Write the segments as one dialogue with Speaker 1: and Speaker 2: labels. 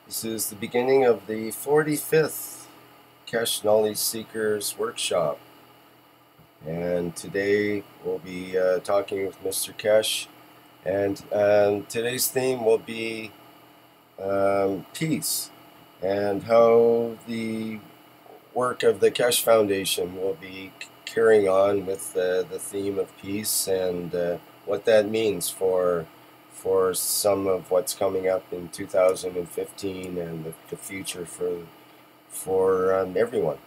Speaker 1: This is the beginning of the 45th Keshe Knowledge Seekers Workshop. And today we'll be talking with Mr. Keshe. And today's theme will be peace and how the work of the Keshe Foundation will be carrying on with the theme of peace and what that means for some of what's coming up in 2015 and the future for everyone.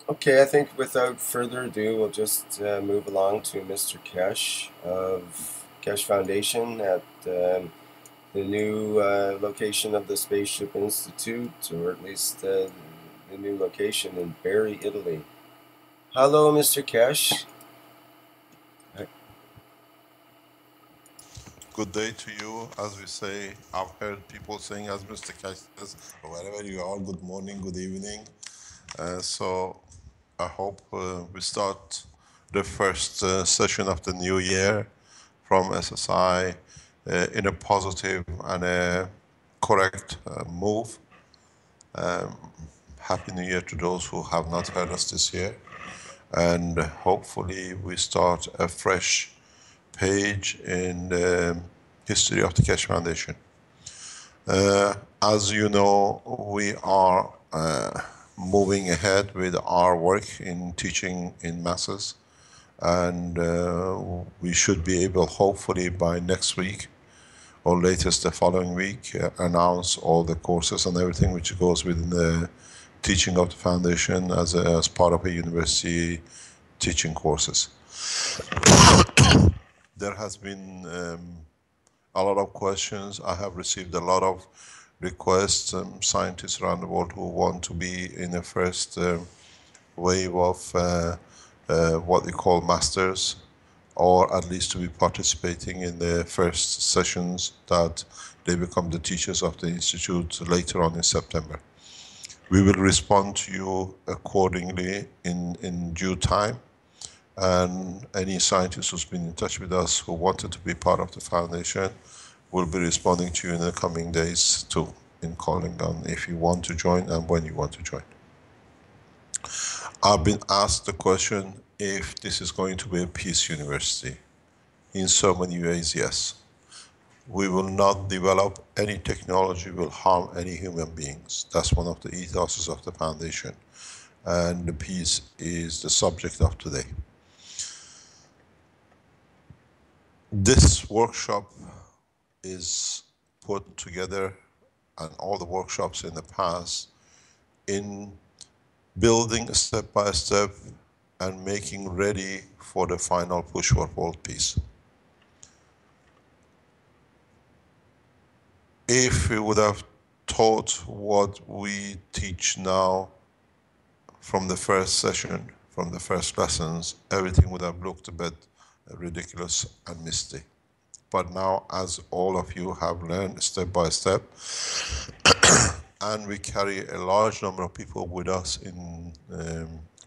Speaker 1: Okay, I think without further ado, we'll just move along to Mr. Keshe of Keshe Foundation at the new location of the Spaceship Institute, or at least the new location in Bari, Italy. Hello, Mr. Keshe.
Speaker 2: Good day to you. As we say, I've heard people saying, as Mr. Keshe says, wherever you are, good morning, good evening. So I hope we start the first session of the new year from SSI in a positive and a correct move. Happy New Year to those who have not heard us this year. And hopefully we start a fresh page in the history of the Keshe Foundation. As you know, we are moving ahead with our work in teaching in masses, and we should be able, hopefully by next week or latest the following week, announce all the courses and everything which goes within the teaching of the foundation as part of a university teaching courses. There has been a lot of questions. I have received a lot of requests, scientists around the world who want to be in the first wave of what we call masters, or at least to be participating in the first sessions that they become the teachers of the Institute later on in September. We will respond to you accordingly in due time. And any scientist who's been in touch with us who wanted to be part of the foundation will be responding to you in the coming days too, in calling on if you want to join and when you want to join. I've been asked the question if this is going to be a peace university. In so many ways, yes. We will not develop any technology will harm any human beings. That's one of the ethoses of the foundation. And the peace is the subject of today. This workshop is put together, and all the workshops in the past, in building step by step and making ready for the final push for world peace. If we would have taught what we teach now from the first session, from the first lessons, everything would have looked a bit ridiculous and misty. But now, as all of you have learned step by step, and we carry a large number of people with us in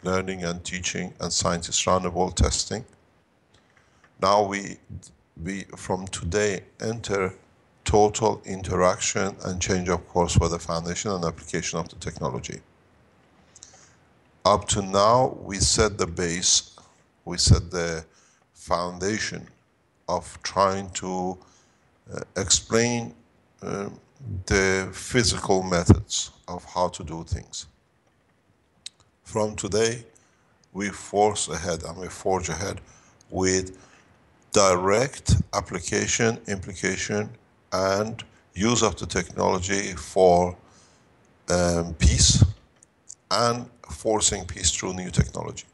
Speaker 2: learning and teaching, and scientists around the world testing, now we from today enter total interaction and change of course for the foundation and application of the technology. Up to now, we set the base, we set the foundation of trying to explain the physical methods of how to do things. From today, we force ahead and we forge ahead with direct application, implication, and use of the technology for peace and forcing peace through new technology.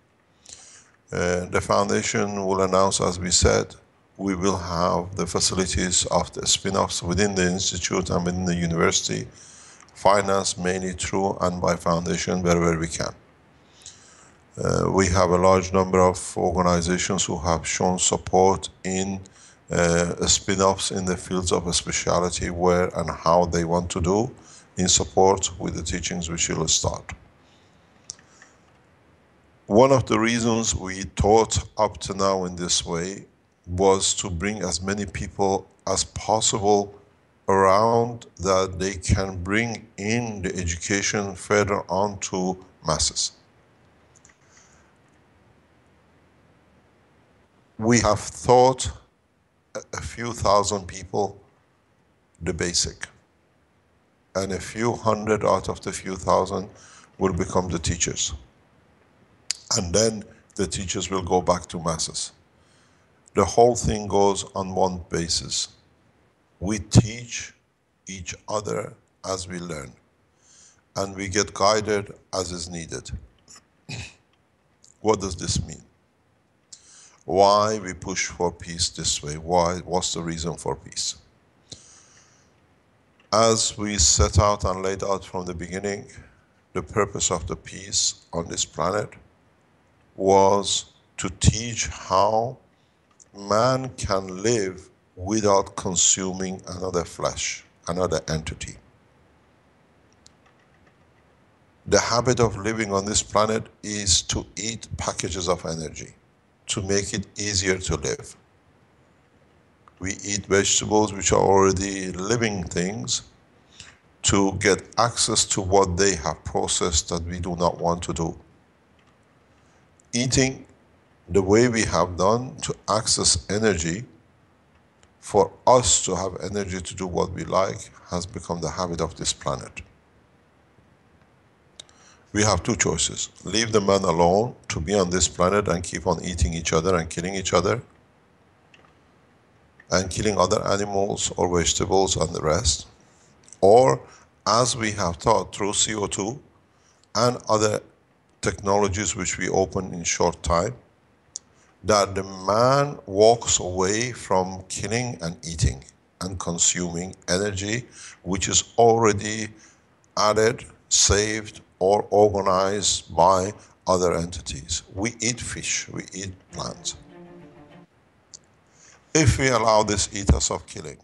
Speaker 2: The foundation will announce, as we said, we will have the facilities of the spin-offs within the institute and within the university, financed mainly through and by foundation wherever we can. We have a large number of organizations who have shown support in spin-offs in the fields of speciality, where and how they want to do, in support with the teachings which will start. One of the reasons we taught up to now in this way was to bring as many people as possible around that they can bring in the education further on to masses. We have taught a few thousand people the basic, and a few hundred out of the few thousand will become the teachers. And then the teachers will go back to masses. The whole thing goes on one basis. We teach each other as we learn, and we get guided as is needed. What does this mean? Why we push for peace this way? Why? What's the reason for peace? As we set out and laid out from the beginning, the purpose of the peace on this planet was to teach how man can live without consuming another flesh, another entity. The habit of living on this planet is to eat packages of energy to make it easier to live. We eat vegetables which are already living things to get access to what they have processed that we do not want to do. Eating the way we have done to access energy, for us to have energy to do what we like, has become the habit of this planet. We have two choices: leave the man alone to be on this planet and keep on eating each other and killing each other, and killing other animals or vegetables and the rest, or, as we have taught through CO2 and other technologies which we open in short time, that the man walks away from killing and eating and consuming energy which is already added, saved, or organized by other entities. We eat fish, we eat plants. If we allow this ethos of killing,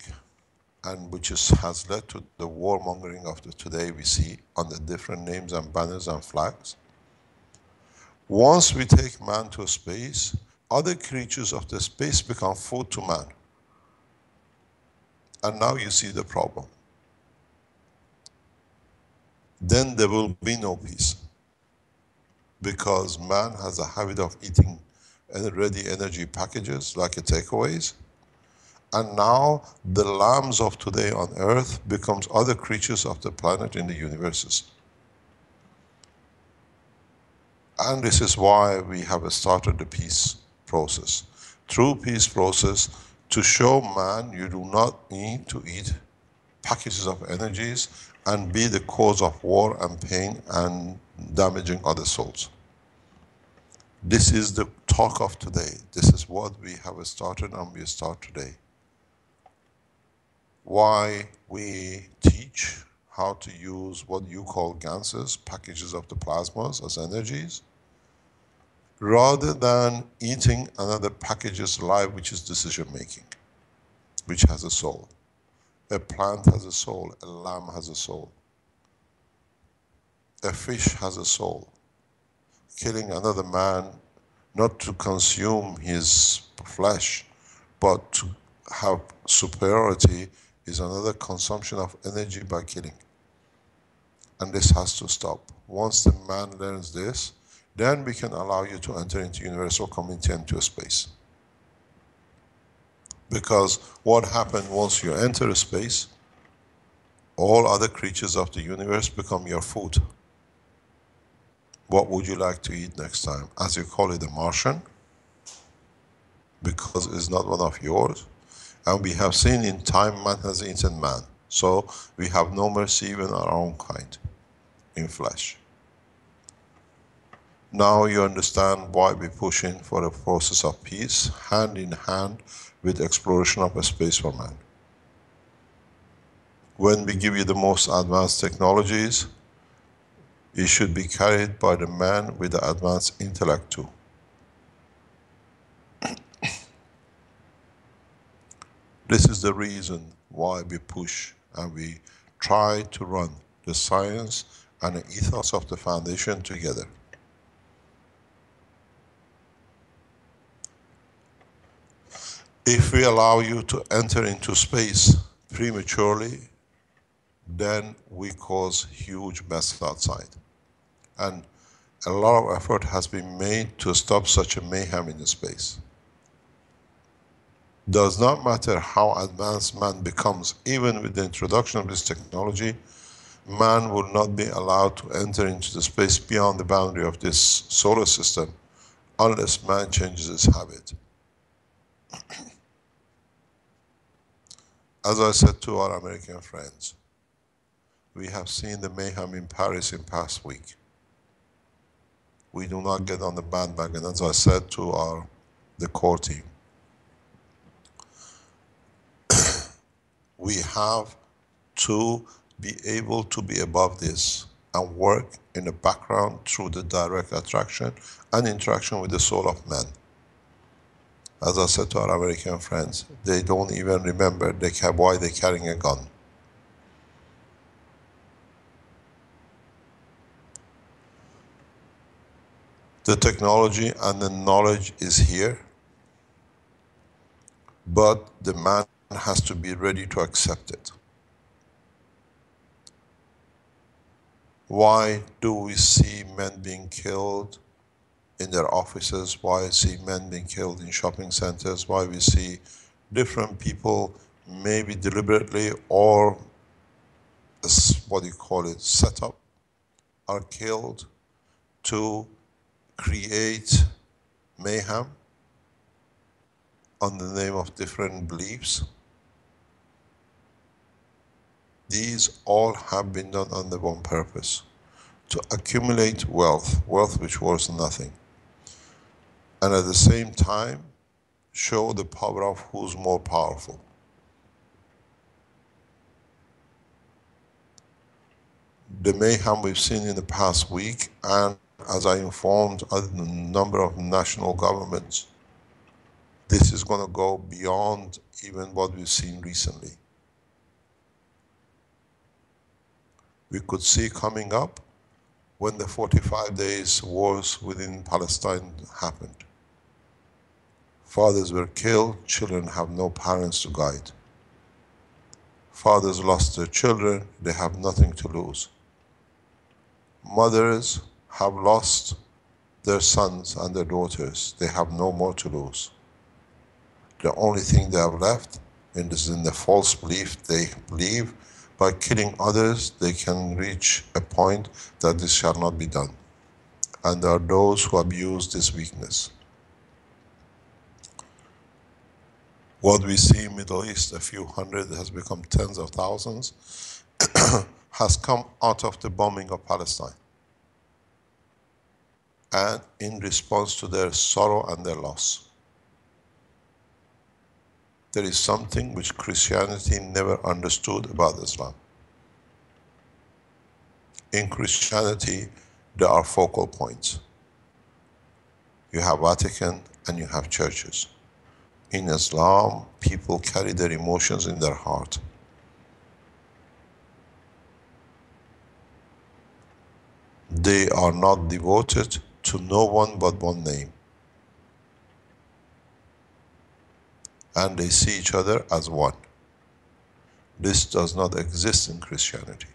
Speaker 2: and which has led to the warmongering of the today we see on the different names and banners and flags, once we take man to space, other creatures of the space become food to man. And now you see the problem. Then there will be no peace, because man has a habit of eating ready energy packages like a takeaways, and now the lambs of today on earth becomes other creatures of the planet in the universes. And this is why we have started the peace process. Through peace process, to show man you do not need to eat packages of energies and be the cause of war and pain and damaging other souls. This is the talk of today. This is what we have started, and we start today. Why we teach how to use what you call GANSs, packages of the plasmas, as energies, rather than eating another package's life, which is decision making, which has a soul. A plant has a soul, a lamb has a soul. A fish has a soul. Killing another man, not to consume his flesh, but to have superiority, is another consumption of energy by killing. And this has to stop. Once the man learns this, then we can allow you to enter into universal community and to space. Because what happens once you enter a space, all other creatures of the universe become your food. What would you like to eat next time? As you call it, a Martian, because it's not one of yours. And we have seen in time man has eaten man. So we have no mercy even on our own kind in flesh. Now you understand why we push in for a process of peace, hand in hand with exploration of a space for man. When we give you the most advanced technologies, it should be carried by the man with the advanced intellect too. This is the reason why we push and we try to run the science and the ethos of the foundation together. If we allow you to enter into space prematurely, then we cause huge mess outside. And a lot of effort has been made to stop such a mayhem in the space. Does not matter how advanced man becomes, even with the introduction of this technology, man will not be allowed to enter into the space beyond the boundary of this solar system unless man changes his habit. As I said to our American friends, we have seen the mayhem in Paris in past week. We do not get on the bandwagon, as I said to the core team. We have to be able to be above this and work in the background through the direct attraction and interaction with the soul of man. As I said to our American friends, they don't even remember why they're carrying a gun. The technology and the knowledge is here, but the man has to be ready to accept it. Why do we see men being killed in their offices? Why see men being killed in shopping centers? Why we see different people, maybe deliberately or what do you call it, set up, are killed to create mayhem on the name of different beliefs? These all have been done under one purpose: to accumulate wealth, wealth which was nothing, and at the same time show the power of who's more powerful. The mayhem we've seen in the past week, and as I informed a number of national governments, this is going to go beyond even what we've seen recently. We could see coming up when the 45 days wars within Palestine happened. Fathers were killed, children have no parents to guide. Fathers lost their children, they have nothing to lose. Mothers have lost their sons and their daughters, they have no more to lose. The only thing they have left is in the false belief they believe by killing others they can reach a point that this shall not be done. And there are those who abuse this weakness. What we see in Middle East, a few hundred has become tens of thousands, has come out of the bombing of Palestine. And in response to their sorrow and their loss. There is something which Christianity never understood about Islam. In Christianity, there are focal points. You have Vatican and you have churches. In Islam, people carry their emotions in their heart. They are not devoted to no one but one name. And they see each other as one. This does not exist in Christianity.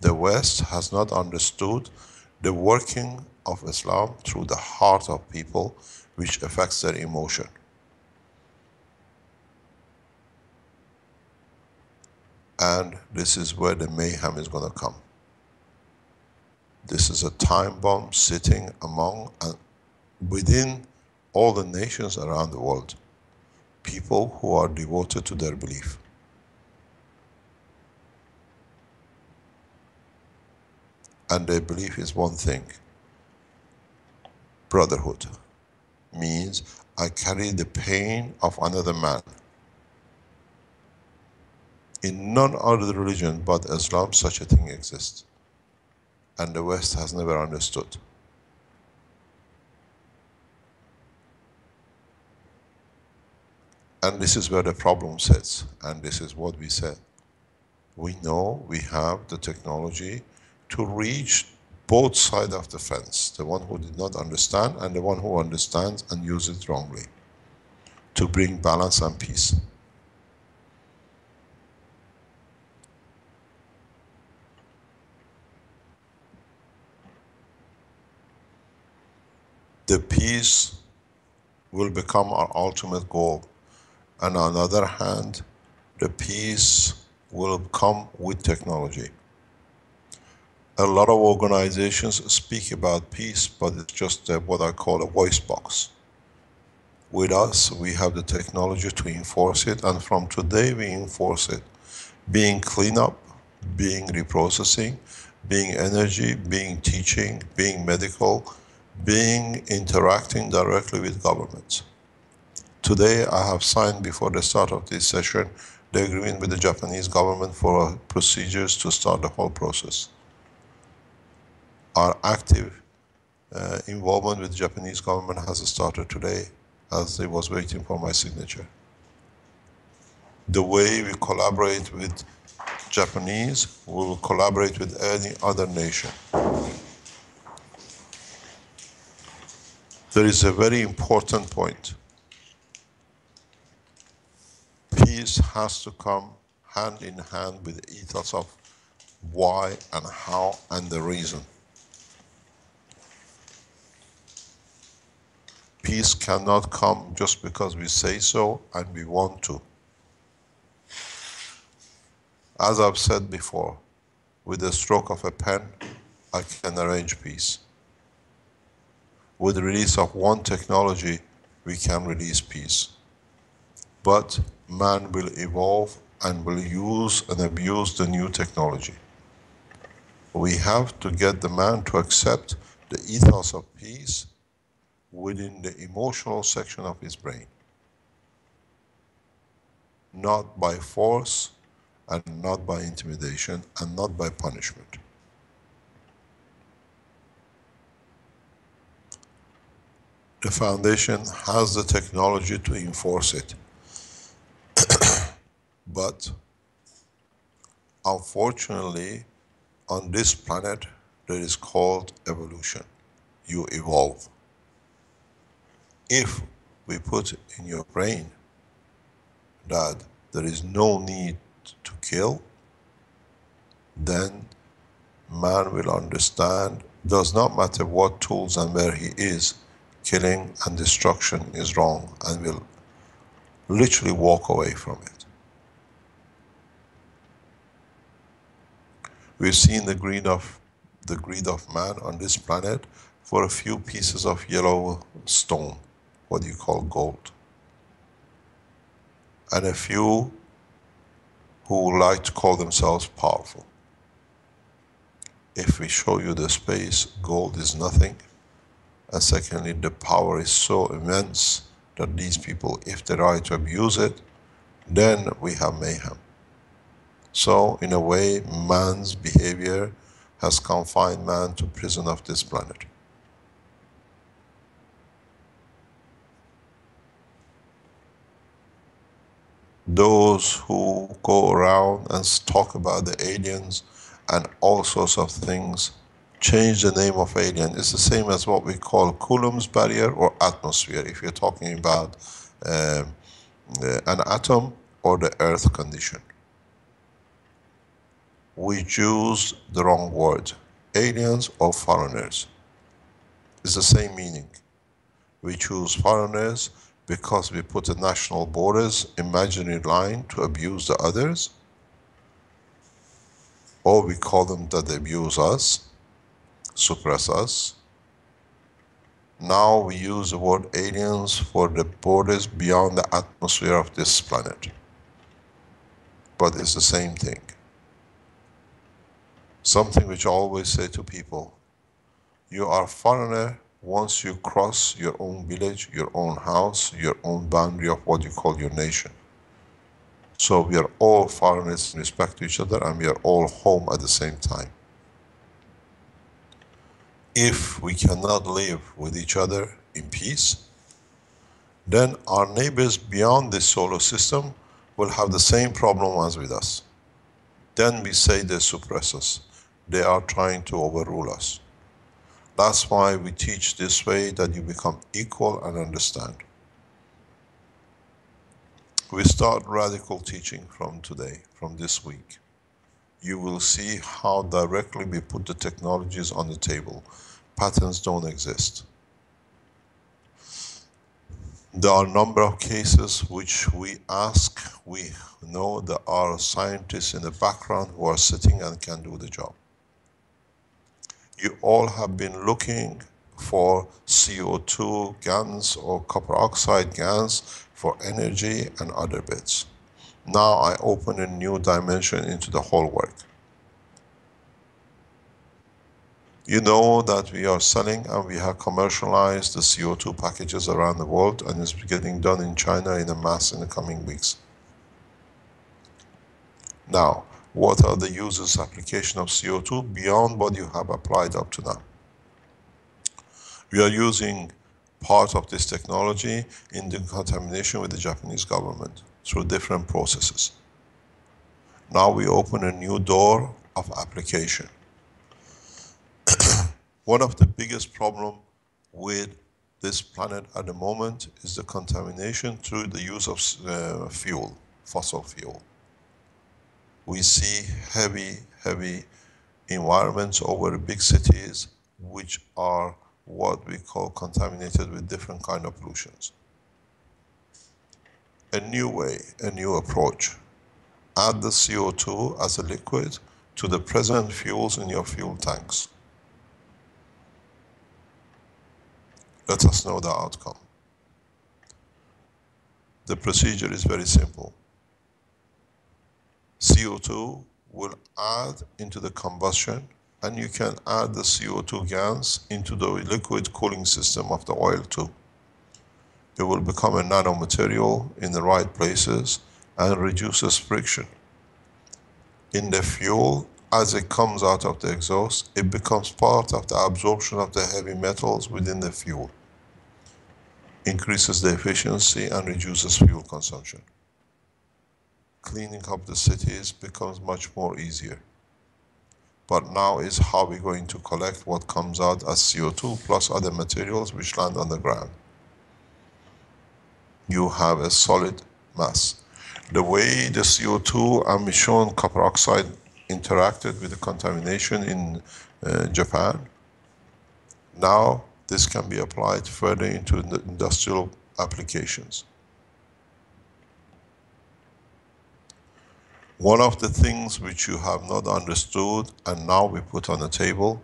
Speaker 2: The West has not understood the working of Islam through the heart of people, which affects their emotion. And this is where the mayhem is going to come. This is a time bomb sitting among and within all the nations around the world. People who are devoted to their belief. And their belief is one thing. Brotherhood means I carry the pain of another man. In none other religion but Islam such a thing exists. And the West has never understood. And this is where the problem sits, and this is what we said. We know we have the technology to reach both sides of the fence, the one who did not understand and the one who understands and uses it wrongly, to bring balance and peace. the peace will become our ultimate goal. And on the other hand, the peace will come with technology. A lot of organizations speak about peace, but it's just what I call a voice box. With us, we have the technology to enforce it, and from today we enforce it. Being cleanup, being reprocessing, being energy, being teaching, being medical, being interacting directly with governments. Today I have signed before the start of this session the agreement with the Japanese government for procedures to start the whole process. Our active involvement with the Japanese government has started today as it was waiting for my signature. The way we collaborate with Japanese, we will collaborate with any other nation. There is a very important point. Peace has to come hand in hand with the ethos of why and how and the reason. Peace cannot come just because we say so and we want to. As I've said before, with the stroke of a pen, I can arrange peace. With the release of one technology, we can release peace. But man will evolve and will use and abuse the new technology. We have to get the man to accept the ethos of peace within the emotional section of his brain. Not by force, and not by intimidation, and not by punishment. The foundation has the technology to enforce it. But unfortunately, on this planet, there is called evolution. You evolve. If we put in your brain that there is no need to kill, then man will understand, does not matter what tools and where he is, killing and destruction is wrong, and will literally walk away from it. We've seen the greed of man on this planet for a few pieces of yellow stone, what you call gold, and a few who like to call themselves powerful. If we show you the space, gold is nothing, and secondly, the power is so immense that these people, if they try to abuse it, then we have mayhem. So, in a way, man's behavior has confined man to prison of this planet. Those who go around and talk about the aliens and all sorts of things, change the name of alien. It's the same as what we call Coulomb's barrier or atmosphere, if you're talking about an atom or the earth condition. We choose the wrong word, aliens or foreigners. It's the same meaning. We choose foreigners because we put the national borders, imaginary line to abuse the others, or we call them that they abuse us, suppress us. Now we use the word aliens for the borders beyond the atmosphere of this planet. But it's the same thing. Something which I always say to people, you are a foreigner once you cross your own village, your own house, your own boundary of what you call your nation. So we are all foreigners in respect to each other, and we are all home at the same time. If we cannot live with each other in peace, then our neighbors beyond this solar system will have the same problem as with us. Then we say they suppress us. They are trying to overrule us. That's why we teach this way, that you become equal and understand. We start radical teaching from today, from this week. You will see how directly we put the technologies on the table. Patents don't exist. There are a number of cases which we ask. We know there are scientists in the background who are sitting and can do the job. You all have been looking for CO2 GANS or copper oxide GANS for energy and other bits. Now I open a new dimension into the whole work. You know that we are selling and we have commercialized the CO2 packages around the world, and it's getting done in China in a mass in the coming weeks. Now, what are the uses application of CO2 beyond what you have applied up to now? We are using part of this technology in the contamination with the Japanese government through different processes. Now we open a new door of application. One of the biggest problems with this planet at the moment is the contamination through the use of fuel, fossil fuel. We see heavy environments over big cities which are what we call contaminated with different kind of pollutions. A new way, a new approach. Add the CO2 as a liquid to the present fuels in your fuel tanks. Let us know the outcome. The procedure is very simple. CO2 will add into the combustion, and you can add the CO2 GANS into the liquid cooling system of the oil too. It will become a nanomaterial in the right places and reduces friction. In the fuel, as it comes out of the exhaust, it becomes part of the absorption of the heavy metals within the fuel. Increases the efficiency and reduces fuel consumption. Cleaning up the cities becomes much more easier. But now is how we're going to collect what comes out as CO2 plus other materials which land on the ground. You have a solid mass. The way the CO2 and we shown copper oxide interacted with the contamination in Japan, now this can be applied further into the industrial applications. One of the things which you have not understood and now we put on the table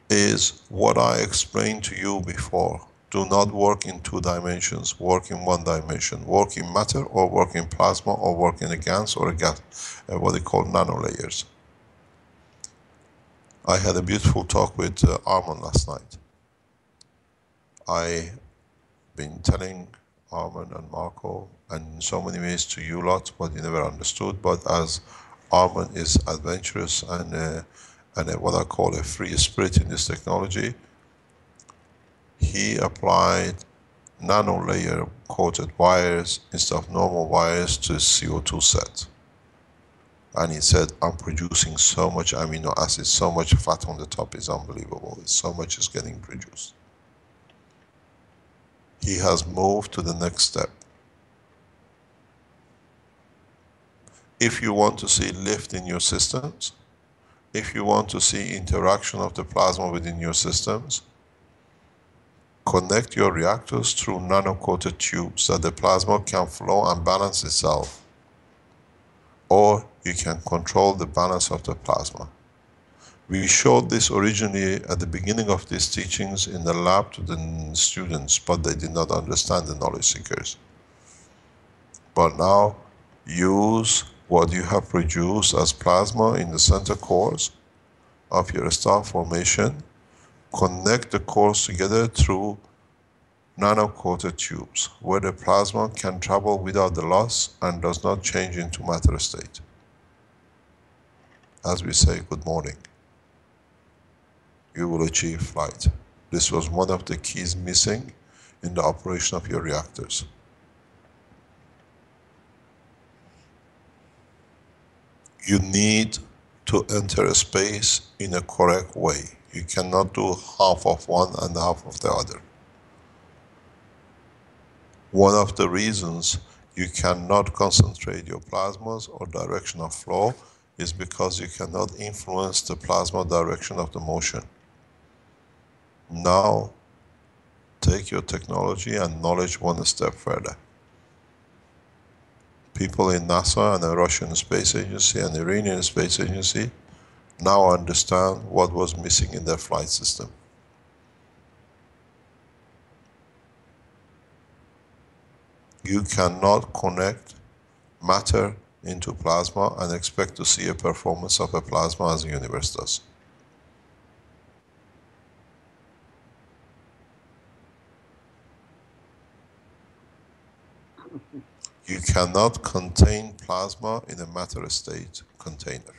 Speaker 2: is what I explained to you before. Do not work in 2 dimensions, work in 1 dimension. Work in matter or work in plasma or work in a GANS or a gas, what they call nanolayers. I had a beautiful talk with Armen last night. I've been telling Armen and Marco and in so many ways to you lot what you never understood, but as Armen is adventurous and what I call a free spirit in this technology, he applied nano-layer coated wires instead of normal wires to CO2 set. And he said, I'm producing so much amino acids, so much fat on the top is unbelievable. So much is getting produced. He has moved to the next step. If you want to see lift in your systems, if you want to see interaction of the plasma within your systems, connect your reactors through nano-coated tubes so the plasma can flow and balance itself. Or you can control the balance of the plasma. We showed this originally at the beginning of these teachings in the lab to the students, but they did not understand, the knowledge seekers. But now, use what you have produced as plasma in the center cores of your star formation, connect the cores together through nano-coated tubes, where the plasma can travel without the loss and does not change into matter state. As we say, good morning. You will achieve flight. This was one of the keys missing in the operation of your reactors. You need to enter space in a correct way. You cannot do half of one and half of the other. One of the reasons you cannot concentrate your plasmas or direction of flow is because you cannot influence the plasma direction of the motion. Now, take your technology and knowledge one step further. People in NASA and the Russian Space Agency and the Iranian Space Agency now understand what was missing in their flight system. You cannot connect matter into plasma and expect to see a performance of a plasma as the universe does. You cannot contain plasma in a matter state container.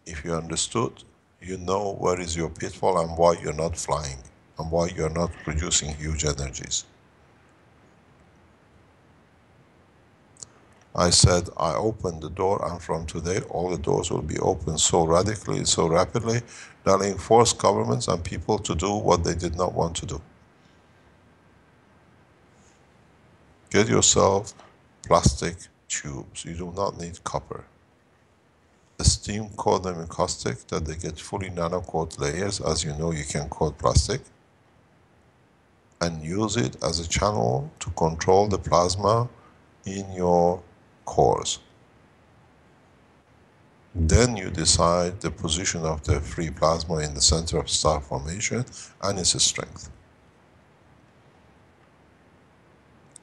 Speaker 2: If you understood, you know where is your pitfall and why you're not flying and why you're not producing huge energies. I said I opened the door, and from today all the doors will be open so radically, so rapidly, that will force governments and people to do what they did not want to do. Get yourself plastic tubes. You do not need copper. Steam coat them in caustic that they get fully nano coat layers. As you know, you can coat plastic and use it as a channel to control the plasma in your cores. Then you decide the position of the free plasma in the center of star formation and its strength.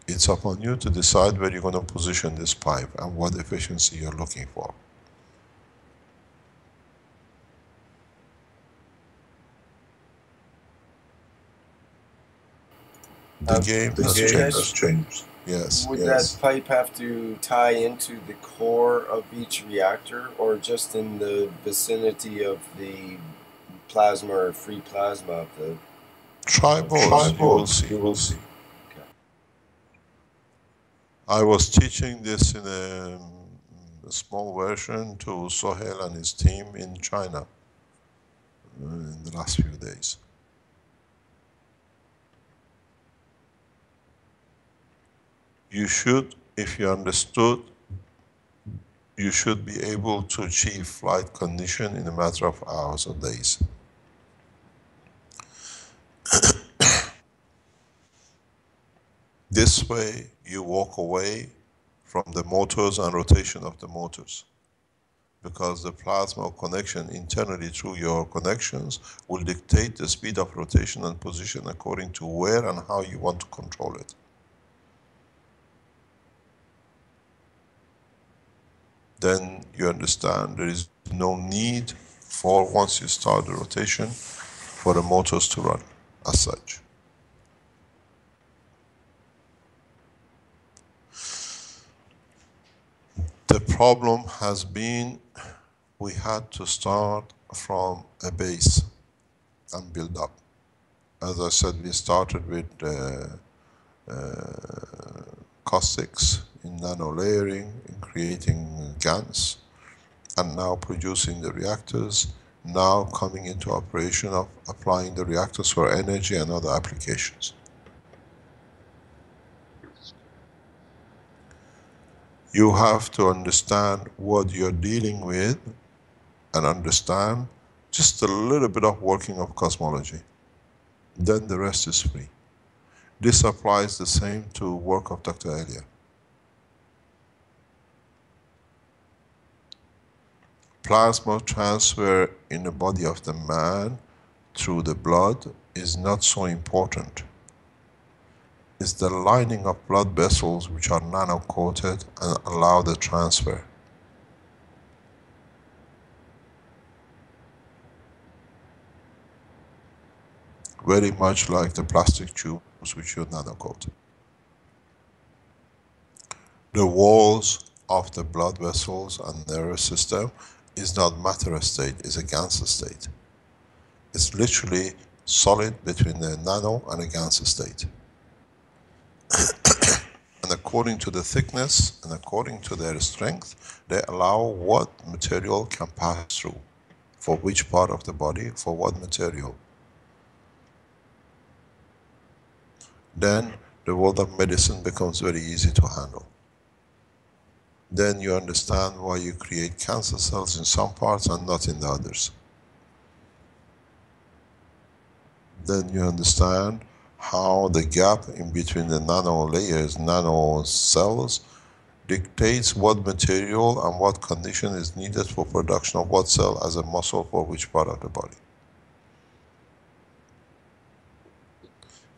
Speaker 2: It's upon you to decide where you're going to position this pipe and what efficiency you're looking for. The game has changed. Yes.
Speaker 1: Would that pipe have to tie into the core of each reactor, or just in the vicinity of the plasma or free plasma of the...
Speaker 2: Try both, you will see.
Speaker 1: Okay.
Speaker 2: I was teaching this in a small version to Sohail and his team in China in the last few days. You should, if you understood, you should be able to achieve flight condition in a matter of hours or days. This way, you walk away from the motors and rotation of the motors, because the plasma connection internally through your connections will dictate the speed of rotation and position according to where and how you want to control it. Then you understand there is no need for, once you start the rotation, for the motors to run as such. The problem has been we had to start from a base and build up. As I said, we started with caustics in nano layering, in creating GANS, and now producing the reactors, now coming into operation of applying the reactors for energy and other applications. You have to understand what you're dealing with and understand just a little bit of working of cosmology. Then the rest is free. This applies the same to work of Dr. Elia. Plasma transfer in the body of the man through the blood is not so important. It's the lining of blood vessels which are nano-coated and allow the transfer. Very much like the plastic tubes which you nano-coat. The walls of the blood vessels and nervous system is not matter state, it's a GANS state. It's literally solid between the nano and a GANS state. And according to the thickness and according to their strength, they allow what material can pass through. For which part of the body, for what material. Then the world of medicine becomes very easy to handle. Then you understand why you create cancer cells in some parts and not in the others. then you understand how the gap in between the nano layers, nano cells, dictates what material and what condition is needed for production of what cell as a muscle for which part of the body.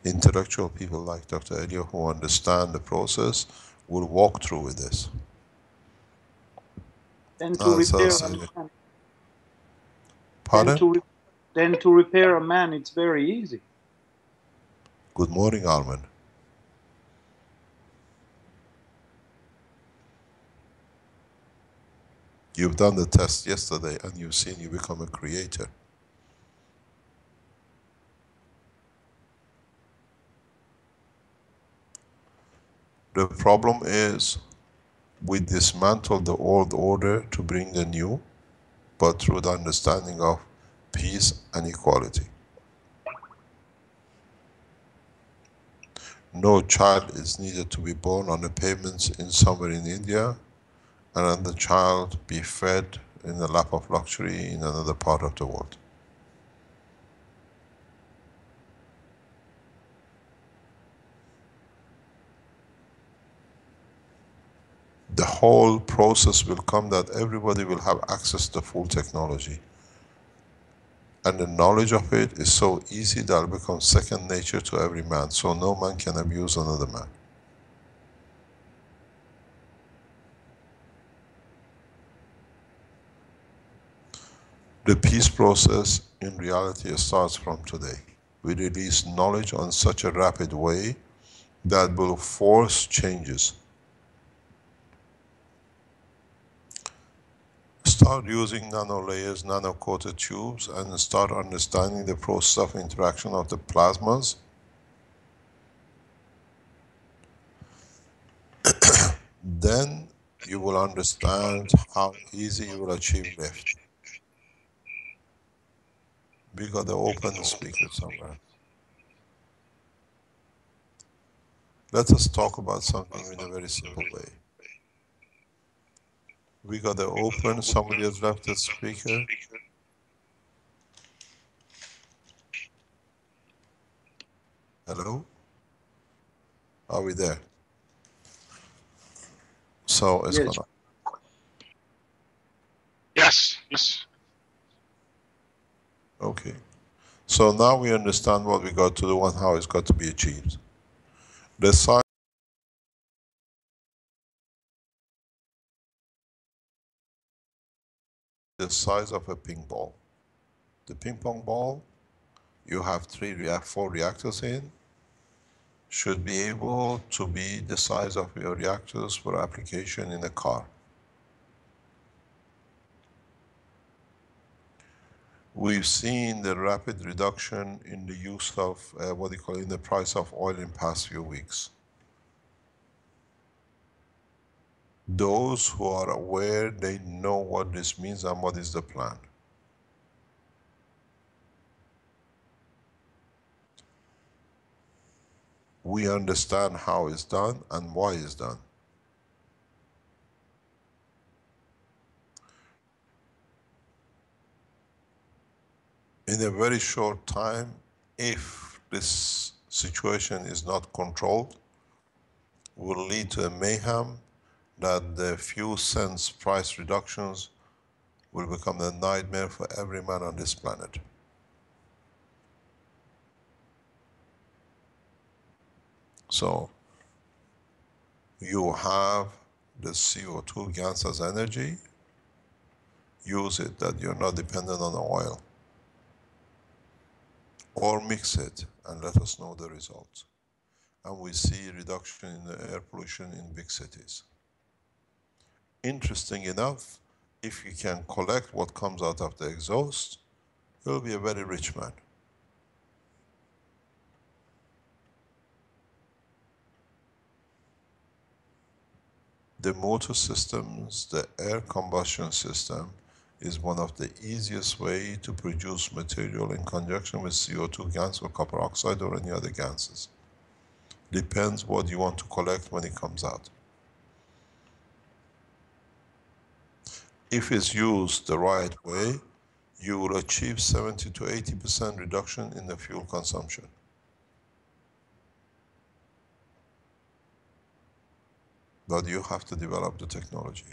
Speaker 2: Intellectual people like Dr. Elio who understand the process will walk through with this.
Speaker 3: Then to repair a man,
Speaker 2: Pardon?
Speaker 3: then to repair a man, it's very easy.
Speaker 2: Good morning, Armen. You've done the test yesterday and you've seen you become a creator. The problem is we dismantle the old order to bring the new, but through the understanding of peace and equality. No child is needed to be born on the pavements in somewhere in India and then the child be fed in the lap of luxury in another part of the world. The whole process will come that everybody will have access to full technology. And the knowledge of it is so easy that it becomes second nature to every man, so no man can abuse another man. The peace process in reality starts from today. We release knowledge on such a rapid way that will force changes. Start using nano layers, nano coated tubes, and start understanding the process of interaction of the plasmas. Then you will understand how easy you will achieve lift. We got the open speaker somewhere. Let us talk about something in a very simple way. We got the open, somebody has left the speaker. Hello? Are we there? So it's
Speaker 3: Yes.
Speaker 2: gonna.
Speaker 4: Yes, yes.
Speaker 2: Okay. So now we understand what we got to do and how it's got to be achieved. The size of a ping ball. The ping pong ball, you have 4 reactors in, should be able to be the size of your reactors for application in a car. We've seen the rapid reduction in the use of in the price of oil in past few weeks. Those who are aware, they know what this means and what is the plan. We understand how it's done and why it's done. In a very short time, if this situation is not controlled, will lead to a mayhem that the few cents price reductions will become a nightmare for every man on this planet. So, you have the CO2 GANS as energy, use it that you're not dependent on the oil. Or mix it and let us know the results. And we see reduction in the air pollution in big cities. Interesting enough, if you can collect what comes out of the exhaust, you'll be a very rich man. The motor systems, the air combustion system, is one of the easiest way to produce material in conjunction with CO2 GANS or copper oxide or any other gases. Depends what you want to collect when it comes out. If it's used the right way, you will achieve 70 to 80% reduction in the fuel consumption. But you have to develop the technology.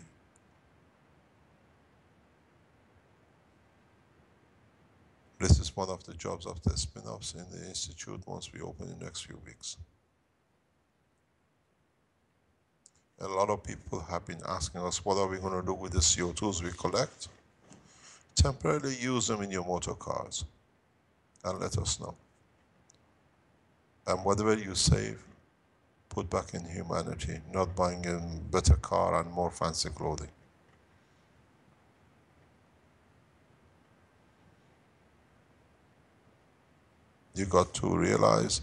Speaker 2: This is one of the jobs of the spin-offs in the institute once we open in the next few weeks. A lot of people have been asking us, what are we going to do with the CO2s we collect? Temporarily use them in your motor cars and let us know. And whatever you save, put back in humanity, not buying a better car and more fancy clothing. You got to realize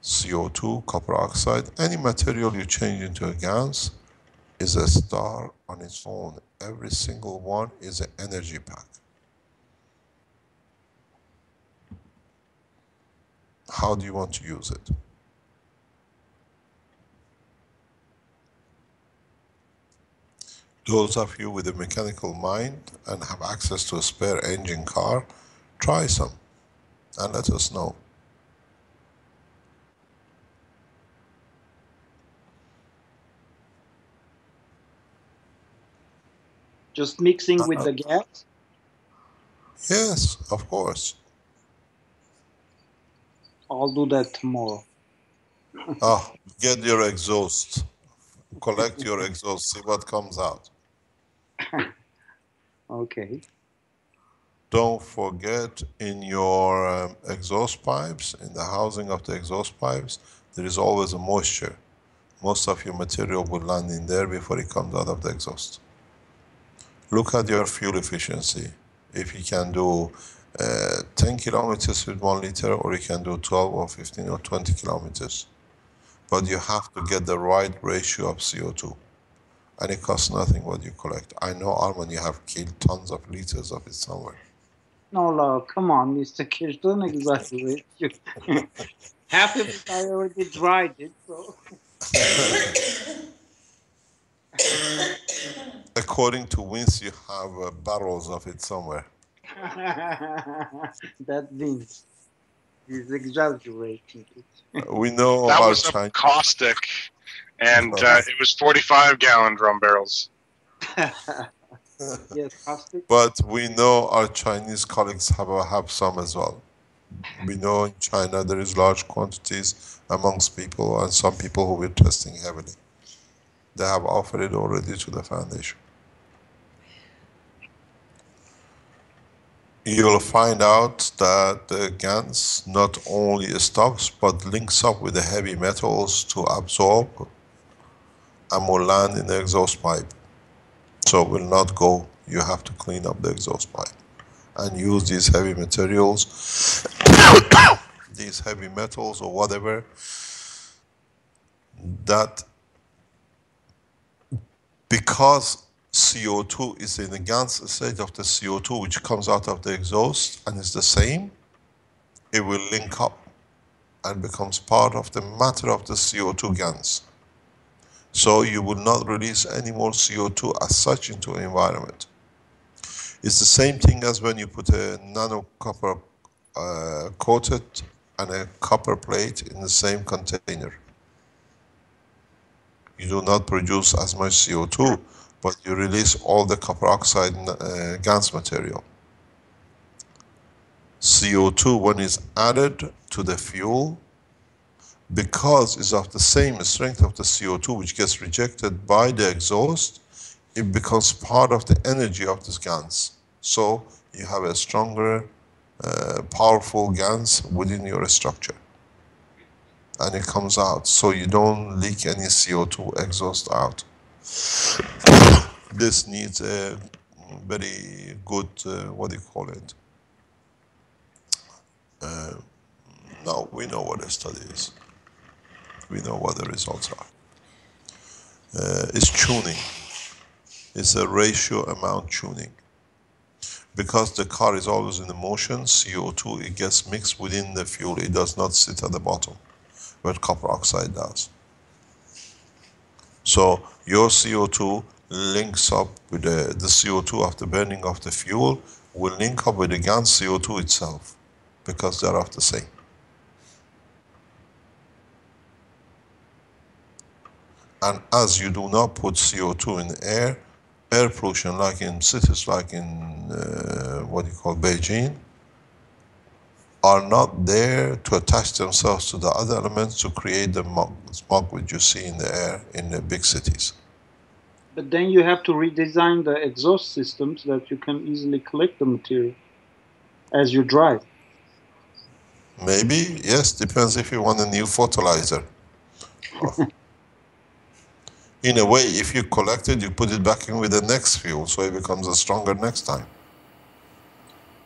Speaker 2: CO2, copper oxide, any material you change into a GANS is a star on its own. Every single one is an energy pack. How do you want to use it? Those of you with a mechanical mind and have access to a spare engine car, try some and let us know.
Speaker 3: Just mixing with the gas?
Speaker 2: Yes, of course.
Speaker 3: I'll do that tomorrow.
Speaker 2: Get your exhaust. Collect your exhaust, see what comes out.
Speaker 3: Okay.
Speaker 2: Don't forget, in your exhaust pipes, in the housing of the exhaust pipes, there is always a moisture. Most of your material will land in there before it comes out of the exhaust. Look at your fuel efficiency. If you can do 10 kilometers with 1 liter, or you can do 12 or 15 or 20 kilometers. But you have to get the right ratio of CO2. And it costs nothing what you collect. I know, Armen, you have killed tons of liters of it somewhere.
Speaker 3: No, come on, Mr. Kish, don't exaggerate. Half of it I already dried it, so.
Speaker 2: According to Vince, you have barrels of it somewhere.
Speaker 3: That Vince. He's exaggerating it.
Speaker 2: We know
Speaker 4: That
Speaker 2: our
Speaker 4: was a
Speaker 2: Chinese.
Speaker 4: caustic, and it was 45-gallon drum barrels.
Speaker 3: Yes, caustic.
Speaker 2: But we know our Chinese colleagues have some as well. We know in China there is large quantities amongst people, and some people who we're testing heavily. They have offered it already to the foundation. You'll find out that the GANS not only stops but links up with the heavy metals to absorb and will land in the exhaust pipe. So it will not go. You have to clean up the exhaust pipe and use these heavy materials, these heavy metals or whatever, that because CO2 is in the GANS state of the CO2 which comes out of the exhaust and is the same, it will link up and becomes part of the matter of the CO2 GANS. So you will not release any more CO2 as such into the environment. It's the same thing as when you put a nano copper coated and a copper plate in the same container. You do not produce as much CO2, but you release all the copper oxide GANS material. CO2, when it's added to the fuel, because it's of the same strength of the CO2 which gets rejected by the exhaust, it becomes part of the energy of this GANS. So you have a stronger, powerful GANS within your structure. And it comes out, so you don't leak any CO2 exhaust out. This needs a very good, what do you call it? No, we know what the study is. We know what the results are. It's tuning. It's a ratio amount tuning. Because the car is always in motion, CO2, it gets mixed within the fuel. It does not sit at the bottom, where copper oxide does. So your CO2 links up with the CO2 of the burning of the fuel will link up with the GANS CO2 itself, because they're of the same. And as you do not put CO2 in air pollution, like in cities like in what you call Beijing, are not there to attach themselves to the other elements to create the smog which you see in the air in the big cities.
Speaker 3: But then you have to redesign the exhaust systems that you can easily collect the material as you drive.
Speaker 2: Maybe, yes, depends if you want a new fertilizer. In a way, if you collect it, you put it back in with the next fuel, so it becomes stronger next time.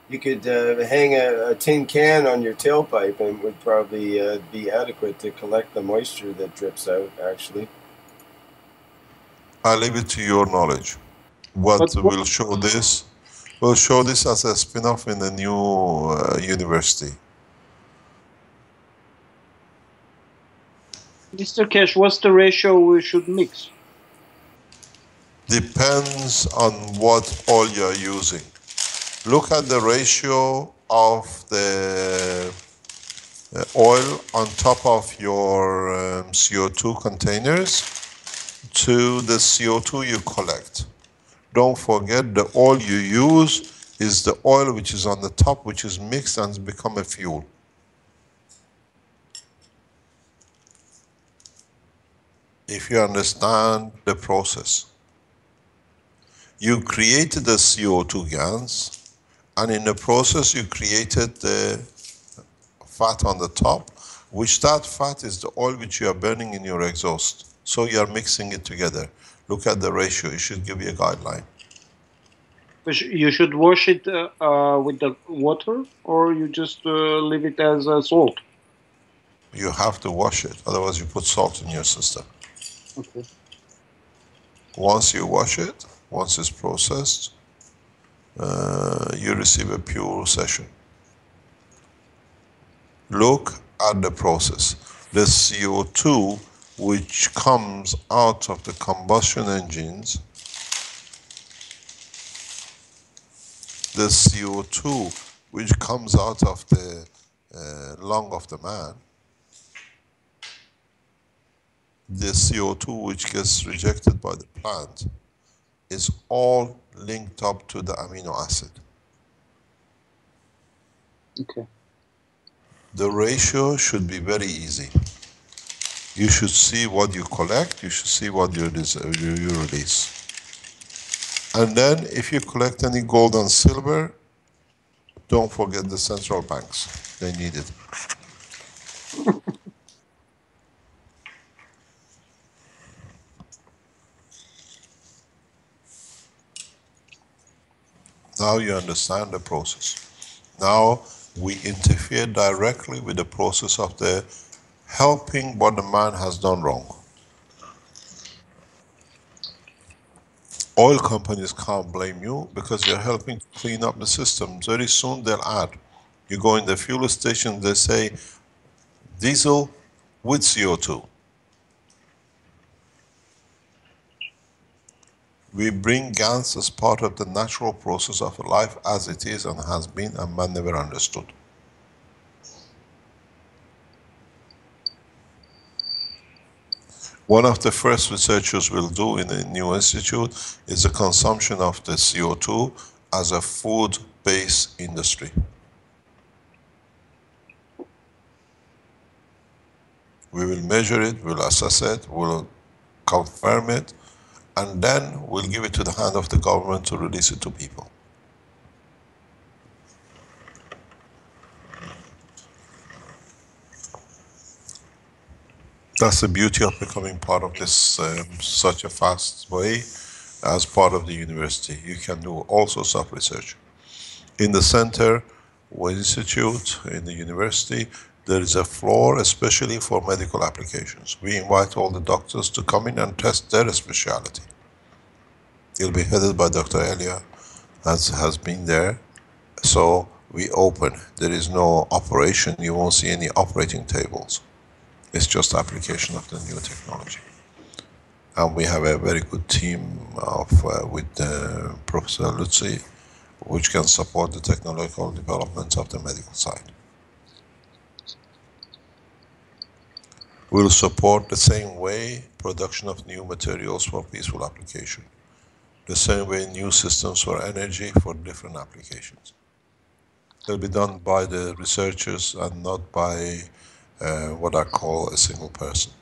Speaker 1: You could hang a tin can on your tailpipe and it would probably be adequate to collect the moisture that drips out, actually.
Speaker 2: I leave it to your knowledge. What will show this? We'll show this as a spin-off in the new university.
Speaker 3: Mr. Keshe, what's the ratio we should mix?
Speaker 2: Depends on what oil you're using. Look at the ratio of the oil on top of your CO2 containers to the CO2 you collect. Don't forget the oil you use is the oil which is on the top, which is mixed and become a fuel. If you understand the process. You created the CO2 GANS, and in the process you created the fat on the top, which that fat is the oil which you are burning in your exhaust. So you are mixing it together. Look at the ratio, it should give you a guideline.
Speaker 3: You should wash it with the water, or you just leave it as salt?
Speaker 2: You have to wash it, otherwise you put salt in your system.
Speaker 3: Okay.
Speaker 2: Once you wash it, once it's processed, you receive a pure session. Look at the process. The CO2 which comes out of the combustion engines, the CO2 which comes out of the lung of the man, the CO2 which gets rejected by the plant, is all linked up to the amino acid.
Speaker 3: Okay.
Speaker 2: The ratio should be very easy. You should see what you collect, you should see what you release. And then if you collect any gold and silver, don't forget the central banks. They need it. Now you understand the process. Now we interfere directly with the process of the helping what the man has done wrong. Oil companies can't blame you because you're helping to clean up the system. Very soon they'll add. You go in the fuel station, they say diesel with CO2. We bring GANS as part of the natural process of life as it is and has been, and man never understood. One of the first researchers will do in the new institute is the consumption of the CO2 as a food-based industry. We will measure it, we'll assess it, we'll confirm it, and then we'll give it to the hand of the government to release it to people. That's the beauty of becoming part of this such a fast way as part of the university. You can do all sorts of research. In the center, or institute, in the university, there is a floor especially for medical applications. We invite all the doctors to come in and test their specialty. It'll be headed by Dr. Elia, as has been there. So we open. There is no operation. You won't see any operating tables. It's just application of the new technology. And we have a very good team of, with Professor Lutzi, which can support the technological development of the medical side. We'll support the same way production of new materials for peaceful application, the same way new systems for energy for different applications. They'll be done by the researchers and not by what I call a single person.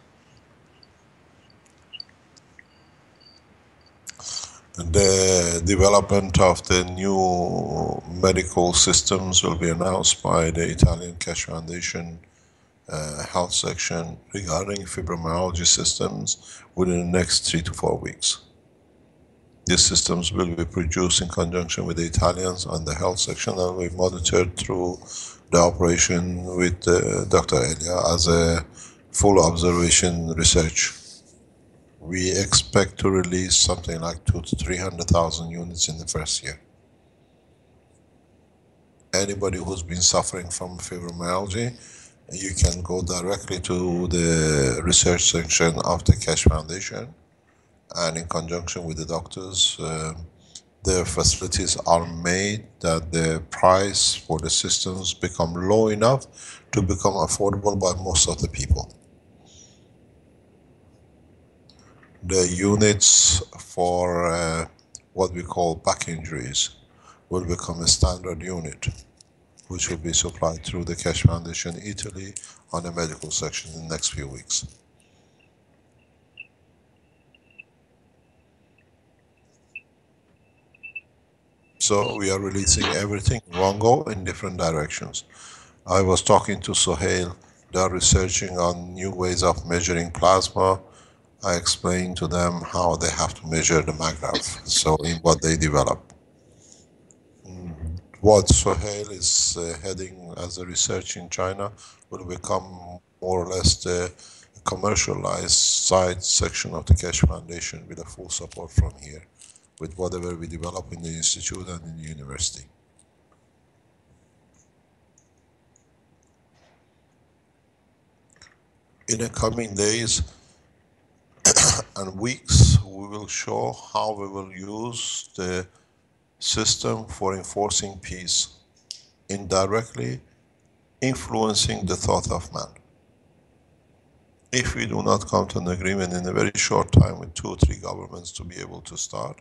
Speaker 2: The development of the new medical systems will be announced by the Italian Keshe Foundation health section regarding fibromyalgia systems within the next 3 to 4 weeks. These systems will be produced in conjunction with the Italians on the health section and will be monitored through the operation with Dr. Elia as a full observation research. We expect to release something like 200,000 to 300,000 units in the first year. Anybody who's been suffering from fibromyalgia, you can go directly to the research section of the Keshe Foundation, and in conjunction with the doctors, their facilities are made that the price for the systems become low enough to become affordable by most of the people. The units for what we call back injuries will become a standard unit, which will be supplied through the Keshe Foundation Italy on the medical section in the next few weeks. So we are releasing everything in one go in different directions. I was talking to Sohail, they are researching on new ways of measuring plasma. I explained to them how they have to measure the maggrav, so in what they develop. What Sohail is heading as a research in China will become more or less the commercialized side section of the Keshe Foundation with a full support from here, with whatever we develop in the institute and in the university. In the coming days and weeks, we will show how we will use the system for enforcing peace, indirectly influencing the thought of man. If we do not come to an agreement in a very short time with 2 or 3 governments to be able to start,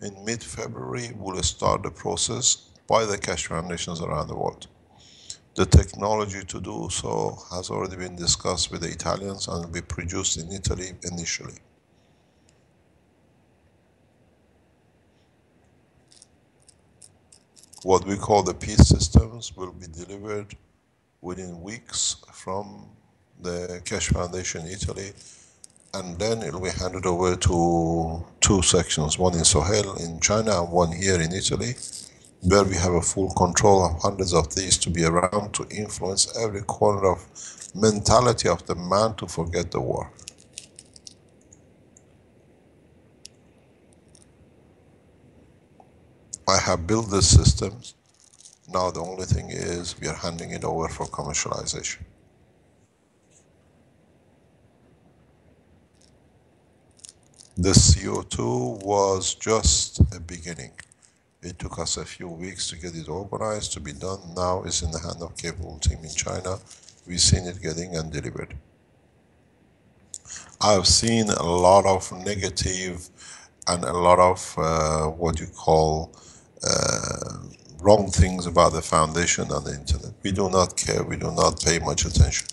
Speaker 2: in mid-February we'll start the process by the Keshe Foundations around the world. The technology to do so has already been discussed with the Italians and will be produced in Italy initially. What we call the peace systems will be delivered within weeks from the Keshe Foundation Italy, and then it will be handed over to 2 sections, one in Sohail in China and one here in Italy, where we have a full control of hundreds of these to be around to influence every corner of mentality of the man to forget the war. I have built the systems. Now the only thing is we are handing it over for commercialization. The CO2 was just a beginning. It took us a few weeks to get it organized, to be done. Now it's in the hand of capable team in China. We've seen it getting and delivered. I've seen a lot of negative and a lot of what you call wrong things about the foundation on the internet. We do not care, we do not pay much attention.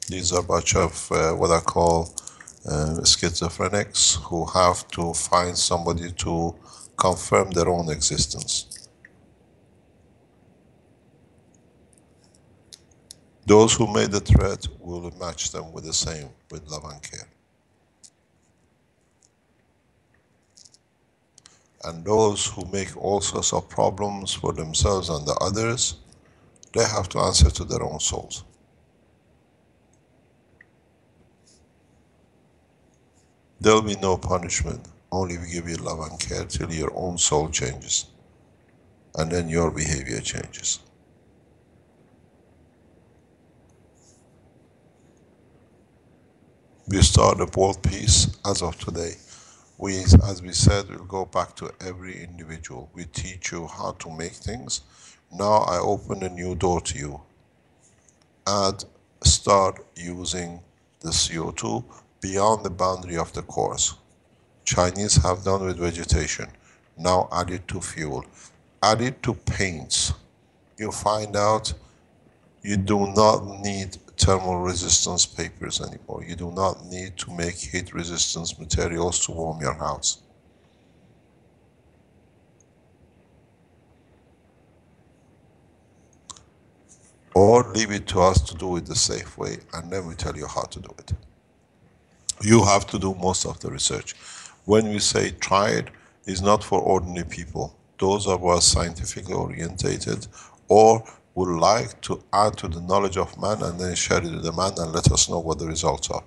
Speaker 2: These are a bunch of what I call schizophrenics who have to find somebody to confirm their own existence. Those who made the threat will match them with the same, with love and care. And those who make all sorts of problems for themselves and the others, they have to answer to their own souls. There will be no punishment, only we give you love and care till your own soul changes. And then your behavior changes. We start the world peace as of today. We, as we said, we'll go back to every individual. We teach you how to make things. Now I open a new door to you. Start using the CO2 beyond the boundary of the course. Chinese have done with vegetation. Now add it to fuel. Add it to paints. You find out you do not need thermal resistance papers anymore. You do not need to make heat resistance materials to warm your house. Or leave it to us to do it the safe way, and then we tell you how to do it. You have to do most of the research. When we say try it, it's not for ordinary people. Those of us scientifically orientated or would like to add to the knowledge of man and then share it with the man and let us know what the results are.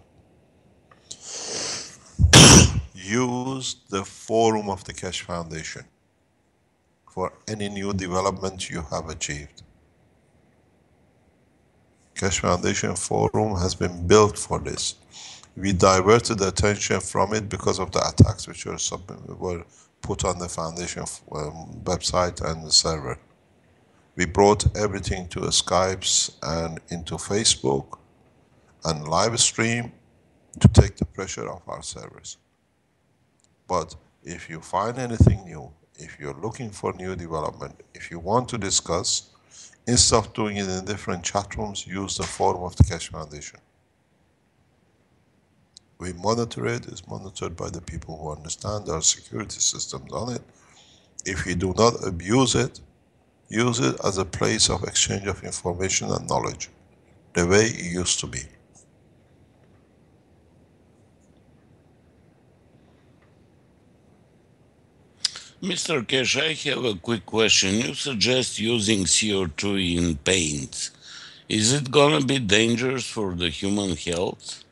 Speaker 2: Use the forum of the Keshe Foundation for any new development you have achieved. Keshe Foundation Forum has been built for this. We diverted the attention from it because of the attacks which were put on the foundation website and the server. We brought everything to Skypes and into Facebook and live stream to take the pressure off our servers. But if you find anything new, if you're looking for new development, if you want to discuss, instead of doing it in different chat rooms, use the forum of the Keshe Foundation. We monitor it, it's monitored by the people who understand our security systems on it. If you do not abuse it, use it as a place of exchange of information and knowledge, the way it used to be.
Speaker 5: Mr. Keshe, I have a quick question. You suggest using CO2 in paint. Is it going to be dangerous for the human health?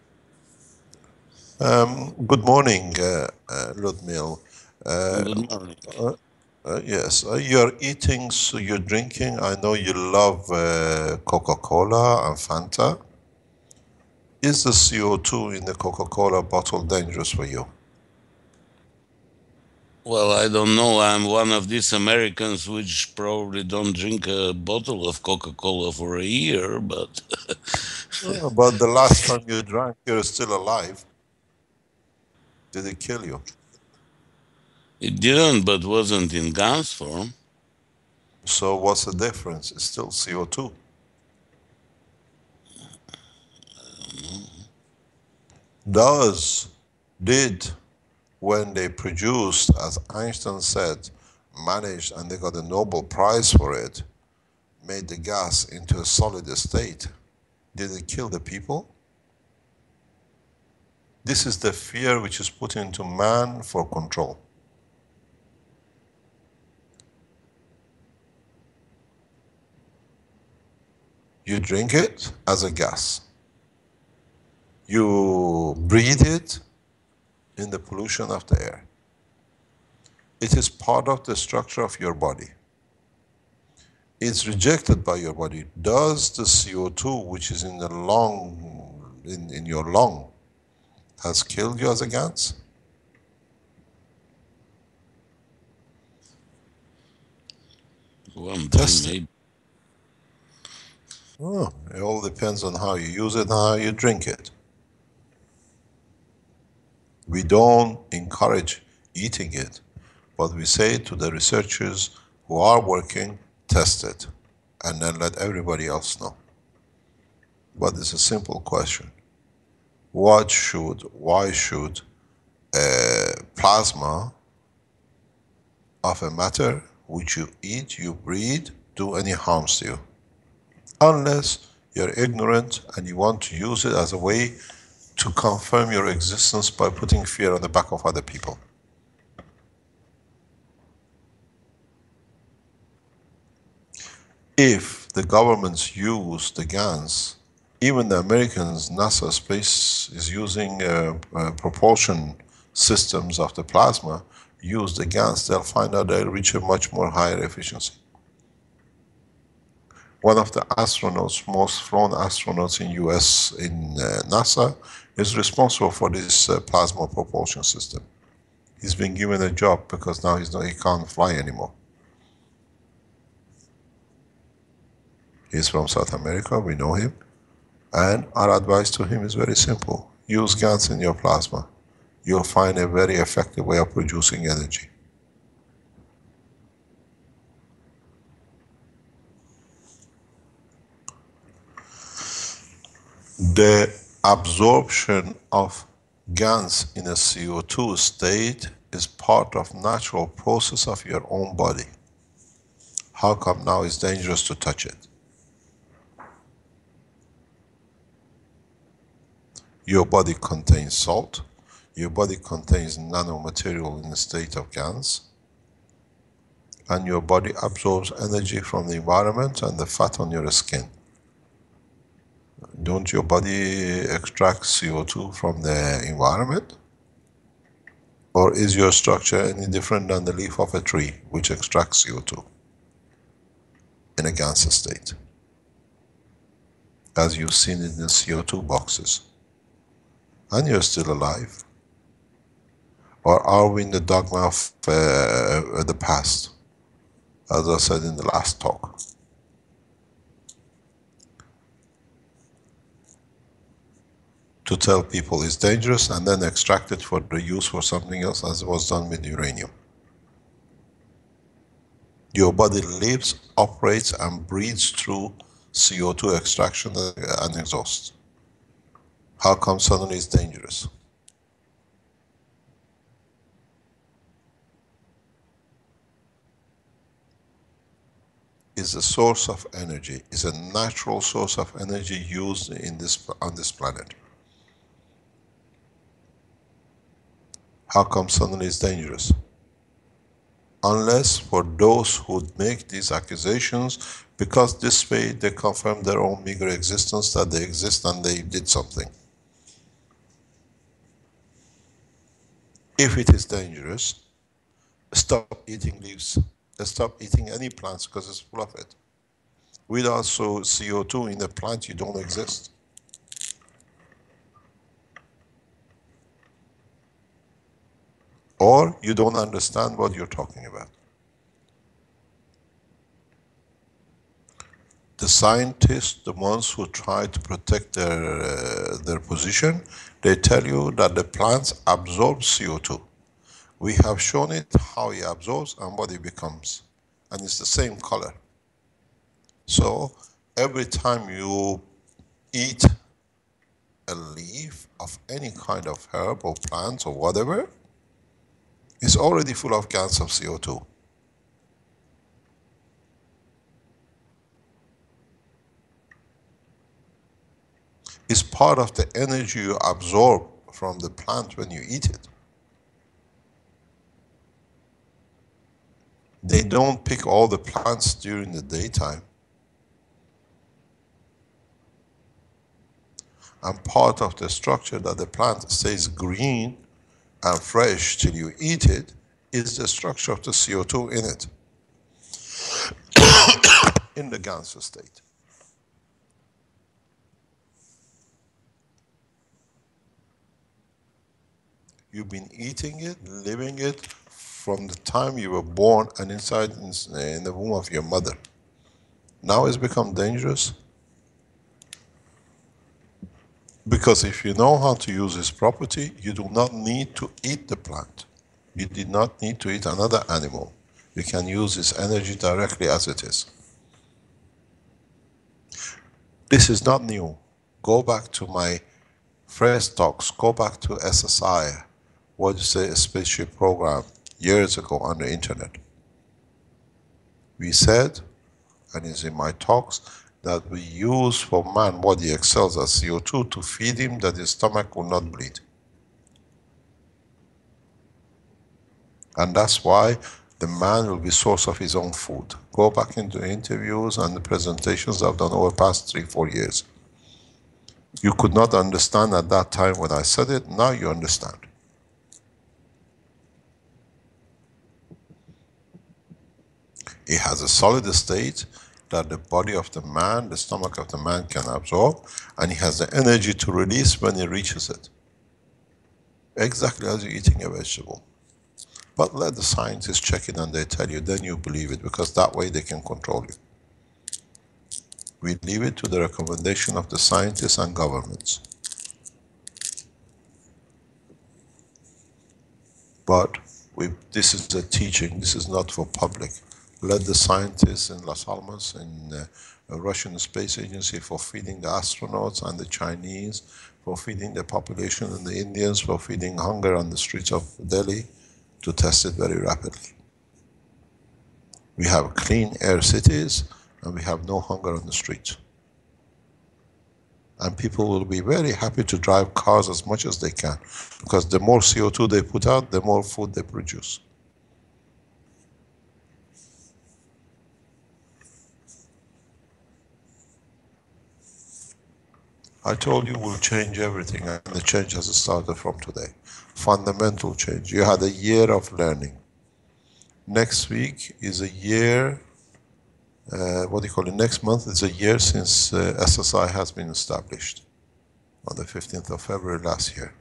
Speaker 2: Good morning, Ludmil.
Speaker 5: Good morning.
Speaker 2: Yes, you're eating, so you're drinking. I know you love Coca-Cola and Fanta. Is the CO2 in the Coca-Cola bottle dangerous for you?
Speaker 5: Well, I don't know. I'm one of these Americans which probably don't drink a bottle of Coca-Cola for a year, but...
Speaker 2: But the last time you drank, you're still alive. Did it kill you?
Speaker 5: It didn't, but wasn't in GANS form.
Speaker 2: So what's the difference? It's still CO2. Did, when they produced, as Einstein said, managed, and they got a Nobel Prize for it, made the gas into a solid state, did it kill the people? This is the fear which is put into man for control. You drink it as a gas. You breathe it in the pollution of the air. It is part of the structure of your body. It's rejected by your body. Does the CO2 which is in the lung, in your lung, has killed you as a GANS?
Speaker 5: One time, maybe.
Speaker 2: Oh, it all depends on how you use it and how you drink it. We don't encourage eating it, but we say to the researchers who are working, test it, and then let everybody else know. But it's a simple question. Why should a plasma of a matter which you eat, you breathe, do any harms to you? Unless you're ignorant and you want to use it as a way to confirm your existence by putting fear on the back of other people. If the governments use the GANs, even the Americans, NASA Space is using propulsion systems of the plasma, use the GANs, they'll find out they'll reach a much more higher efficiency. One of the astronauts, most flown astronauts in US, in NASA, is responsible for this plasma propulsion system. He's been given a job because now he can't fly anymore. He's from South America, we know him. And our advice to him is very simple. Use GANS in your plasma. You'll find a very effective way of producing energy. The absorption of GANS in a CO2 state is part of natural process of your own body. How come now it's dangerous to touch it? Your body contains salt, your body contains nanomaterial in the state of GANS, and your body absorbs energy from the environment and the fat on your skin. Don't your body extract CO2 from the environment? Or is your structure any different than the leaf of a tree, which extracts CO2 in a GANS state, as you've seen in the CO2 boxes? And you're still alive. Or are we in the dogma of the past, as I said in the last talk? To tell people it's dangerous and then extract it for the use for something else, as was done with uranium. Your body lives, operates and breathes through CO2 extraction and exhaust. How come suddenly it's dangerous? Is a source of energy, is a natural source of energy used on this planet. How come suddenly it's dangerous? Unless for those who make these accusations, because this way they confirm their own meager existence, that they exist and they did something. If it is dangerous, stop eating leaves. Stop eating any plants because it's full of it. Without CO2 in the plant, you don't exist. Or you don't understand what you're talking about. The scientists, the ones who try to protect their position, they tell you that the plants absorb CO2. We have shown it how it absorbs and what it becomes. And it's the same color. So every time you eat a leaf of any kind of herb or plant or whatever, it's already full of GANs of CO2. It's part of the energy you absorb from the plant when you eat it. They don't pick all the plants during the daytime. And part of the structure that the plant stays green and fresh till you eat it is the structure of the CO2 in it, in the GANS state. You've been eating it, living it, from the time you were born and inside in the womb of your mother. Now it's become dangerous. Because if you know how to use its property, you do not need to eat the plant. You did not need to eat another animal. You can use its energy directly as it is. This is not new. Go back to my first talks, go back to SSI, what is a spaceship program, years ago on the internet. We said, and it's in my talks, that we use for man what he excels as CO2 to feed him, that his stomach will not bleed. And that's why the man will be source of his own food. Go back into interviews and the presentations I've done over the past 3-4 years. You could not understand at that time when I said it, now you understand. It has a solid state that the body of the man, the stomach of the man can absorb, and he has the energy to release when he reaches it. Exactly as you're eating a vegetable. But let the scientists check it and they tell you, then you believe it, because that way they can control you. We leave it to the recommendation of the scientists and governments. But this is a teaching, this is not for public. Let the scientists in Las Almas, in the Russian Space Agency, for feeding the astronauts, and the Chinese for feeding the population, and the Indians for feeding hunger on the streets of Delhi, to test it very rapidly. We have clean air cities and we have no hunger on the streets. And people will be very happy to drive cars as much as they can, because the more CO2 they put out, the more food they produce. I told you we'll change everything, and the change has started from today. Fundamental change. You had a year of learning. Next week is a year, next month is a year since SSI has been established, on the 15th of February last year.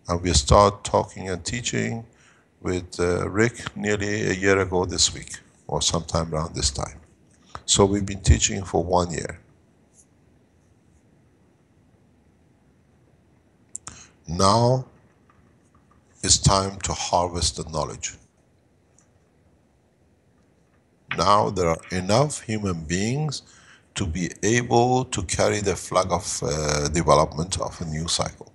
Speaker 2: And we start talking and teaching with Rick nearly a year ago this week, or sometime around this time. So we've been teaching for 1 year. Now it's time to harvest the knowledge. Now there are enough human beings to be able to carry the flag of development of a new cycle.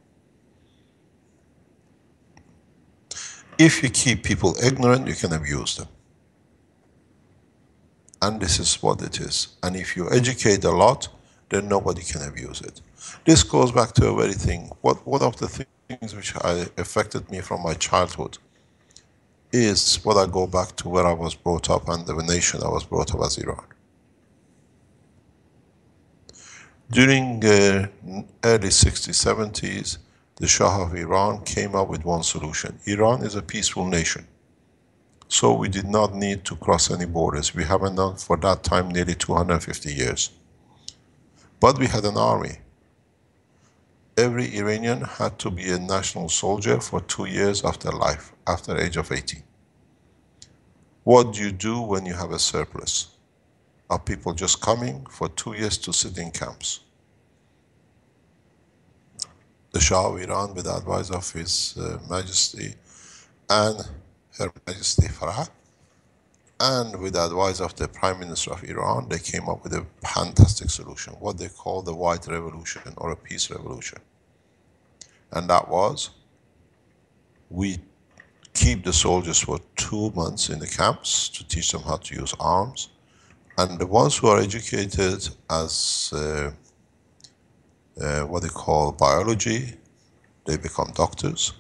Speaker 2: If you keep people ignorant, you can abuse them. And this is what it is. And if you educate a lot, then nobody can abuse it. This goes back to a very thing. One of the things which affected me from my childhood is what I go back to where I was brought up and the nation I was brought up as Iran. During the early 60s, 70s, the Shah of Iran came up with one solution. Iran is a peaceful nation. So we did not need to cross any borders. We haven't done for that time nearly 250 years. But we had an army. Every Iranian had to be a national soldier for 2 years of their life, after the age of 18. What do you do when you have a surplus of people just coming for 2 years to sit in camps? The Shah of Iran, with the advice of His Majesty and Her Majesty Farah, and with the advice of the Prime Minister of Iran, they came up with a fantastic solution, what they call the White Revolution, or a peace revolution. And that was, we keep the soldiers for 2 months in the camps to teach them how to use arms, and the ones who are educated as what they call biology, they become doctors.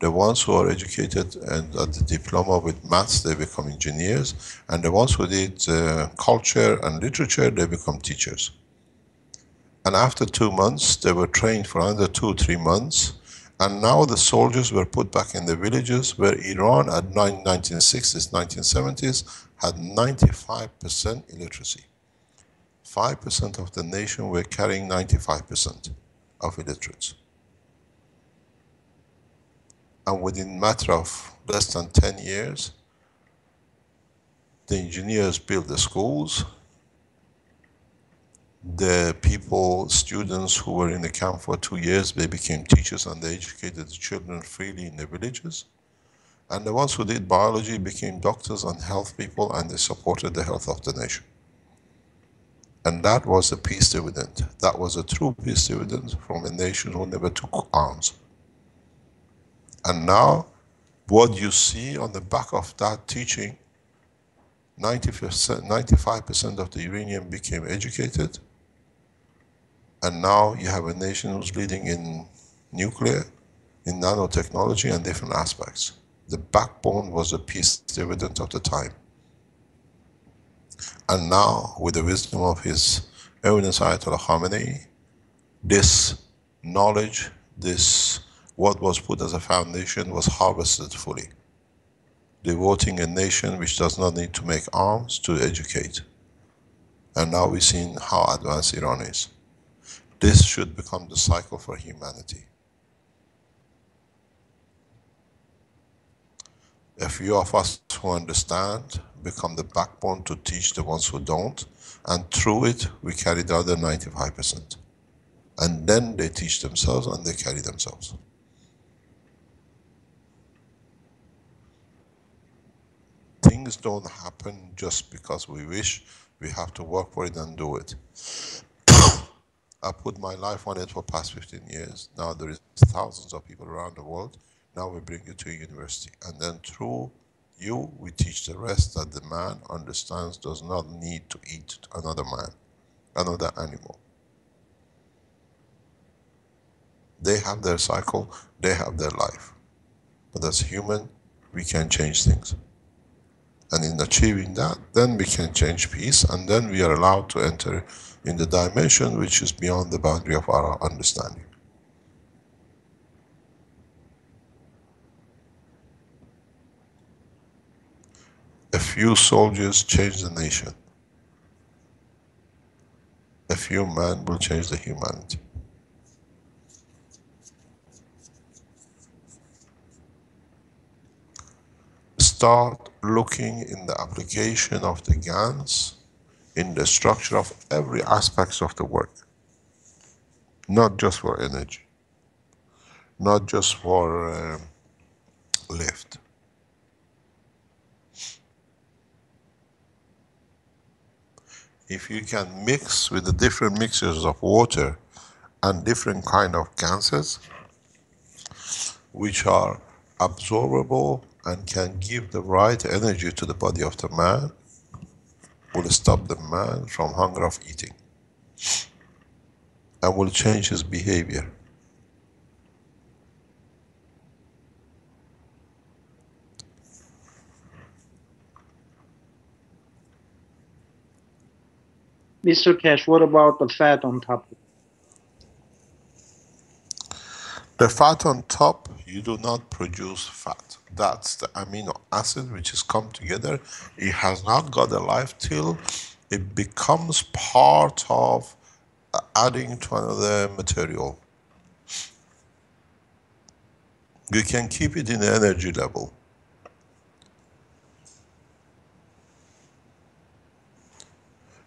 Speaker 2: The ones who are educated and at the diploma with maths, they become engineers. And the ones who did culture and literature, they become teachers. And after 2 months, they were trained for another 2 or 3 months. And now the soldiers were put back in the villages where Iran at 1960s, 1970s had 95% illiteracy. 5% of the nation were carrying 95% of illiterates. And within a matter of less than 10 years, the engineers built the schools. The people, students who were in the camp for 2 years, they became teachers and they educated the children freely in the villages. And the ones who did biology became doctors and health people, and they supported the health of the nation. And that was a peace dividend. That was a true peace dividend from a nation who never took arms. And now, what you see on the back of that teaching, 90%, 95% of the Iranian became educated. And now you have a nation who's leading in nuclear, in nanotechnology and different aspects. The backbone was the peace dividend of the time. And now, with the wisdom of His Eminence Ayatollah Khamenei, this knowledge, this what was put as a foundation was harvested fully, devoting a nation which does not need to make arms to educate. And now we've seen how advanced Iran is. This should become the cycle for humanity. A few of us who understand become the backbone to teach the ones who don't, and through it we carry the other 95%. And then they teach themselves and they carry themselves. Things don't happen just because we wish. We have to work for it and do it. I put my life on it for past 15 years. Now there is thousands of people around the world. Now we bring you to a university. And then through you, we teach the rest that the man understands does not need to eat another man, another animal. They have their cycle, they have their life. But as human, we can change things. And in achieving that, then we can change peace, and then we are allowed to enter in the dimension which is beyond the boundary of our understanding. A few soldiers change the nation. A few men will change the humanity. Start looking in the application of the GANs in the structure of every aspect of the work. Not just for energy. Not just for lift. If you can mix with the different mixtures of water and different kind of gases, which are absorbable and can give the right energy to the body of the man, will stop the man from hunger of eating and will change his behavior.
Speaker 3: Mr. Keshe, what about the fat on top?
Speaker 2: The fat on top, you do not produce fat. That's the amino acid which has come together. It has not got a life till it becomes part of adding to another material. You can keep it in the energy level.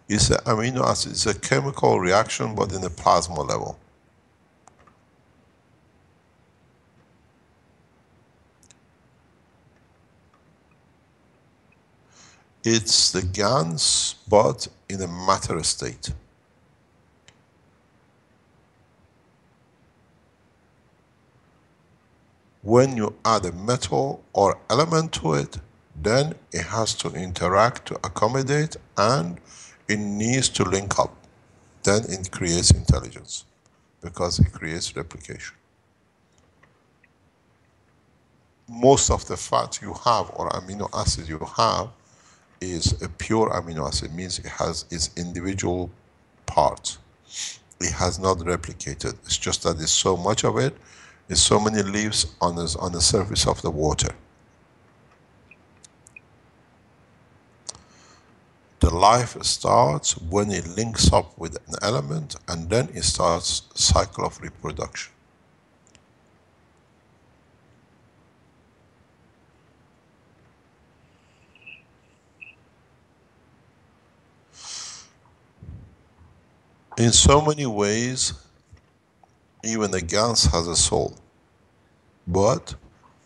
Speaker 2: It's an amino acid, it's a chemical reaction, but in a plasma level. It's the GANs, but in a matter state. When you add a metal or element to it, then it has to interact to accommodate, and it needs to link up. Then it creates intelligence, because it creates replication. Most of the fat you have, or amino acid you have, is a pure amino acid, means it has its individual parts. It has not replicated. It's just that there's so much of it, there's so many leaves on the surface of the water. The life starts when it links up with an element, and then it starts a cycle of reproduction. In so many ways, even the GANS has a soul, but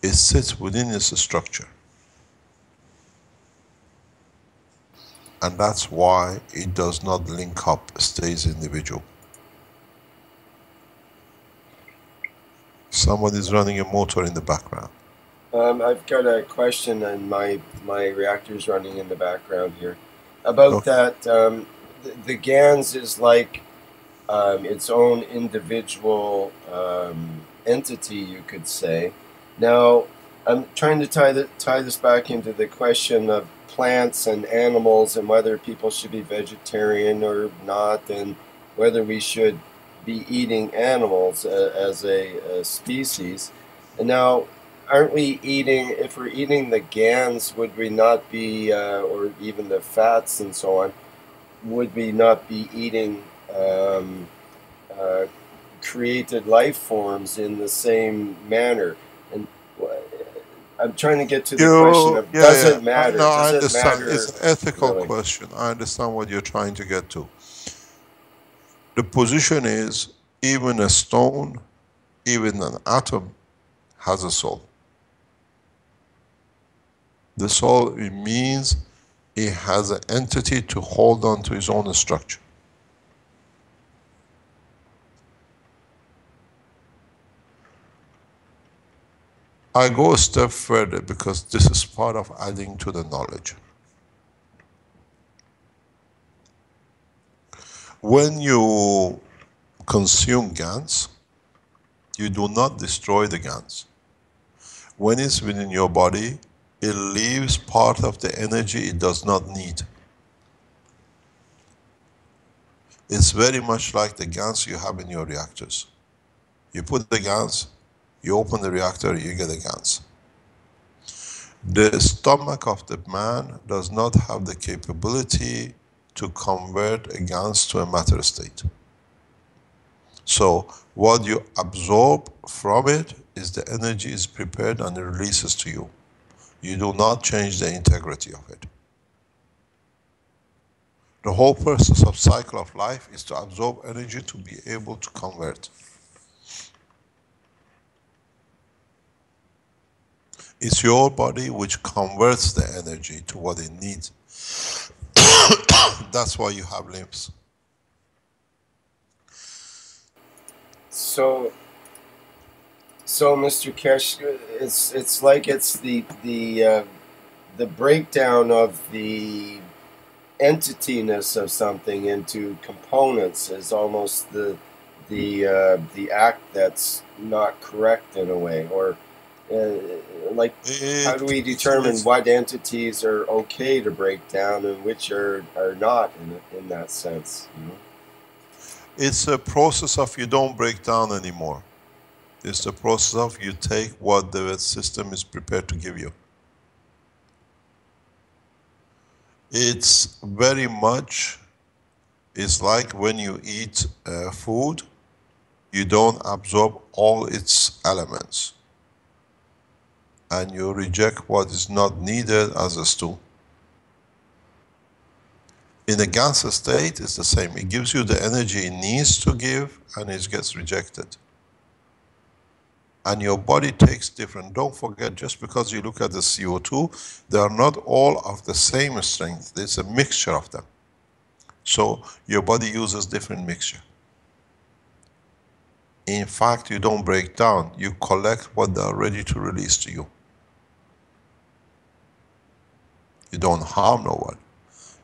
Speaker 2: it sits within its structure. And that's why it does not link up, stays individual. Somebody's running a motor in the background.
Speaker 1: I've got a question, and my reactor's running in the background here. About
Speaker 2: Okay.
Speaker 1: that, the GANS is like its own individual entity, you could say. Now, I'm trying to tie this back into the question of plants and animals, and whether people should be vegetarian or not, and whether we should be eating animals as a species. And now, aren't we eating, if we're eating the GANs, would we not be, or even the fats and so on, would we not be eating created life forms in the same manner? And I'm trying to get to the question of does it matter?
Speaker 2: No, I
Speaker 1: Does it
Speaker 2: understand.
Speaker 1: matter?
Speaker 2: It's an ethical
Speaker 1: really?
Speaker 2: question. I understand what you're trying to get to. The position is, even a stone, even an atom, has a soul. The soul, it means it has an entity to hold on to its own structure. I go a step further because this is part of adding to the knowledge. When you consume GANS, you do not destroy the GANS. When it's within your body, it leaves part of the energy it does not need. It's very much like the GANS you have in your reactors. You put the GANS, you open the reactor, you get the GANS. The stomach of the man does not have the capability to convert a GANS to a matter state. So what you absorb from it is the energy is prepared and it releases to you. You do not change the integrity of it. The whole process of cycle of life is to absorb energy to be able to convert. It's your body which converts the energy to what it needs. That's why you have limbs.
Speaker 1: So Mr. Keshe, it's like it's the breakdown of the entityness of something into components is almost the act that's not correct in a way, or like how do we determine what entities are okay to break down and which are not in that sense? You know?
Speaker 2: It's a process of you don't break down anymore. It's the process of you take what the system is prepared to give you. It's very much, it's like when you eat food, you don't absorb all its elements. And you reject what is not needed as a stool. In the GANS state, it's the same. It gives you the energy it needs to give, and it gets rejected. And your body takes different. Don't forget, just because you look at the CO2, they are not all of the same strength. There's a mixture of them. So your body uses different mixture. In fact, you don't break down. You collect what they are ready to release to you. You don't harm no one.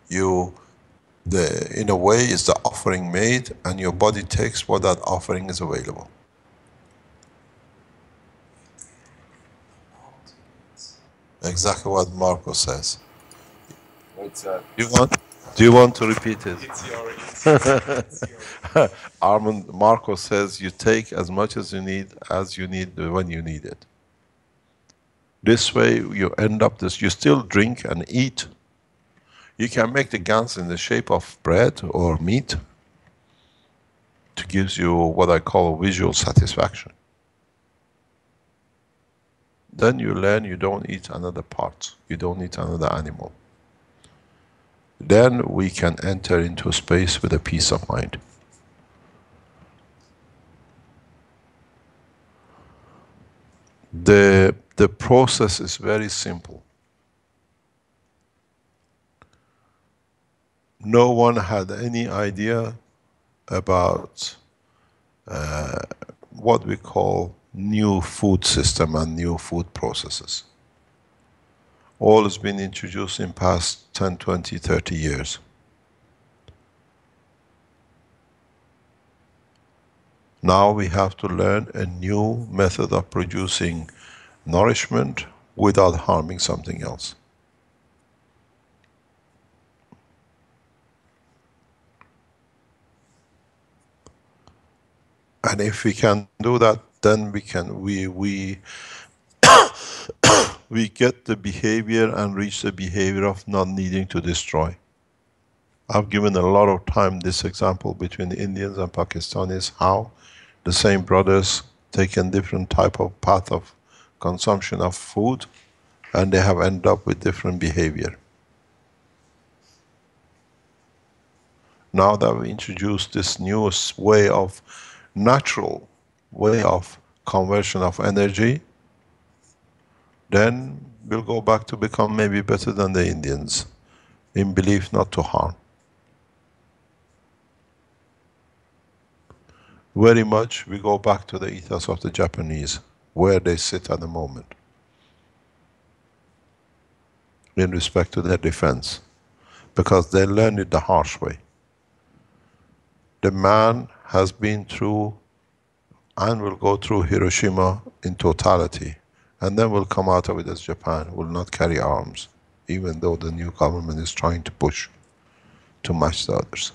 Speaker 2: In a way, is the offering made, and your body takes what that offering is available. Exactly what Marco says.
Speaker 1: What's that?
Speaker 2: Do you want to repeat it? Armen, Marco says you take as much as you need when you need it. This way you end up you still drink and eat. You can make the GANS in the shape of bread or meat to give you what I call visual satisfaction. Then you learn you don't eat another part. You don't eat another animal. Then we can enter into a space with a peace of mind. The process is very simple. No one had any idea about what we call new food system and new food processes. All has been introduced in past 10, 20, 30 years. Now we have to learn a new method of producing nourishment without harming something else. And if we can do that, then we get the behavior and reach the behavior of not needing to destroy. I've given a lot of time this example between the Indians and Pakistanis, how the same brothers taken different type of path of consumption of food, and they have ended up with different behavior. Now that we introduced this newest way of, natural way of conversion of energy, then we'll go back to become maybe better than the Indians in belief not to harm. Very much we go back to the ethos of the Japanese, where they sit at the moment, in respect to their defense, because they learned it the harsh way. The man has been through and will go through Hiroshima in totality, and then will come out of it as Japan, will not carry arms, even though the new government is trying to push to match the others.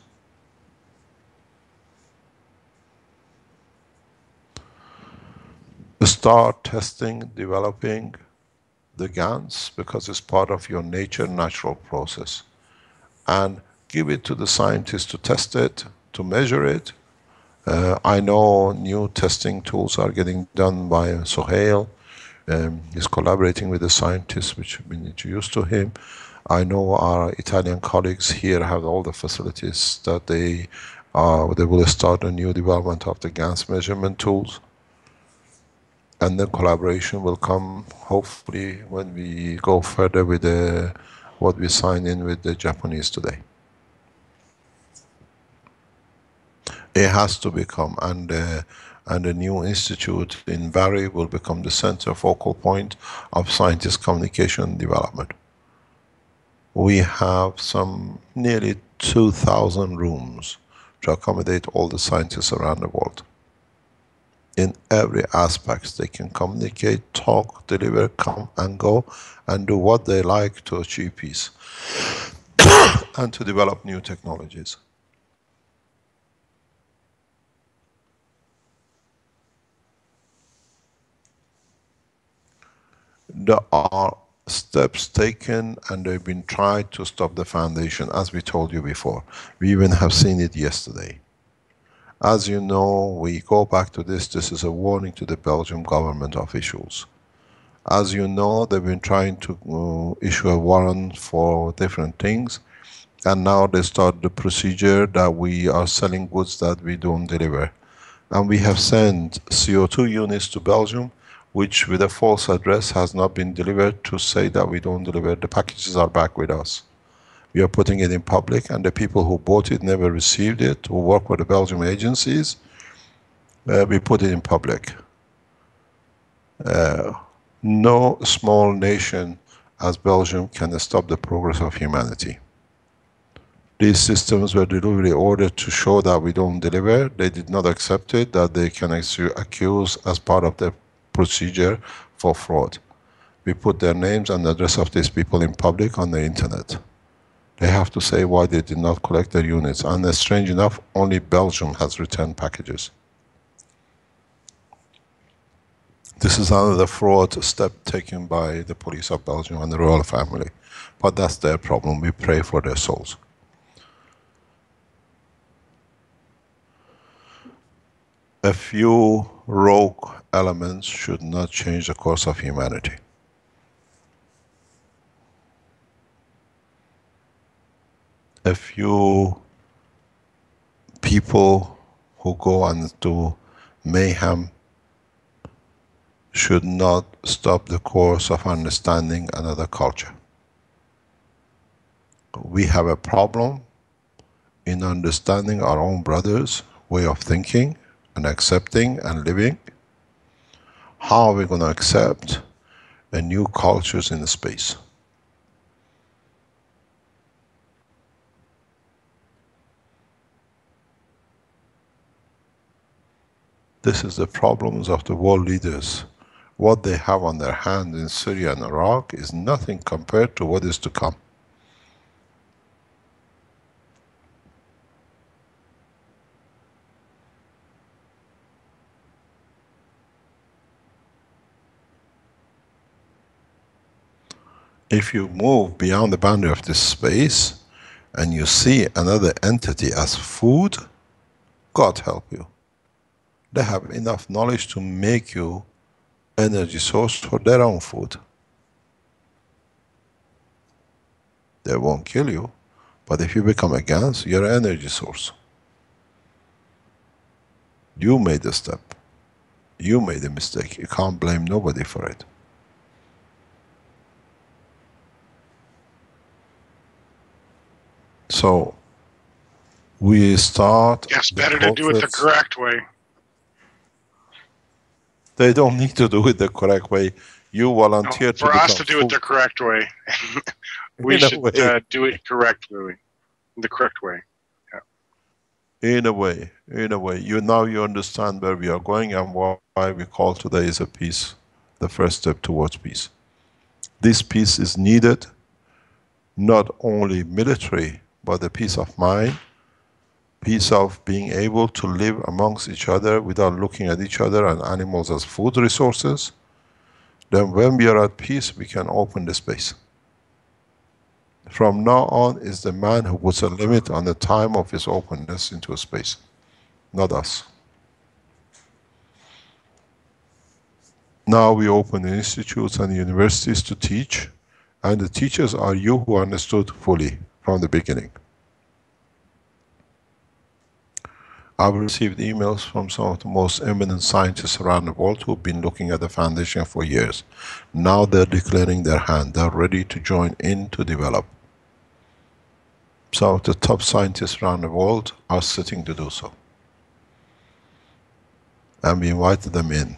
Speaker 2: Start testing, developing the GANS, because it's part of your natural process. And give it to the scientists to test it, to measure it. I know new testing tools are getting done by Sohail. He's collaborating with the scientists, which have been introduced to him. I know our Italian colleagues here have all the facilities that they will start a new development of the GANS measurement tools. And then collaboration will come, hopefully, when we go further with what we signed in with the Japanese today. It has to become, and the new institute in Bari will become the center focal point of scientist communication and development. We have some nearly 2,000 rooms to accommodate all the scientists around the world. In every aspect, they can communicate, talk, deliver, come and go, and do what they like to achieve peace and to develop new technologies. There are steps taken and they've been tried to stop the foundation, as we told you before. We even have seen it yesterday. As you know, we go back to this is a warning to the Belgian government officials. As you know, they've been trying to issue a warrant for different things, and now they start the procedure that we are selling goods that we don't deliver. And we have sent CO2 units to Belgium, which with a false address has not been delivered, to say that we don't deliver. The packages are back with us. We are putting it in public, and the people who bought it never received it, who work with the Belgian agencies. We put it in public. No small nation as Belgium can stop the progress of humanity. These systems were deliberately ordered to show that we don't deliver. They did not accept it, that they can accuse as part of the procedure for fraud. We put their names and the address of these people in public on the internet. They have to say why they did not collect their units. And strange enough, only Belgium has returned packages. This is another fraud step taken by the police of Belgium and the royal family. But that's their problem. We pray for their souls. A few rogue elements should not change the course of humanity. A few people who go and do mayhem should not stop the course of understanding another culture. We have a problem in understanding our own brothers' way of thinking and accepting and living. How are we going to accept a new cultures in the space? This is the problems of the world leaders. What they have on their hand in Syria and Iraq is nothing compared to what is to come. If you move beyond the boundary of this space and you see another entity as food, God help you. They have enough knowledge to make you energy source for their own food. They won't kill you, but if you become a GANS, you're an energy source. You made a step. You made a mistake. You can't blame nobody for it. So, we start
Speaker 4: Yes,
Speaker 2: the
Speaker 4: better to do it the
Speaker 2: process.
Speaker 4: correct way.
Speaker 2: They don't need to do it the correct way. You
Speaker 4: No,
Speaker 2: volunteer to
Speaker 4: for us
Speaker 2: become
Speaker 4: to do it
Speaker 2: food.
Speaker 4: the correct way, we
Speaker 2: In a
Speaker 4: should
Speaker 2: way.
Speaker 4: do it correctly, the correct way.
Speaker 2: In a way. Now you understand where we are going and why we call today is a peace, the first step towards peace. This peace is needed, not only military, but the peace of mind, peace of being able to live amongst each other without looking at each other and animals as food resources. Then when we are at peace, we can open the space. From now on is the man who puts a limit on the time of his openness into a space, not us. Now we open the institutes and universities to teach, and the teachers are you who understood fully from the beginning. I've received emails from some of the most eminent scientists around the world who've been looking at the foundation for years. Now they're declaring their hand. They're ready to join in to develop. Some of the top scientists around the world are sitting to do so. And we invited them in.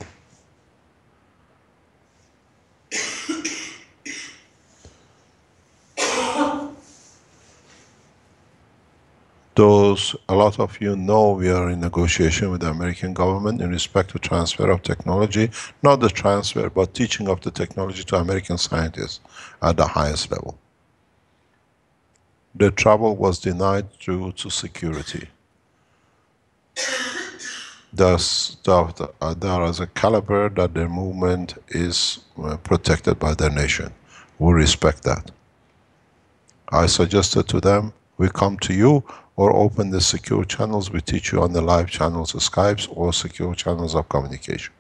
Speaker 2: A lot of you know we are in negotiation with the American government in respect to transfer of technology, not the transfer, but teaching of the technology to American scientists at the highest level. The travel was denied due to security. Thus, they are as a caliber that their movement is protected by their nation. We respect that. I suggested to them, we come to you or open the secure channels, we teach you on the live channels, Skypes or secure channels of communication.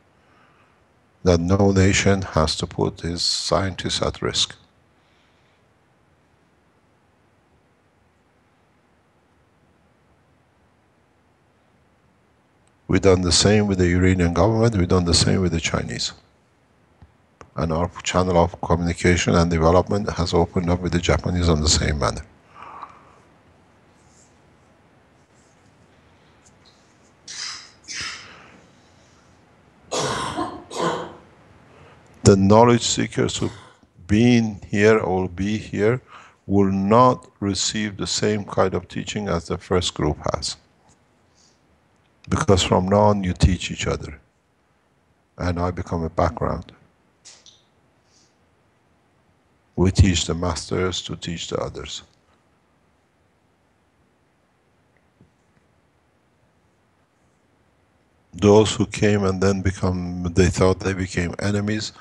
Speaker 2: That no nation has to put its scientists at risk. We've done the same with the Iranian government, we've done the same with the Chinese. And our channel of communication and development has opened up with the Japanese on the same manner. The knowledge seekers who've been here or will be here will not receive the same kind of teaching as the first group has. Because from now on you teach each other. And I become a background. We teach the masters to teach the others. Those who came and then they thought they became enemies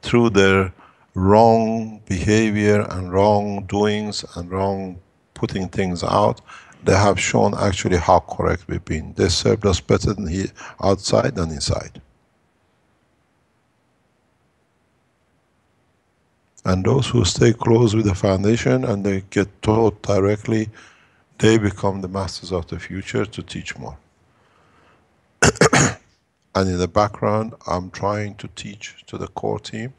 Speaker 2: through their wrong behavior and wrong doings and wrong putting things out, they have shown actually how correct we've been. They served us better outside than inside. And those who stay close with the foundation and they get taught directly, they become the masters of the future to teach more. And in the background, I'm trying to teach to the core team,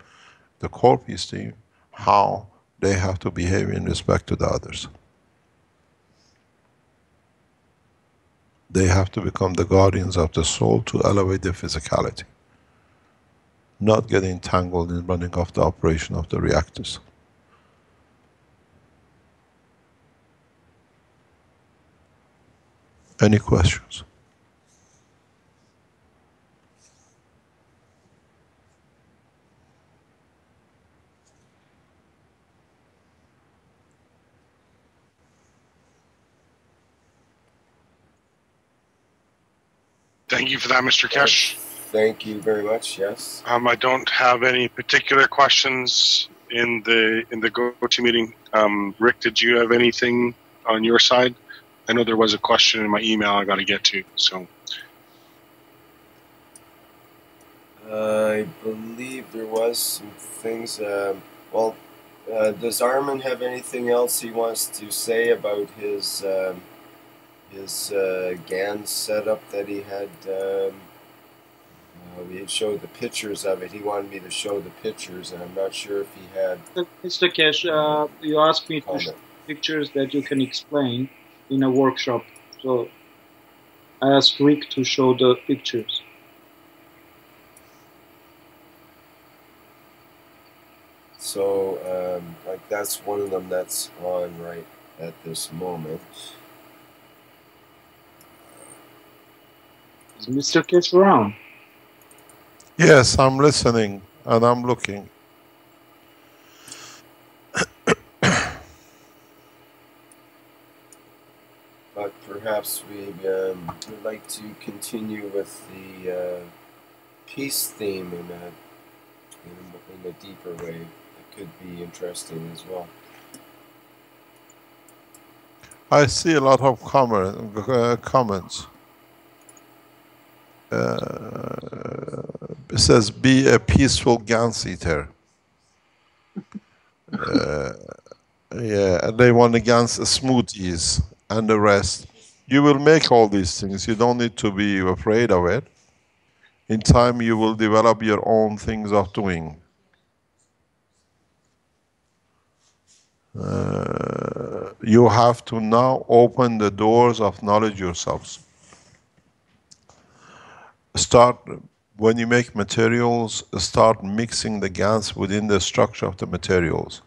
Speaker 2: the core peace team, how they have to behave in respect to the others. They have to become the guardians of the soul to elevate the physicality. Not get entangled in running off the operation of the reactors. Any questions?
Speaker 4: Thank you for that, Mr. Keshe.
Speaker 1: Thank you very much. Yes.
Speaker 4: I don't have any particular questions in the go-to meeting. Rick, did you have anything on your side? I know there was a question in my email I got to get to. So
Speaker 1: I believe there was some things. Well, does Armen have anything else he wants to say about his GANS setup that he had? We had showed the pictures of it. He wanted me to show the pictures, and I'm not sure if he had.
Speaker 3: Mr. Keshe, you asked me to show pictures that you can explain in a workshop. So I asked Rick to show the pictures.
Speaker 1: So, like that's one of them that's on right at this moment.
Speaker 3: Is Mr. Keshe around?
Speaker 2: Yes, I'm listening and I'm looking.
Speaker 1: But perhaps we would like to continue with the peace theme in a deeper way. It could be interesting as well.
Speaker 2: I see a lot of comments. It says, be a peaceful GANS eater. Yeah, and they want the GANS smoothies and the rest. You will make all these things. You don't need to be afraid of it. In time, you will develop your own things of doing. You have to now open the doors of knowledge yourselves. Start, when you make materials, start mixing the GANs within the structure of the materials.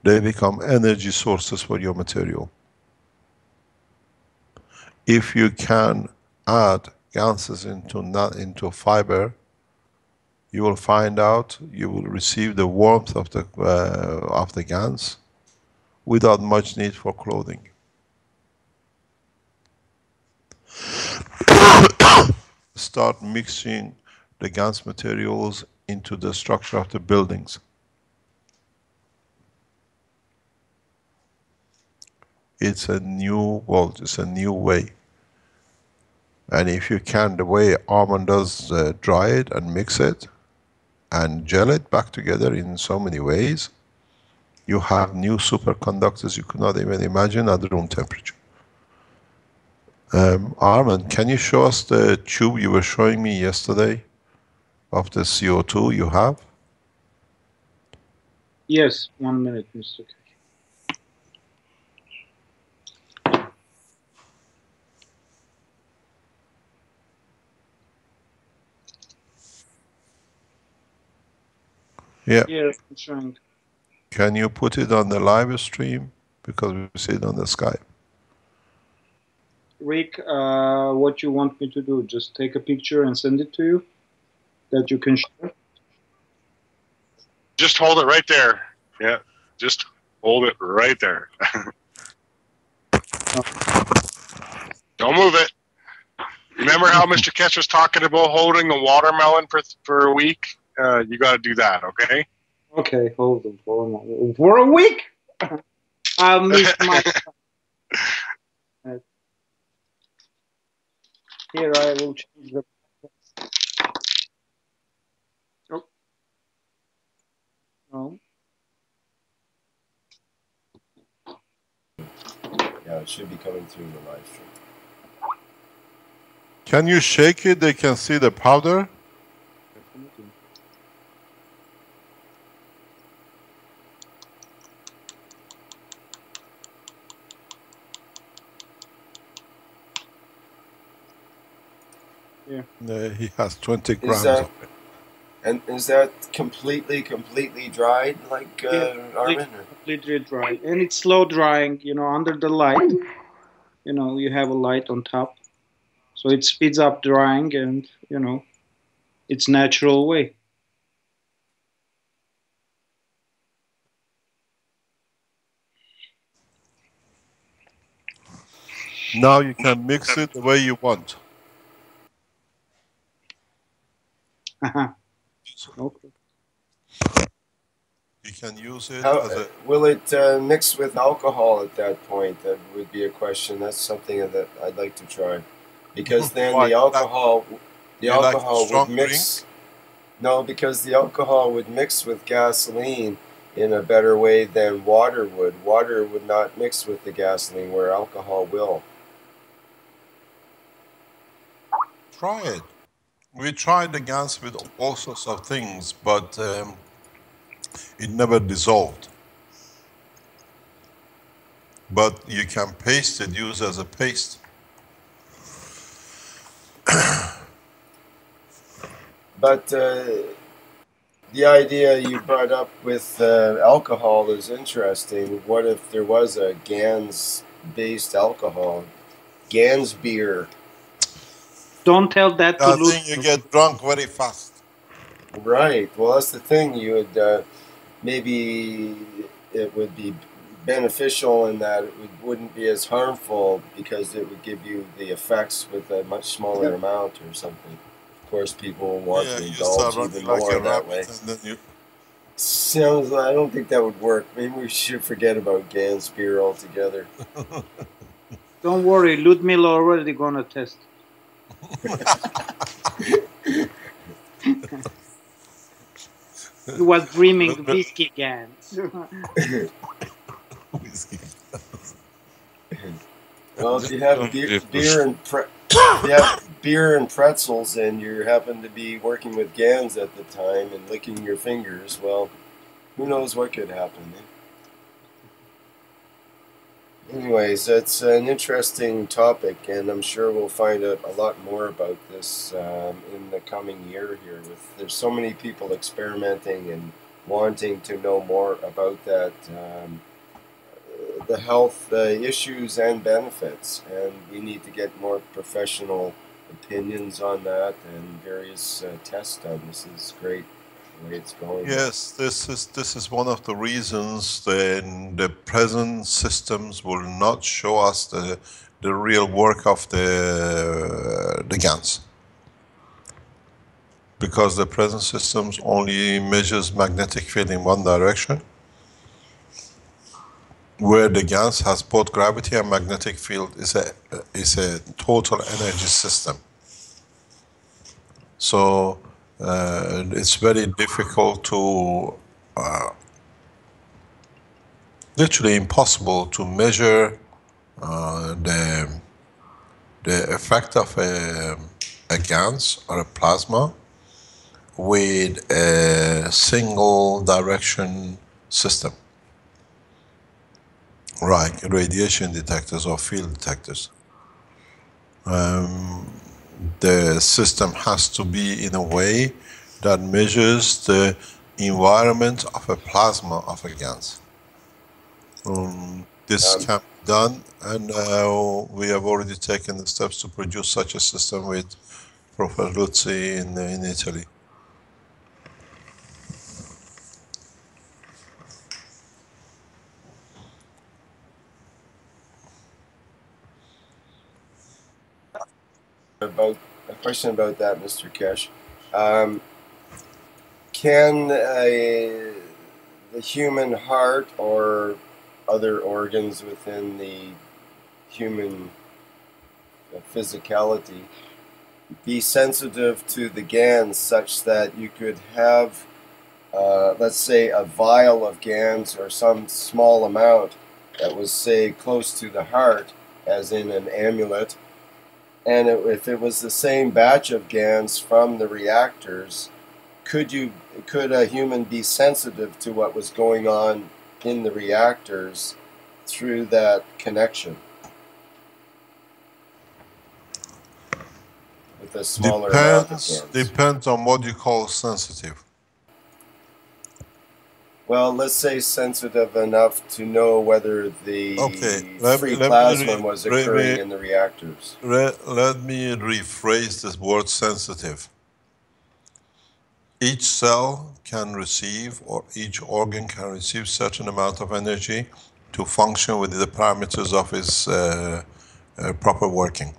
Speaker 2: They become energy sources for your material. If you can add GANSes into fiber, you will find out you will receive the warmth of the GANs without much need for clothing. Start mixing the GANS materials into the structure of the buildings. It's a new world, it's a new way. And if you can, the way Armen does, dry it and mix it and gel it back together in so many ways, you have new superconductors you could not even imagine at room temperature. Armen, can you show us the tube you were showing me yesterday of the CO2 you have?
Speaker 3: Yes, 1 minute, Mr. Keshe.
Speaker 2: Yeah.
Speaker 3: Yeah, I'm trying.
Speaker 2: Can you put it on the live stream? Because we see it on the Skype.
Speaker 3: Rick, what you want me to do? Just take a picture and send it to you that you can share?
Speaker 4: Just hold it right there. Yeah, just hold it right there. Don't move it. Remember how Mr. Keshe was talking about holding a watermelon for a week? You got to do that, okay?
Speaker 3: Okay, hold on for a week. I'll miss my. Here I will change the. Oh. No.
Speaker 1: Yeah, it should be coming through the live stream.
Speaker 2: Can you shake it? They can see the powder?
Speaker 3: Yeah.
Speaker 2: He has 20 grams of it.
Speaker 1: And is that completely dried, like Armen?
Speaker 3: Completely dry, and it's slow drying. You know, under the light. You know, you have a light on top, so it speeds up drying, and you know, it's natural way.
Speaker 2: Now you can mix it the way you want.
Speaker 3: Okay.
Speaker 2: You can use it
Speaker 1: How,
Speaker 2: as a...
Speaker 1: will it mix with alcohol at that point? That would be a question. That's something that I'd like to try, because then
Speaker 2: Why?
Speaker 1: the alcohol
Speaker 2: like strong
Speaker 1: would mix. No, because the alcohol would mix with gasoline in a better way than water would. Water would not mix with the gasoline, where alcohol will.
Speaker 2: Try it. We tried the GANs with all sorts of things, but it never dissolved. But you can paste it, use as a paste.
Speaker 1: But the idea you brought up with alcohol is interesting. What if there was a GANS-based alcohol? GANS beer.
Speaker 3: Don't tell that to
Speaker 2: I
Speaker 3: Luke.
Speaker 2: think you get drunk very fast.
Speaker 1: Right. Well, that's the thing. You would maybe it would be beneficial in that it wouldn't be as harmful because it would give you the effects with a much smaller amount or something. Of course, people want to
Speaker 2: you start
Speaker 1: indulge
Speaker 2: running
Speaker 1: even
Speaker 2: like
Speaker 1: more
Speaker 2: a
Speaker 1: that way.
Speaker 2: rabbit and then you...
Speaker 1: Sounds. I don't think that would work. Maybe we should forget about GANS beer altogether.
Speaker 3: Don't worry, Ludmila already gonna test. He was dreaming whiskey GANs.
Speaker 2: Whiskey.
Speaker 1: Well, if you have beer and pretzels, and you happen to be working with GANs at the time and licking your fingers, well, who knows what could happen. Anyways, it's an interesting topic, and I'm sure we'll find out a lot more about this in the coming year here. There's so many people experimenting and wanting to know more about that, the health issues and benefits, and we need to get more professional opinions on that and various tests done. This is great. The way it's going.
Speaker 2: Yes, this is one of the reasons that the present systems will not show us the real work of the GANs, because the present systems only measures magnetic field in one direction, where the GANs has both gravity and magnetic field. Is a total energy system. So it's very difficult to, literally impossible to measure the effect of a GANS or a plasma with a single direction system, like radiation detectors or field detectors. The system has to be in a way that measures the environment of a plasma of a GANS. This can be done, and we have already taken the steps to produce such a system with Professor Luzzi in Italy.
Speaker 1: About a question about that, Mr. Keshe. Can the human heart or other organs within the human physicality be sensitive to the GANs such that you could have, let's say, a vial of GANs or some small amount that was, say, close to the heart, as in an amulet, and if it was the same batch of GANs from the reactors, could a human be sensitive to what was going on in the reactors through that connection with a smaller amount of GANs?
Speaker 2: Depends on what you call sensitive.
Speaker 1: Well, let's say sensitive enough to know whether the free plasma was occurring in the reactors.
Speaker 2: Let me rephrase this word sensitive. Each cell can receive, or each organ can receive, certain amount of energy to function within the parameters of its proper working.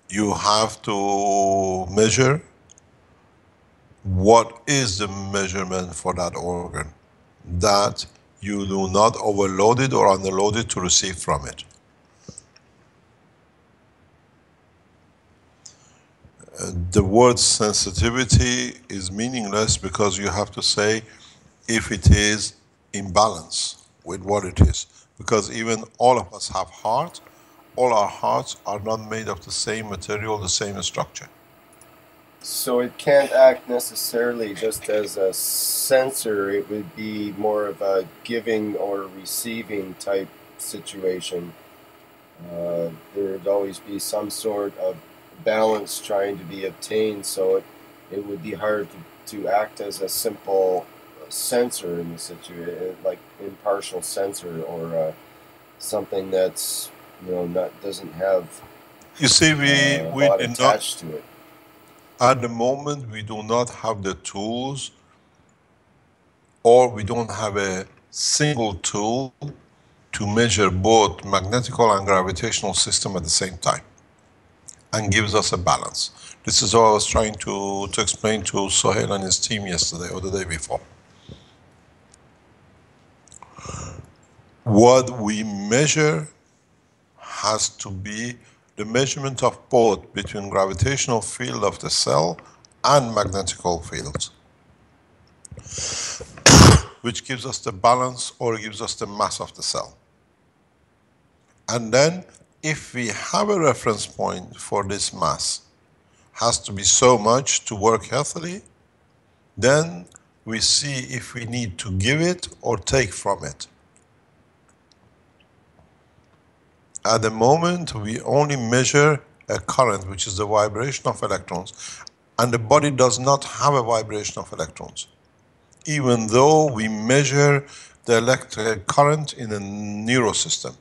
Speaker 2: You have to measure what is the measurement for that organ, that you do not overload it or underload it to receive from it. The word sensitivity is meaningless because you have to say if it is in balance with what it is. Because even all of us have heart, all our hearts are not made of the same material, the same structure.
Speaker 1: So it can't act necessarily just as a sensor, it would be more of a giving or receiving type situation. There would always be some sort of balance trying to be obtained, so it would be hard to act as a simple sensor in the situation, like impartial sensor, or something that's, doesn't have
Speaker 2: You see,
Speaker 1: a
Speaker 2: we
Speaker 1: lot
Speaker 2: did not,
Speaker 1: attached to it.
Speaker 2: at the moment, we do not have the tools, or we don't have a single tool to measure both magnetical and gravitational system at the same time and gives us a balance. This is what I was trying to explain to Sohail and his team yesterday or the day before. What we measure has to be the measurement of both between gravitational field of the cell and magnetical fields, which gives us the balance or gives us the mass of the cell. And then if we have a reference point for this mass, has to be so much to work healthily, then we see if we need to give it or take from it. At the moment, we only measure a current, which is the vibration of electrons, and the body does not have a vibration of electrons. Even though we measure the electric current in a neurosystem.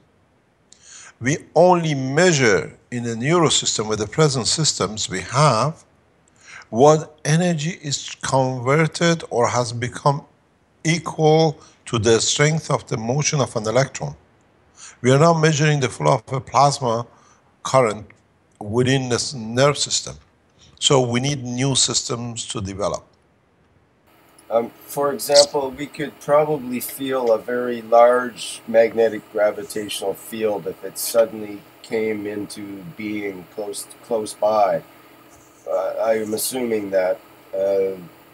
Speaker 2: We only measure in a neurosystem with the present systems we have what energy is converted or has become equal to the strength of the motion of an electron. We are now measuring the flow of a plasma current within this nerve system. So we need new systems to develop.
Speaker 1: For example, we could probably feel a very large magnetic gravitational field if it suddenly came into being close by. I am assuming that,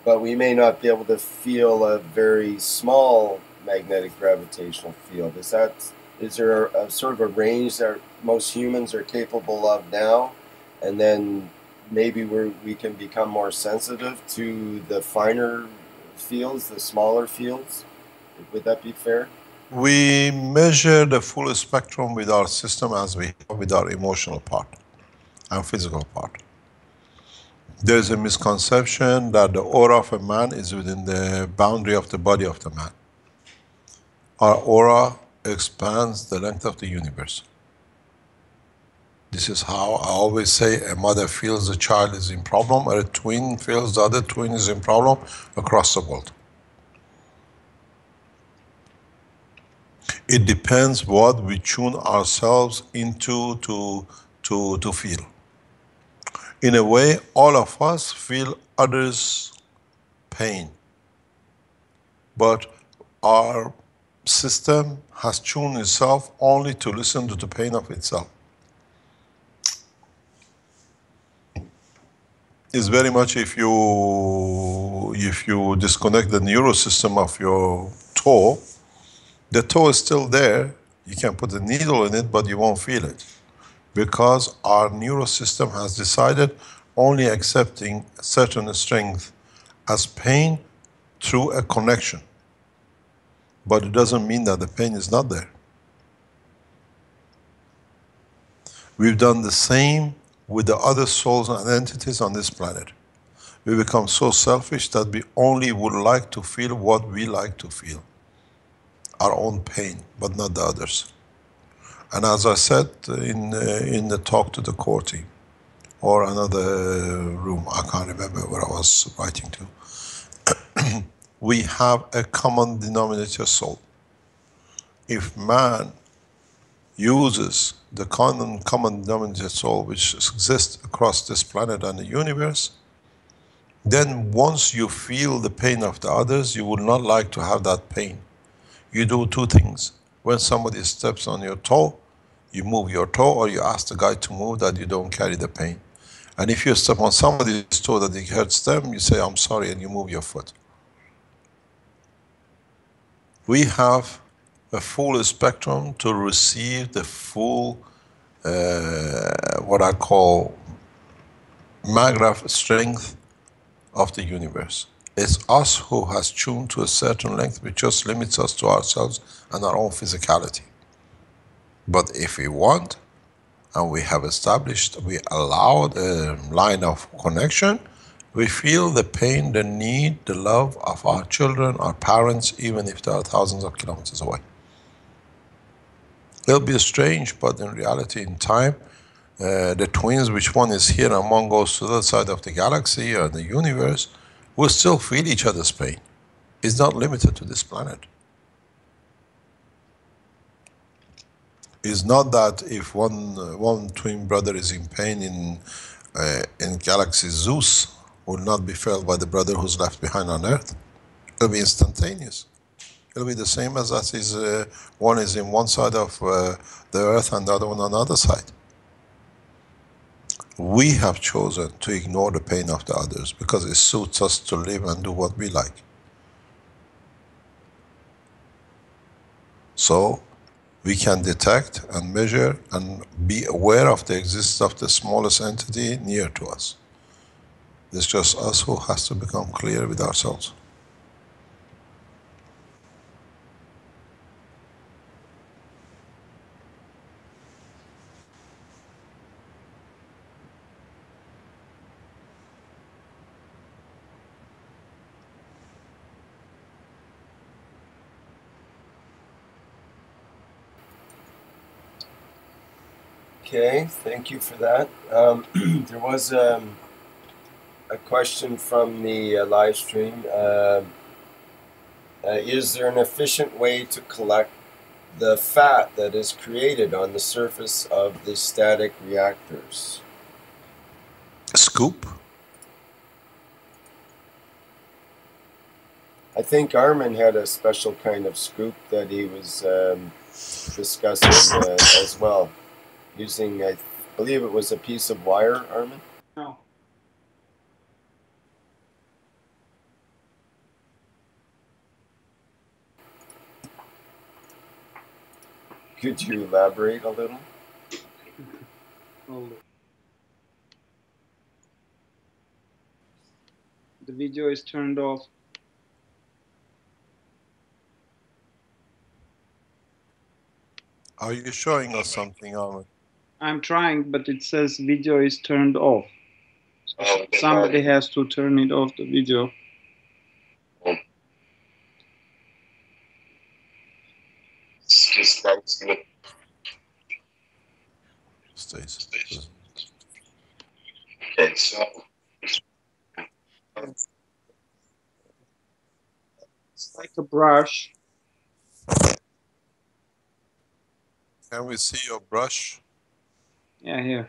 Speaker 1: but we may not be able to feel a very small magnetic gravitational field. Is there a sort of a range that most humans are capable of now, and then maybe we can become more sensitive to the finer fields, the smaller fields? Would that be fair?
Speaker 2: We measure the full spectrum with our system as we have with our emotional part and physical part. There's a misconception that the aura of a man is within the boundary of the body of the man. Our aura expands the length of the universe. This is how I always say a mother feels the child is in problem, or a twin feels the other twin is in problem across the world. It depends what we tune ourselves into to feel. In a way, all of us feel others' pain, but our system has tuned itself only to listen to the pain of itself. It's very much if you disconnect the neurosystem of your toe, the toe is still there, you can put a needle in it, but you won't feel it. Because our neurosystem has decided only accepting certain strength as pain through a connection. But it doesn't mean that the pain is not there. We've done the same with the other souls and entities on this planet. We become so selfish that we only would like to feel what we like to feel. Our own pain, but not the others. And as I said in the talk to the core team, or another room, I can't remember where I was writing to, we have a common denominator soul. If man uses the common denominator soul which exists across this planet and the universe, then once you feel the pain of the others, you would not like to have that pain. You do two things. When somebody steps on your toe, you move your toe, or you ask the guy to move that you don't carry the pain. And if you step on somebody's toe that it hurts them, you say, I'm sorry, and you move your foot. We have a full spectrum to receive the full, what I call, maggraph strength of the universe. It's us who has tuned to a certain length, which just limits us to ourselves and our own physicality. But if we want, and we have established, we allowed a line of connection, we feel the pain, the need, the love of our children, our parents, even if they are thousands of kilometers away. It'll be strange, but in reality, in time, the twins, which one is here and one goes to the other side of the galaxy or the universe, will still feel each other's pain. It's not limited to this planet. It's not that if one twin brother is in pain in galaxy Zeus, will not be felt by the brother who's left behind on Earth. It'll be instantaneous. It'll be the same as that is one is in one side of the Earth and the other one on the other side. We have chosen to ignore the pain of the others because it suits us to live and do what we like. So we can detect and measure and be aware of the existence of the smallest entity near to us. It's just us who has to become clear with ourselves.
Speaker 1: Okay, thank you for that. There was a question from the live stream. Is there an efficient way to collect the fat that is created on the surface of the static reactors?
Speaker 2: A scoop?
Speaker 1: I think Armen had a special kind of scoop that he was discussing as well, using, I believe it was a piece of wire, Armen?
Speaker 3: No.
Speaker 1: Could you elaborate a little?
Speaker 3: The video is turned off.
Speaker 2: Are you showing us something, Armen?
Speaker 3: I'm trying, but it says video is turned off. So somebody has to turn it off, the video.
Speaker 2: Stays.
Speaker 3: Okay, so it's like a brush.
Speaker 2: Can we see your brush?
Speaker 3: Yeah, here.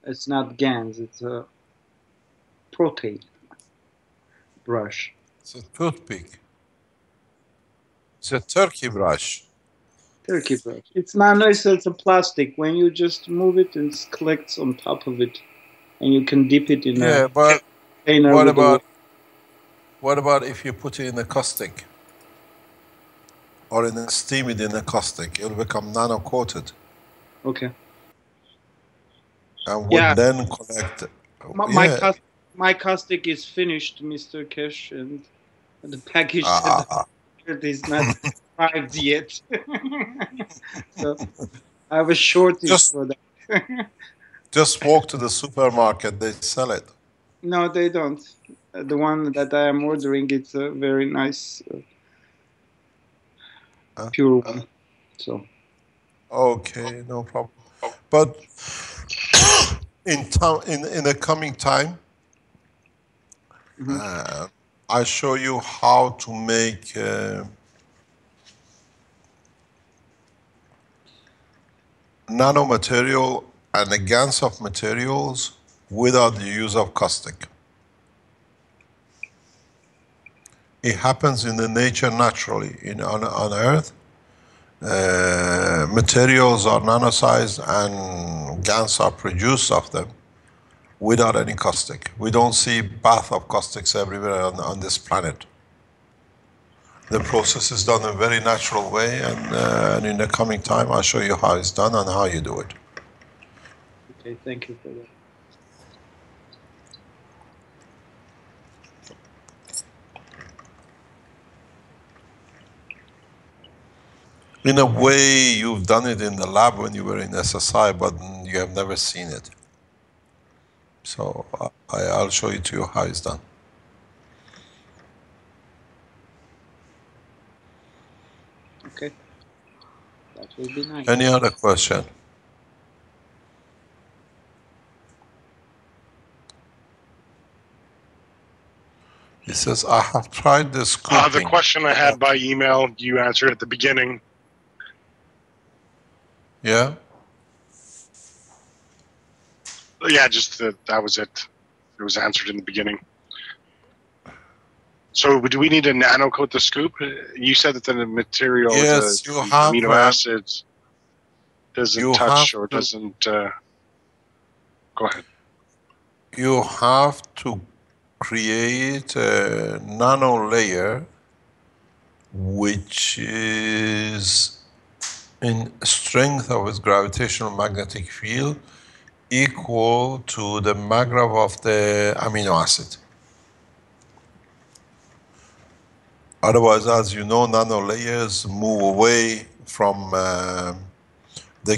Speaker 3: It's not GANS, it's a protein brush.
Speaker 2: It's a toothpick. It's a turkey brush.
Speaker 3: Turkey brush. It's not nice, it's a plastic. When you just move it, it collects on top of it. And you can dip it in a
Speaker 2: but
Speaker 3: container.
Speaker 2: What about if you put it in a caustic? Or steam it in a caustic? It'll become nano-coated.
Speaker 3: Okay.
Speaker 2: And would then collect...
Speaker 3: My caustic is finished, Mr. Keshe, and the package is not arrived yet. So I have a shortage for that.
Speaker 2: Just walk to the supermarket, they sell it.
Speaker 3: No, they don't. The one that I am ordering, it's a very nice, pure one. So.
Speaker 2: Okay, no problem. But in the coming time, I'll show you how to make nanomaterial and the GANS of materials without the use of caustic. It happens in the nature naturally. On Earth, materials are nano-sized and GANs are produced of them without any caustic. We don't see bath of caustics everywhere on this planet. The process is done in a very natural way, and in the coming time I'll show you how it's done and how you do it.
Speaker 3: Okay, thank you for that.
Speaker 2: In a way, you've done it in the lab when you were in SSI, but you have never seen it. So I'll show it to you how it's done.
Speaker 3: Okay, that will be nice.
Speaker 2: Any other question? He says, I have tried the scooping.
Speaker 4: The question I had by email, you answered at the beginning.
Speaker 2: Yeah?
Speaker 4: Yeah, just that was it. It was answered in the beginning. So do we need to nano coat the scoop? You said that the material,
Speaker 2: yes,
Speaker 4: the
Speaker 2: you have,
Speaker 4: amino acids, doesn't touch or doesn't... go ahead.
Speaker 2: You have to create a nano layer which is in strength of its gravitational magnetic field equal to the magrav of the amino acid. Otherwise, as you know, nano layers move away from,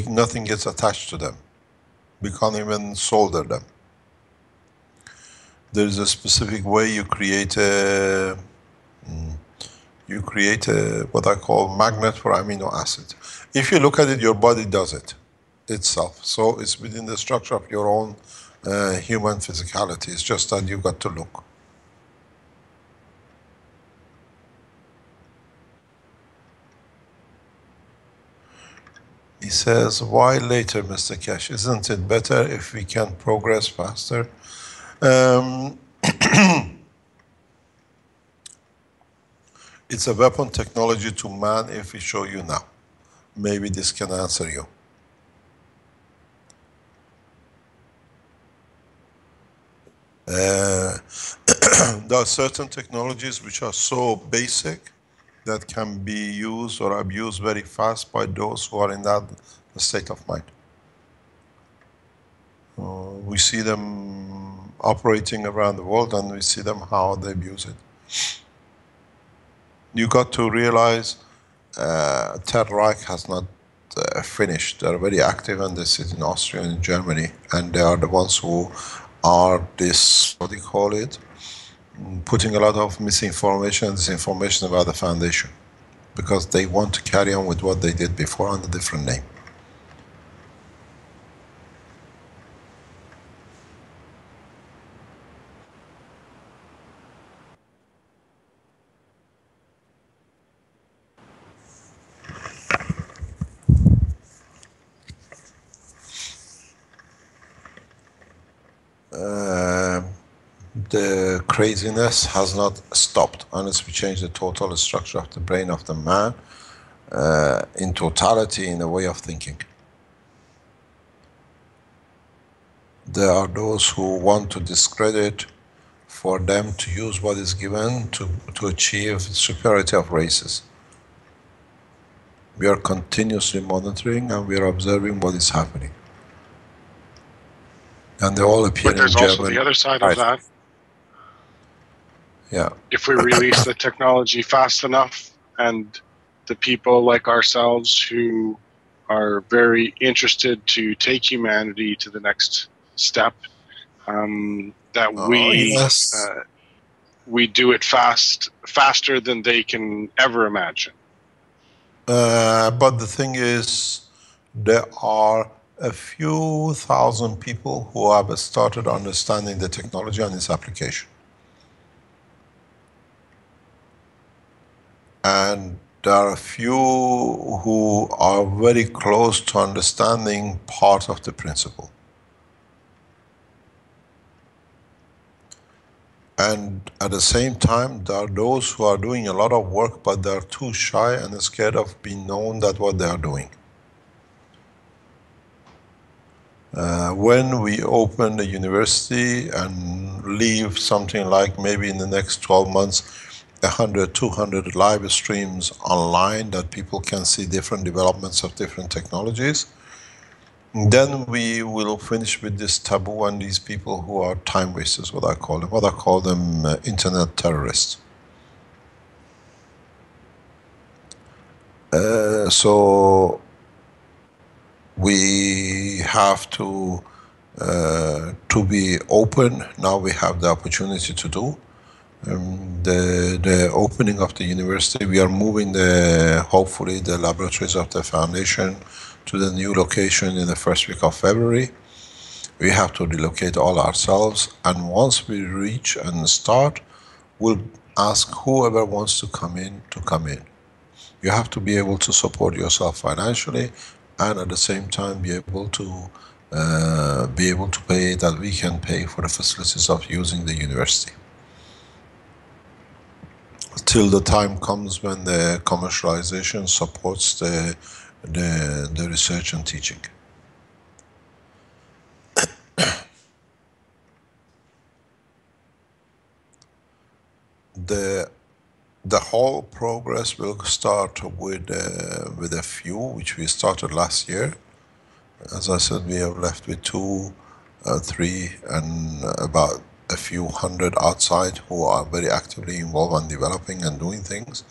Speaker 2: nothing gets attached to them. We can't even solder them. There is a specific way you create what I call magnet for amino acid. If you look at it, your body does it itself. So it's within the structure of your own human physicality. It's just that you got to look. He says, why later, Mr. Keshe? Isn't it better if we can progress faster? It's a weapon technology to man if we show you now. Maybe this can answer you. There are certain technologies which are so basic that can be used or abused very fast by those who are in that state of mind. We see them operating around the world and we see them how they abuse it. You got to realize Third Reich has not finished. They're very active and they sit in Austria and in Germany, and they are the ones who are this, what do you call it, putting a lot of misinformation and disinformation about the foundation, because they want to carry on with what they did before under a different name. The craziness has not stopped unless we change the total structure of the brain of the man in totality, in a way of thinking. There are those who want to discredit for them to use what is given to achieve superiority of races. We are continuously monitoring and we are observing what is happening. And they all appear in German.
Speaker 4: But there's also the other side of that.
Speaker 2: Yeah.
Speaker 4: If we release the technology fast enough, and the people like ourselves who are very interested to take humanity to the next step, that we do it faster than they can ever imagine.
Speaker 2: But the thing is, there are a few thousand people who have started understanding the technology and its application. And there are a few who are very close to understanding part of the principle. And at the same time, there are those who are doing a lot of work, but they are too shy and scared of being known that what they are doing. When we open the university and leave something like maybe in the next 12 months, 100, 200 live streams online that people can see different developments of different technologies, then we will finish with this taboo and these people who are time wasters, what I call them. What I call them internet terrorists. So we have to be open. Now we have the opportunity to do. The opening of the university, we are moving hopefully the laboratories of the foundation to the new location in the first week of February. We have to relocate all ourselves, and once we reach and start, we'll ask whoever wants to come in to come in. You have to be able to support yourself financially, and at the same time be able to pay, that we can pay for the facilities of using the university. Till the time comes when the commercialization supports the research and teaching. The whole progress will start with a few, which we started last year. As I said, we have left with 2, 3, and about a few hundred outside who are very actively involved in developing and doing things.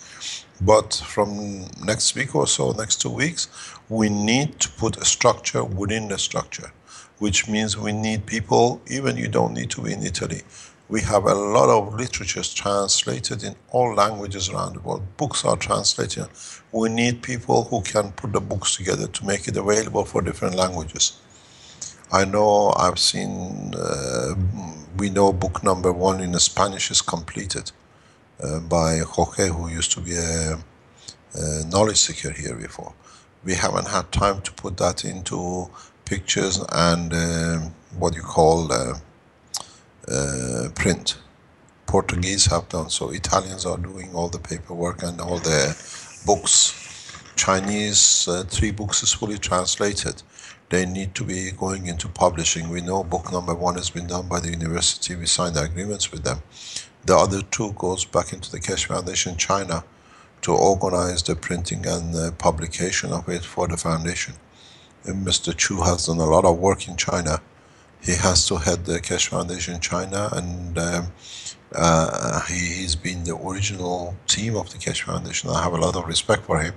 Speaker 2: But from next week or so, next 2 weeks, we need to put a structure within the structure, which means we need people, even you don't need to be in Italy. We have a lot of literatures translated in all languages around the world. Books are translated. We need people who can put the books together to make it available for different languages. I know I've seen, we know book number 1 in Spanish is completed by Jorge, who used to be a knowledge seeker here before. We haven't had time to put that into pictures and what you call print. Portuguese have done so. Italians are doing all the paperwork and all the books. Chinese, 3 books is fully translated. They need to be going into publishing. We know book number 1 has been done by the university. We signed agreements with them. The other 2 goes back into the Keshe Foundation China to organize the printing and publication of it for the foundation. And Mr. Chu has done a lot of work in China. He has to head the Keshe Foundation China, and he's been the original team of the Keshe Foundation. I have a lot of respect for him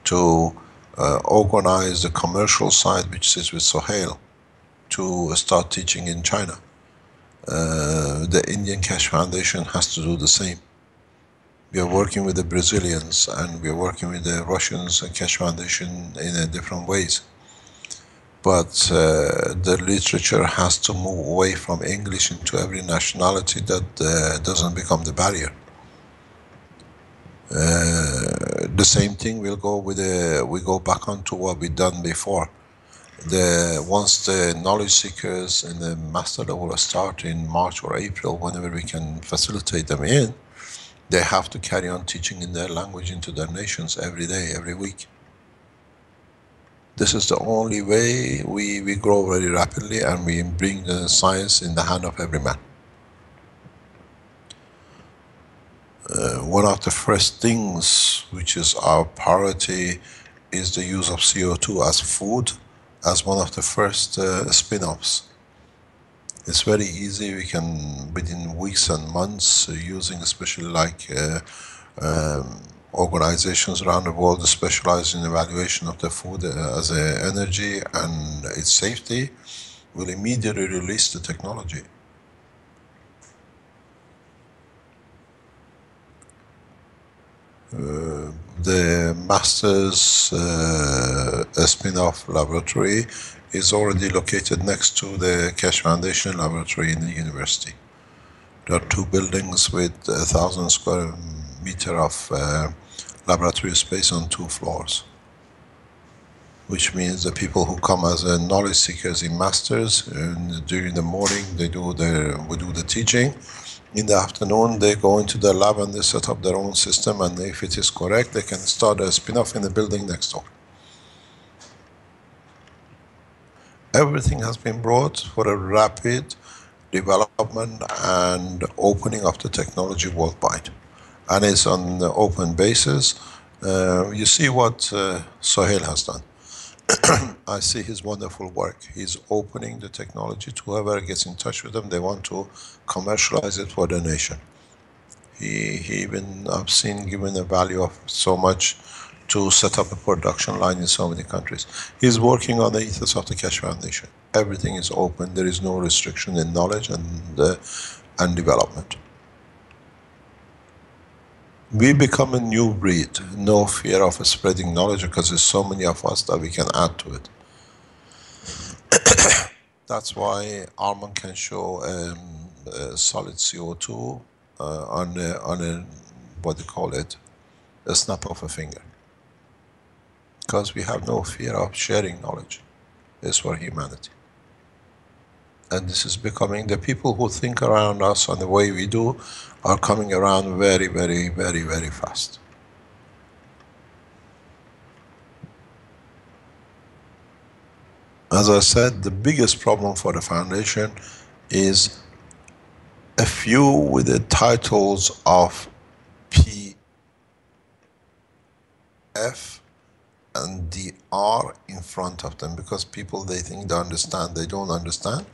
Speaker 2: to organize the commercial side, which sits with Sohail, to start teaching in China. The Indian Keshe Foundation has to do the same. We are working with the Brazilians and we are working with the Russians and Keshe Foundation in different ways. But the literature has to move away from English into every nationality, that doesn't become the barrier. The same thing will go with we go back onto what we've done before. Once the knowledge seekers in the master level start in March or April, whenever we can facilitate them in, they have to carry on teaching in their language into their nations every day, every week. This is the only way we grow very rapidly, and we bring the science in the hand of every man. One of the first things which is our priority is the use of CO2 as food, as one of the first spin-offs. It's very easy. We can, within weeks and months, using especially like organizations around the world specialized in evaluation of the food as an energy and its safety, will immediately release the technology. The master's spin-off laboratory is already located next to the Keshe Foundation laboratory in the university. There are 2 buildings with 1,000 square meter of laboratory space on 2 floors, which means the people who come as knowledge seekers in masters, and during the morning we do the teaching. In the afternoon, they go into the lab and they set up their own system, and if it is correct, they can start a spin-off in the building next door. Everything has been brought for a rapid development and opening of the technology worldwide. And it's on the open basis. You see what Sohail has done. I see his wonderful work. He's opening the technology to whoever gets in touch with them. They want to commercialize it for the nation. He even, I've seen, given a value of so much to set up a production line in so many countries. He's working on the ethos of the Keshe Foundation. Everything is open. There is no restriction in knowledge and development. We become a new breed. No fear of spreading knowledge because there's so many of us that we can add to it. That's why Armen can show solid CO2 on a, what do you call it, a snap of a finger. Because we have no fear of sharing knowledge. It's for humanity. And this is becoming, the people who think around us and the way we do are coming around very, very, very, very fast. As I said, the biggest problem for the foundation is a few with the titles of P, F, and DR in front of them, because people, they think they understand. They don't understand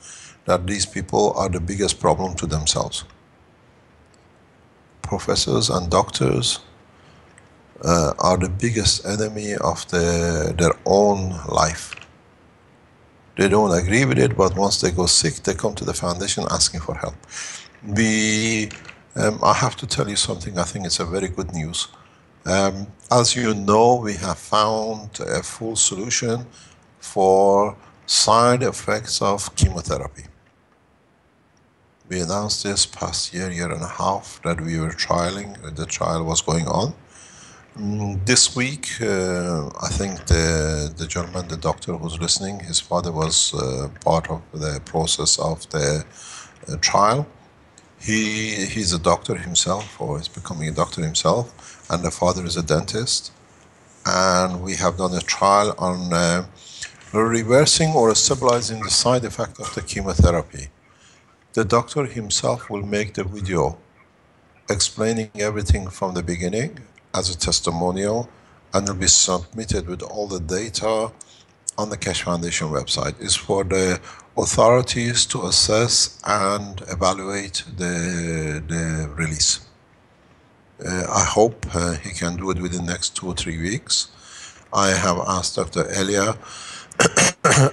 Speaker 2: that these people are the biggest problem to themselves. Professors and doctors are the biggest enemy of their own life. They don't agree with it, but once they go sick, they come to the foundation asking for help. I have to tell you something, I think it's a very good news. As you know, we have found a full solution for side effects of chemotherapy. We announced this past year and a half that we were trialing, the trial was going on. This week, I think the gentleman, the doctor who's listening, his father was part of the process of the trial. He's a doctor himself, or is becoming a doctor himself, and the father is a dentist. And we have done a trial on reversing or stabilizing the side effect of the chemotherapy. The doctor himself will make the video explaining everything from the beginning as a testimonial, and will be submitted with all the data on the Keshe Foundation website. It's for the authorities to assess and evaluate the release. I hope he can do it within the next 2 or 3 weeks. I have asked Dr. Elia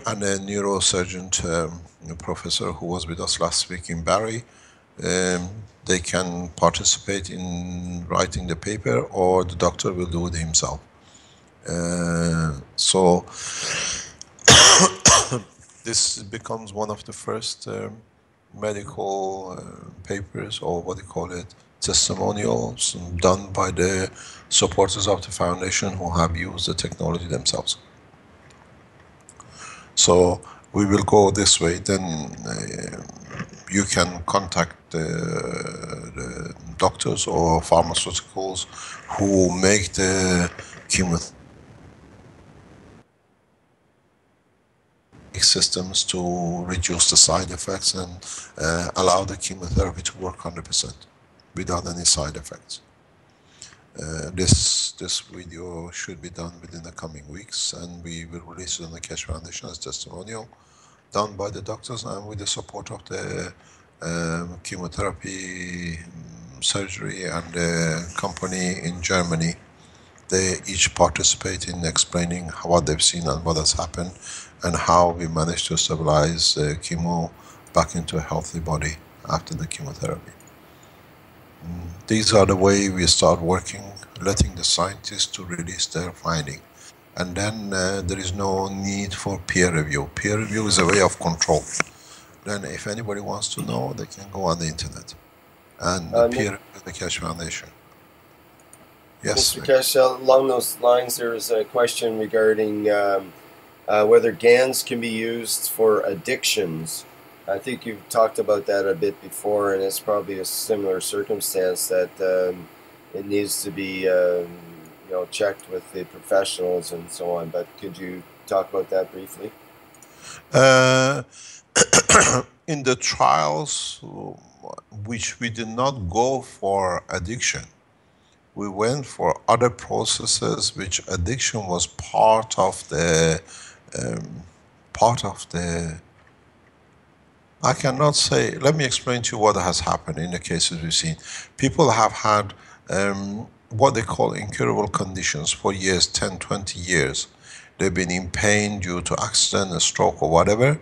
Speaker 2: and a neurosurgeon professor who was with us last week in Bari, they can participate in writing the paper, or the doctor will do it himself. So this becomes one of the first medical papers, or what do you call it, testimonials done by the supporters of the foundation who have used the technology themselves. So we will go this way, then you can contact the doctors or pharmaceuticals who make the chemotherapy systems to reduce the side effects and allow the chemotherapy to work 100% without any side effects. This video should be done within the coming weeks, and we will release it on the Keshe Foundation as testimonial, done by the doctors and with the support of the chemotherapy surgery and the company in Germany. They each participate in explaining what they've seen and what has happened, and how we managed to stabilize chemo back into a healthy body after the chemotherapy. These are the way we start working, letting the scientists to release their finding. And then there is no need for peer review. Peer review is a way of control. Then if anybody wants to know, they can go on the internet and peer review the Keshe Foundation. Yes.
Speaker 1: Mr. Keshe, along those lines, there is a question regarding whether GANs can be used for addictions. I think you've talked about that a bit before, and it's probably a similar circumstance that it needs to be checked with the professionals and so on. But could you talk about that briefly?
Speaker 2: In the trials, which we did not go for addiction, we went for other processes which addiction was part of the I cannot say. Let me explain to you what has happened in the cases we've seen. People have had what they call incurable conditions for years, 10, 20 years. They've been in pain due to accident, a stroke or whatever,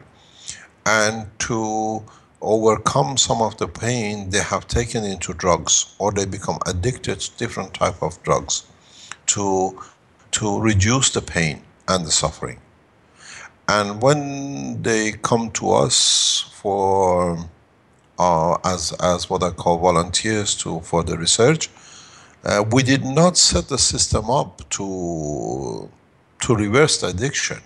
Speaker 2: and to overcome some of the pain, they have taken into drugs, or they become addicted to different type of drugs to reduce the pain and the suffering. And when they come to us for as what I call volunteers for the research, we did not set the system up to reverse the addiction,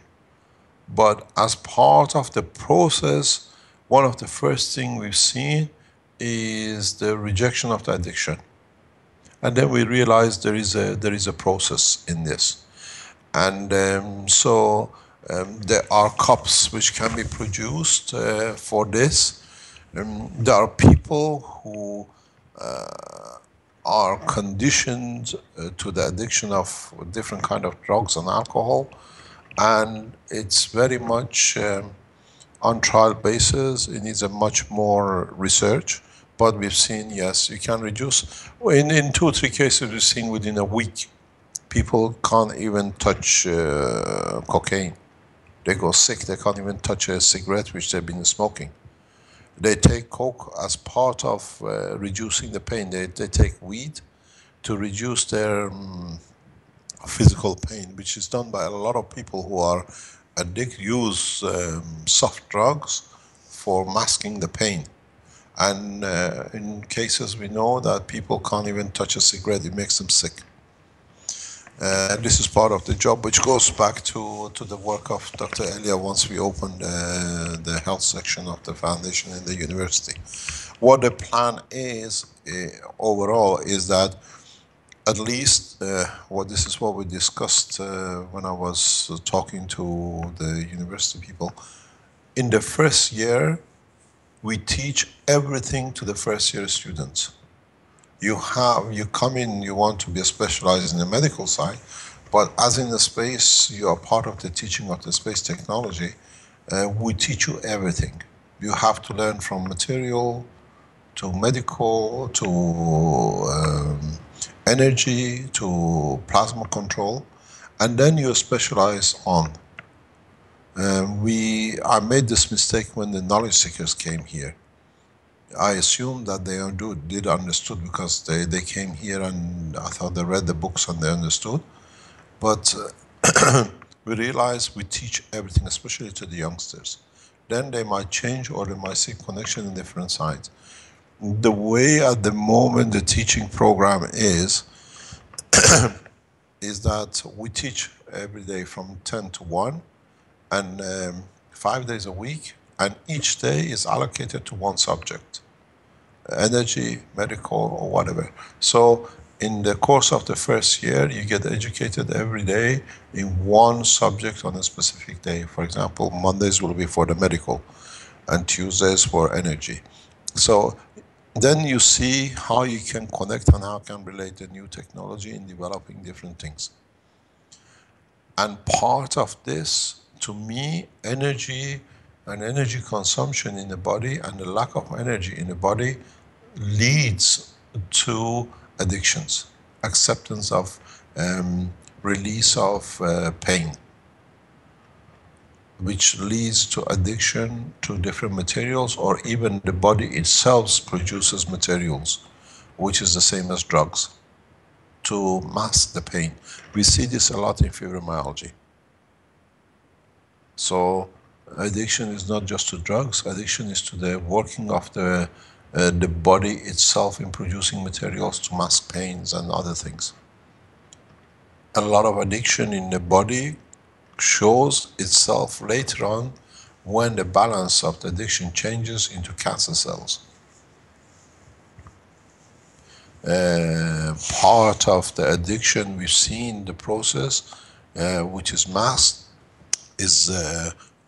Speaker 2: but as part of the process, one of the first things we've seen is the rejection of the addiction, and then we realized there is a process in this. And there are cups which can be produced for this. There are people who are conditioned to the addiction of different kind of drugs and alcohol, and it's very much on trial basis. It needs a much more research, but we've seen, yes, you can reduce. In 2 or 3 cases we've seen within a week, people can't even touch cocaine. They go sick, they can't even touch a cigarette which they've been smoking. They take coke as part of reducing the pain. They take weed to reduce their physical pain, which is done by a lot of people who are use soft drugs for masking the pain. And in cases we know that people can't even touch a cigarette, it makes them sick. This is part of the job, which goes back to the work of Dr. Elia once we opened the health section of the foundation in the university. What the plan is overall is that at least, this is what we discussed when I was talking to the university people. In the first year, we teach everything to the first year students. You come in, you want to be specialized in the medical side, but as in the space, you are part of the teaching of the space technology. We teach you everything. You have to learn from material to medical to energy to plasma control, and then you specialize on. I made this mistake when the knowledge seekers came here. I assumed that they did understood because they came here and I thought they read the books and they understood. But we realized we teach everything, especially to the youngsters. Then they might change or they might see connection in different sides. The way at the moment the teaching program is that we teach every day from 10 to 1 and 5 days a week, and each day is allocated to one subject. Energy, medical, or whatever. So in the course of the first year, you get educated every day in one subject on a specific day. For example, Mondays will be for the medical and Tuesdays for energy. So then you see how you can connect and how you can relate the new technology in developing different things. And part of this, to me, energy and energy consumption in the body and the lack of energy in the body leads to addictions, acceptance of release of pain, which leads to addiction to different materials, or even the body itself produces materials, which is the same as drugs, to mask the pain. We see this a lot in fibromyalgia. So addiction is not just to drugs, addiction is to the working of the body itself in producing materials to mask pains and other things. a lot of addiction in the body shows itself later on when the balance of the addiction changes into cancer cells. Part of the addiction we've seen the process, which is masked, is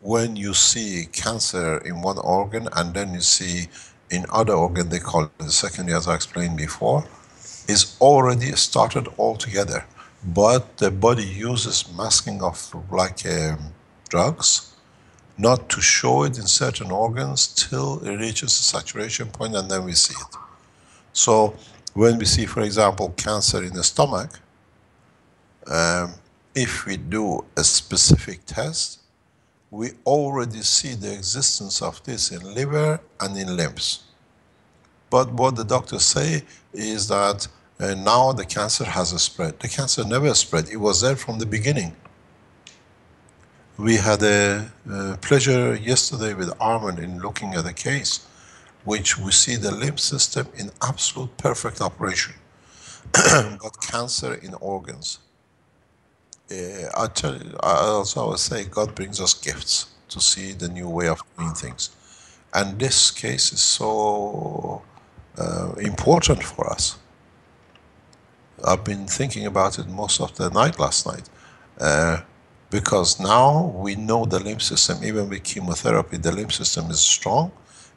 Speaker 2: when you see cancer in one organ and then you see in other organ, they call it the secondary, as I explained before, is already started altogether. But the body uses masking of like drugs, not to show it in certain organs till it reaches a saturation point and then we see it. So when we see, for example, cancer in the stomach, if we do a specific test, we already see the existence of this in liver and in limbs. But what the doctors say is that now the cancer has spread. The cancer never spread, it was there from the beginning. We had a pleasure yesterday with Armen in looking at a case which we see the lymph system in absolute perfect operation, but cancer in organs. I tell you, I also always say God brings us gifts to see the new way of doing things. And this case is so important for us. I've been thinking about it most of the night last night. Because now we know the lymph system, even with chemotherapy, the lymph system is strong,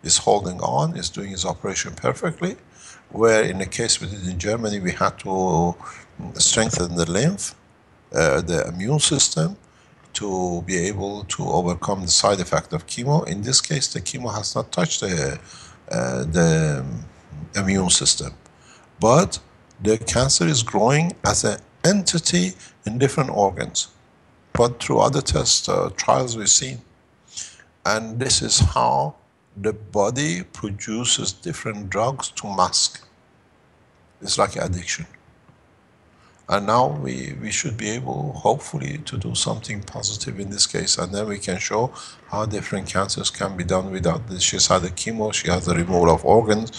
Speaker 2: is holding on, is doing its operation perfectly. Where in the case we did in Germany, we had to strengthen the lymph, the immune system, to be able to overcome the side effect of chemo. In this case, the chemo has not touched the immune system. But the cancer is growing as an entity in different organs. But through other tests, trials we've seen. And this is how the body produces different drugs to mask. It's like addiction. And now we should be able, hopefully, to do something positive in this case. And then we can show how different cancers can be done without this. She's had a chemo, she has the removal of organs,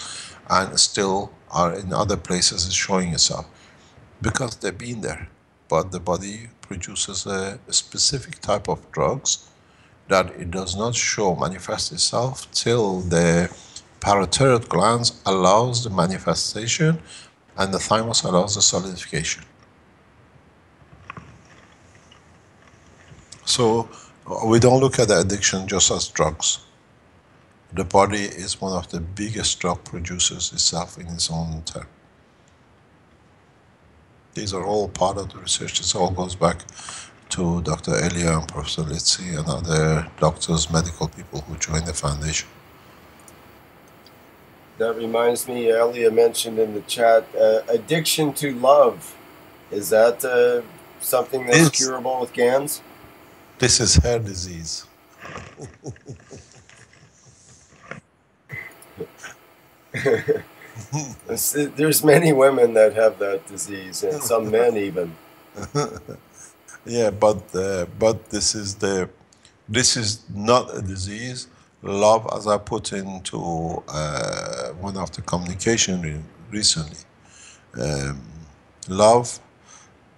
Speaker 2: and still are in other places is showing itself. Because they've been there. But the body produces a specific type of drugs that it does not show manifest itself till the parotid glands allows the manifestation and the thymus allows the solidification. So we don't look at the addiction just as drugs. The body is one of the biggest drug producers itself in its own term. These are all part of the research. This all goes back to Dr. Elia and Professor Litsi and other doctors, medical people who joined the foundation.
Speaker 1: That reminds me, Elia mentioned in the chat, addiction to love. Is that something that's curable with GANS?
Speaker 2: This is hair disease.
Speaker 1: There's many women that have that disease, and some men even.
Speaker 2: Yeah, but this is not a disease. Love, as I put into one of the communication recently, love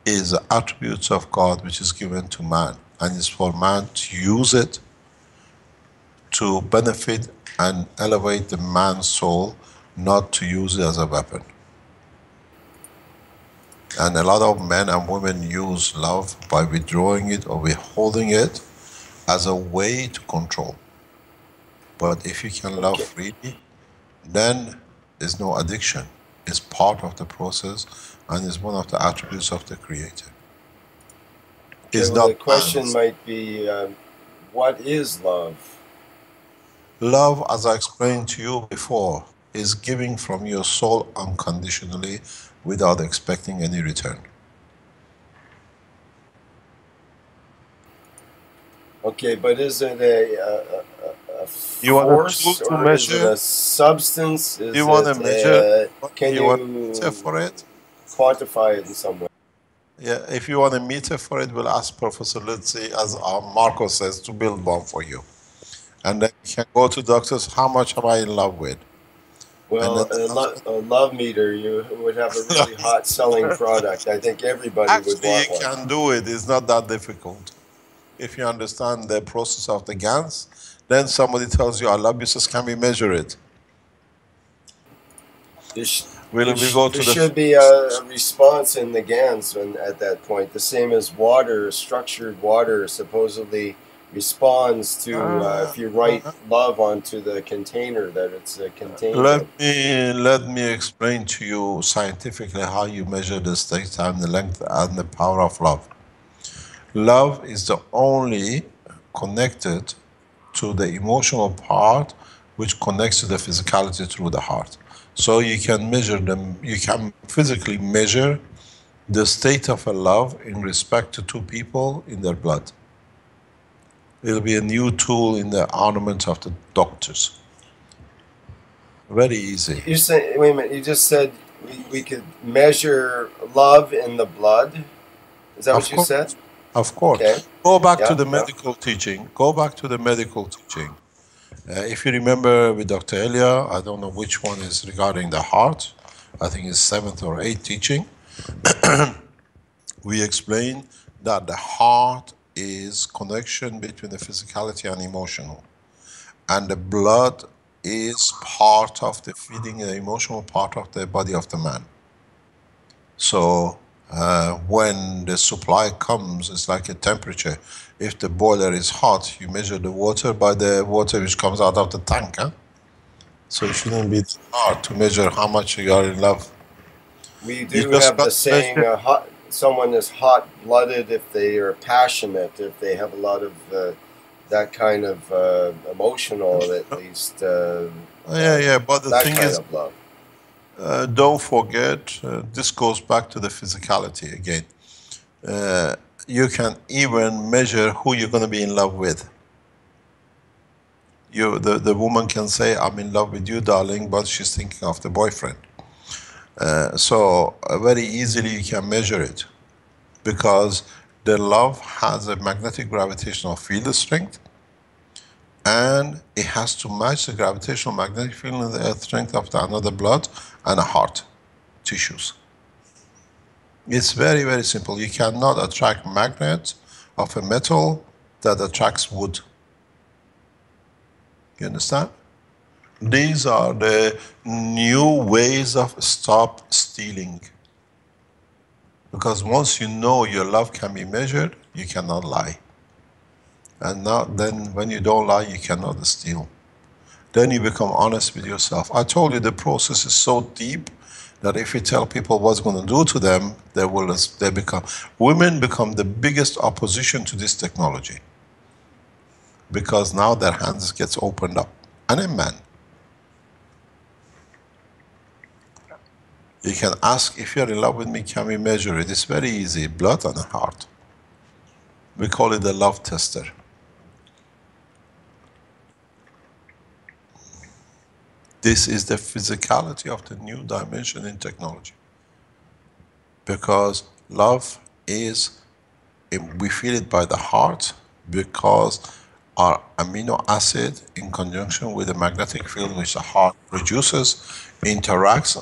Speaker 2: is the attributes of God which is given to man, and it's for man to use it to benefit and elevate the man's soul, not to use it as a weapon. And a lot of men and women use love by withdrawing it or withholding it as a way to control. But if you can love freely, then there's no addiction. It's part of the process and is one of the attributes of the Creator.
Speaker 1: Okay, well, the question might be, what is love?
Speaker 2: Love, as I explained to you before, is giving from your soul unconditionally without expecting any return.
Speaker 1: Okay, but is it a force or is it a substance? Is
Speaker 2: you want to measure?
Speaker 1: Can you
Speaker 2: for it?
Speaker 1: Quantify it in some way?
Speaker 2: Yeah, if you want a meter for it, we'll ask Professor Litsi, as Marco says, to build one for you. And then you can go to doctors, how much am I in love with? And
Speaker 1: Well,
Speaker 2: then after,
Speaker 1: a love meter, you would have a really hot selling product. I think everybody would
Speaker 2: actually, you
Speaker 1: want one.
Speaker 2: can do it. It's not that difficult. If you understand the process of the GANS, then somebody tells you, I love you, says, can we measure it? We go to
Speaker 1: There
Speaker 2: the
Speaker 1: should be a response in the GANs at that point, the same as water, structured water supposedly responds to if you write love onto the container that it's contained in.
Speaker 2: let me explain to you scientifically how you measure the space time, the length, and the power of love. Love is the only connected to the emotional part which connects to the physicality through the heart. So you can measure them, you can physically measure the state of a love in respect to two people in their blood. It'll be a new tool in the armament of the doctors. Very easy.
Speaker 1: You say, wait a minute, you just said we could measure love in the blood? Is that
Speaker 2: Of
Speaker 1: what you
Speaker 2: course.
Speaker 1: said?
Speaker 2: Of course.
Speaker 1: Okay.
Speaker 2: Go back to
Speaker 1: Yeah,
Speaker 2: the
Speaker 1: yeah.
Speaker 2: medical teaching. Go back to the medical teaching. If you remember with Dr. Elia, I don't know which one is regarding the heart. I think it's 7th or 8th teaching. We explain that the heart is connection between the physicality and emotional. And the blood is part of the feeding, the emotional part of the body of the man. So when the supply comes, it's like a temperature. If the boiler is hot, you measure the water by the water which comes out of the tank. Huh? So it shouldn't be hard to measure how much you are in love.
Speaker 1: We
Speaker 2: You
Speaker 1: do
Speaker 2: just
Speaker 1: have
Speaker 2: got
Speaker 1: the
Speaker 2: to
Speaker 1: saying,
Speaker 2: measure.
Speaker 1: someone is hot-blooded if they are passionate, if they have a lot of that kind of emotional, at least,
Speaker 2: Yeah, but the
Speaker 1: that
Speaker 2: thing
Speaker 1: kind
Speaker 2: is,
Speaker 1: of love.
Speaker 2: don't forget, this goes back to the physicality again. You can even measure who you're going to be in love with. The woman can say, I'm in love with you, darling, but she's thinking of the boyfriend. So very easily you can measure it, because the love has a magnetic gravitational field strength, and it has to match the gravitational magnetic field and the strength of the another blood and a heart tissues. It's very, very simple. You cannot attract magnet of a metal that attracts wood. You understand? These are the new ways of stop stealing. Because once you know your love can be measured, you cannot lie. And now, then when you don't lie, you cannot steal. Then you become honest with yourself. I told you the process is so deep that if you tell people what's going to do to them, women become the biggest opposition to this technology. Because now their hands gets opened up. And a man. You can ask, if you're in love with me, can we measure it? It's very easy, blood and heart. We call it the love tester. This is the physicality of the new dimension in technology. Because love is, we feel it by the heart, because our amino acid in conjunction with the magnetic field which the heart produces interacts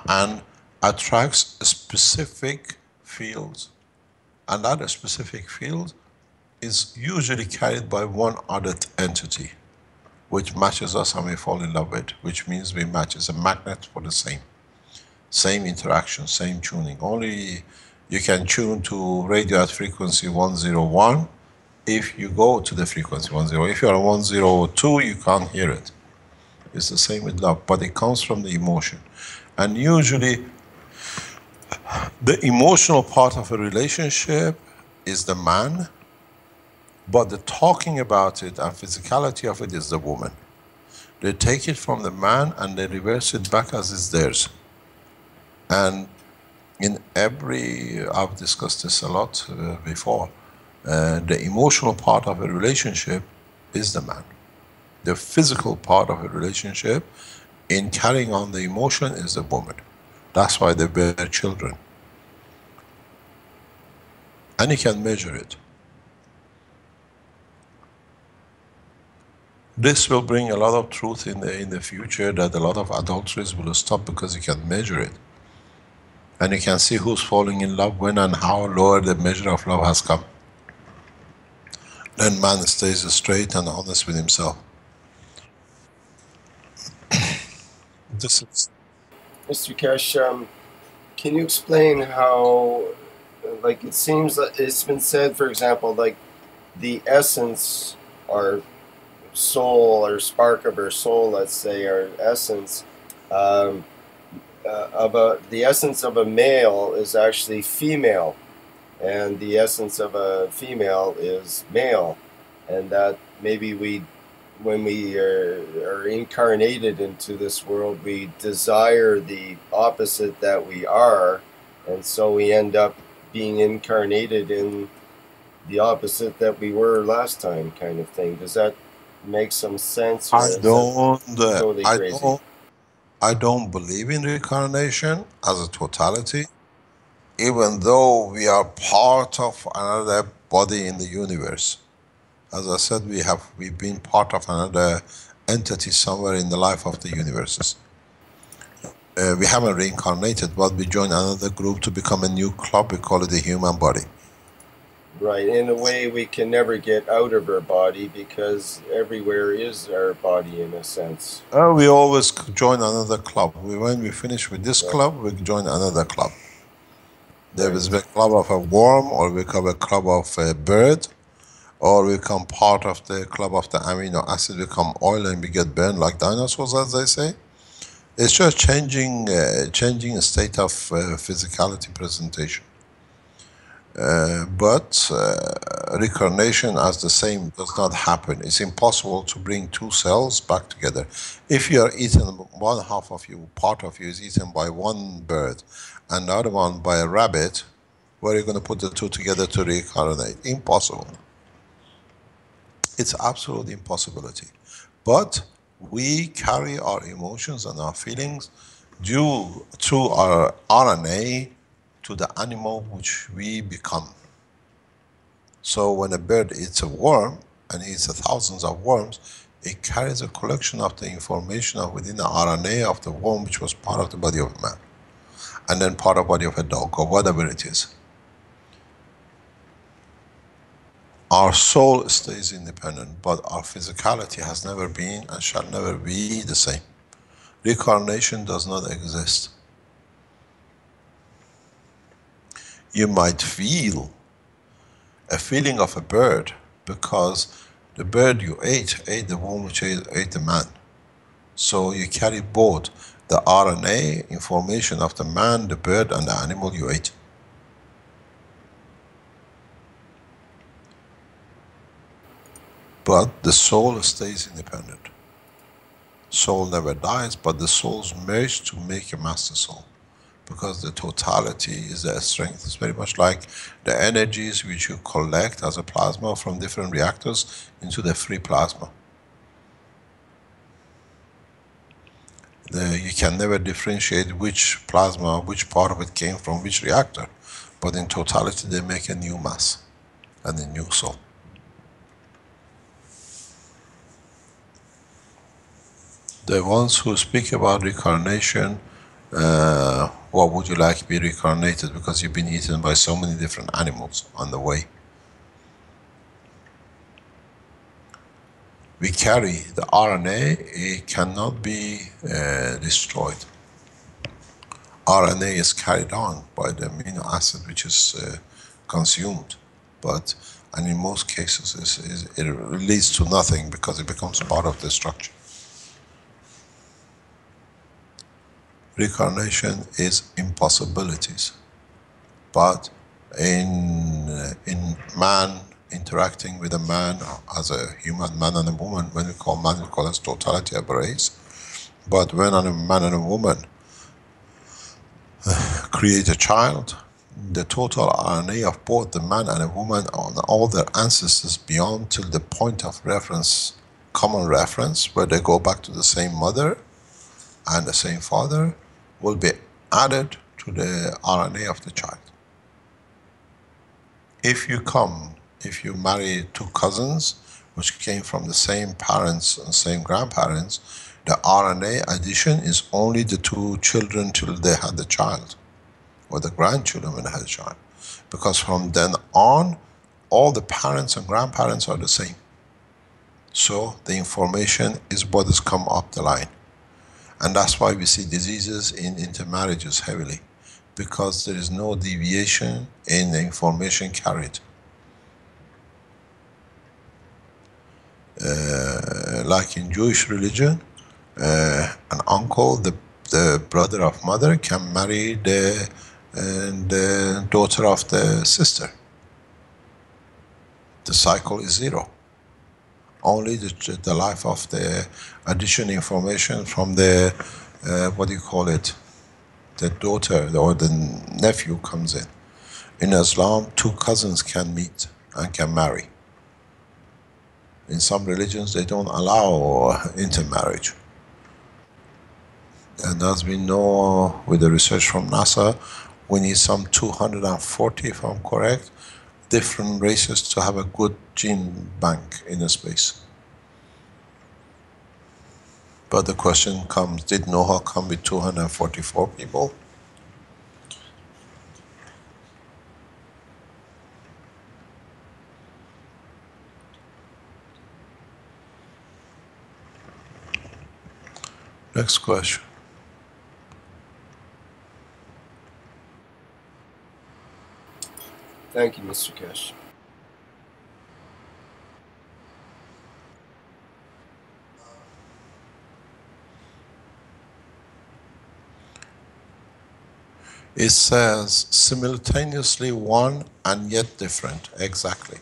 Speaker 2: and attracts specific fields. And that specific field is usually carried by one other entity, which matches us and we fall in love with, which means we match as a magnet for the same interaction, same tuning. Only you can tune to radio at frequency 101 if you go to the frequency 10. If you are on 102, you can't hear it. It's the same with love, but it comes from the emotion. And usually, the emotional part of a relationship is the man, but the talking about it and physicality of it is the woman. They take it from the man and they reverse it back as is theirs. And in I've discussed this a lot before, the emotional part of a relationship is the man. The physical part of a relationship in carrying on the emotion is the woman. That's why they bear children. And you can measure it. This will bring a lot of truth in the future, that a lot of adulteries will stop because you can measure it. And you can see who's falling in love when and how lower the measure of love has come. Then man stays straight and honest with himself. This is
Speaker 1: Mr. Keshe, can you explain how, like, it seems that it's been said, for example, like the essence, our soul or spark of our soul, let's say, our essence, um, the essence of a male is actually female, and the essence of a female is male, and that maybe when we are incarnated into this world, we desire the opposite that we are, and so we end up being incarnated in the opposite that we were last time, kind of thing. Does that make some sense? Or is that totally crazy?
Speaker 2: I don't believe in reincarnation as a totality, even though we are part of another body in the universe. As I said, we've been part of another entity somewhere in the life of the universes. We haven't reincarnated, but we join another group to become a new club. We call it the human body.
Speaker 1: Right. In a way, we can never get out of our body because everywhere is our body, in a sense.
Speaker 2: We always join another club. When we finish with this club, we join another club. There is a club of a worm, or we become a club of a bird, or we become part of the club of the amino acid, become oil and we get burned like dinosaurs, as they say. It's just changing state of physicality presentation. But reincarnation as the same does not happen. It's impossible to bring two cells back together. If you are eaten, one half of you, part of you is eaten by one bird and the other one by a rabbit, where are you going to put the two together to reincarnate? Impossible. It's absolute impossibility. But we carry our emotions and our feelings due to our RNA to the animal which we become. So when a bird eats a worm and eats thousands of worms, it carries a collection of the information within the RNA of the worm, which was part of the body of a man, and then part of the body of a dog, or whatever it is. Our soul stays independent, but our physicality has never been and shall never be the same. Reincarnation does not exist. You might feel a feeling of a bird because the bird you ate the worm which ate the man. So you carry both the RNA information of the man, the bird, and the animal you ate. But the soul stays independent. Soul never dies, but the souls merge to make a master soul. Because the totality is the strength. It's very much like the energies which you collect as a plasma from different reactors into the free plasma. You can never differentiate which plasma, which part of it came from which reactor. But in totality, they make a new mass and a new soul. The ones who speak about reincarnation, what would you like to be reincarnated because you've been eaten by so many different animals on the way? We carry the RNA, it cannot be destroyed. RNA is carried on by the amino acid which is consumed, and in most cases it leads to nothing because it becomes part of the structure. Reincarnation is impossibilities, but in man interacting with a man as a human man and a woman, when we call man, we call it totality of race. But when a man and a woman create a child, the total RNA of both the man and a woman and all their ancestors beyond till the point of reference, common reference, where they go back to the same mother and the same father, will be added to the RNA of the child. If you marry two cousins which came from the same parents and same grandparents, the RNA addition is only the two children till they had the child, or the grandchildren when they had a child. Because from then on, all the parents and grandparents are the same. So the information is what has come up the line. And that's why we see diseases in intermarriages heavily, because there is no deviation in the information carried. Like in Jewish religion, an uncle, the brother of mother, can marry the daughter of the sister. The cycle is zero. Only the life of the addition information from the, what do you call it, the daughter or the nephew comes in. In Islam, two cousins can meet and can marry. In some religions, they don't allow intermarriage. And as we know with the research from NASA, we need some 240, if I'm correct, different races to have a good gene bank in the space. But the question comes, did Noah come with 244 people? Next question.
Speaker 1: Thank you, Mr. Keshe.
Speaker 2: It says simultaneously one and yet different. Exactly.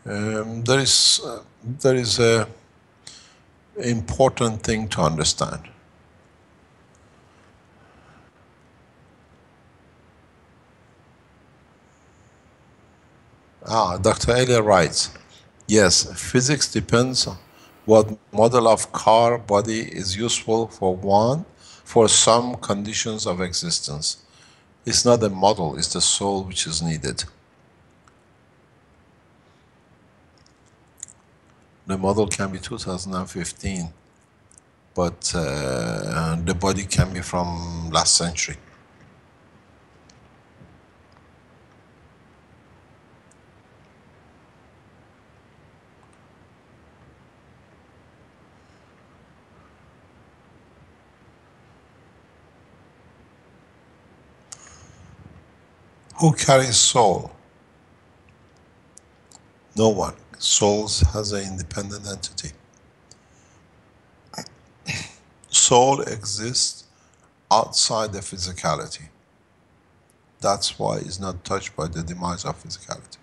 Speaker 2: There is a important thing to understand. Dr. Elia writes, yes, physics depends on what model of car body is useful for some conditions of existence. It's not the model, it's the soul which is needed. The model can be 2015, but the body can be from last century. Who carries soul? No one. Souls has an independent entity. Soul exists outside the physicality. That's why it's not touched by the demise of physicality.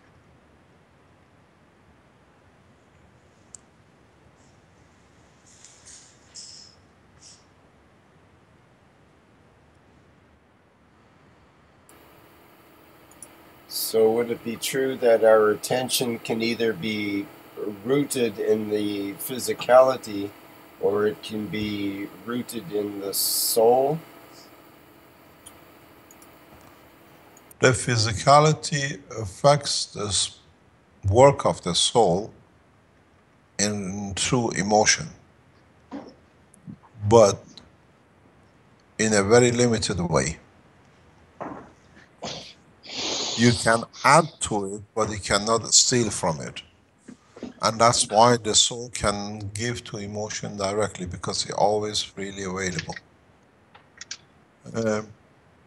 Speaker 1: So would it be true that our attention can either be rooted in the physicality or it can be rooted in the soul?
Speaker 2: The physicality affects the work of the soul through emotion, but in a very limited way. You can add to it, but you cannot steal from it. And that's why the soul can give to emotion directly, because it's always freely available. The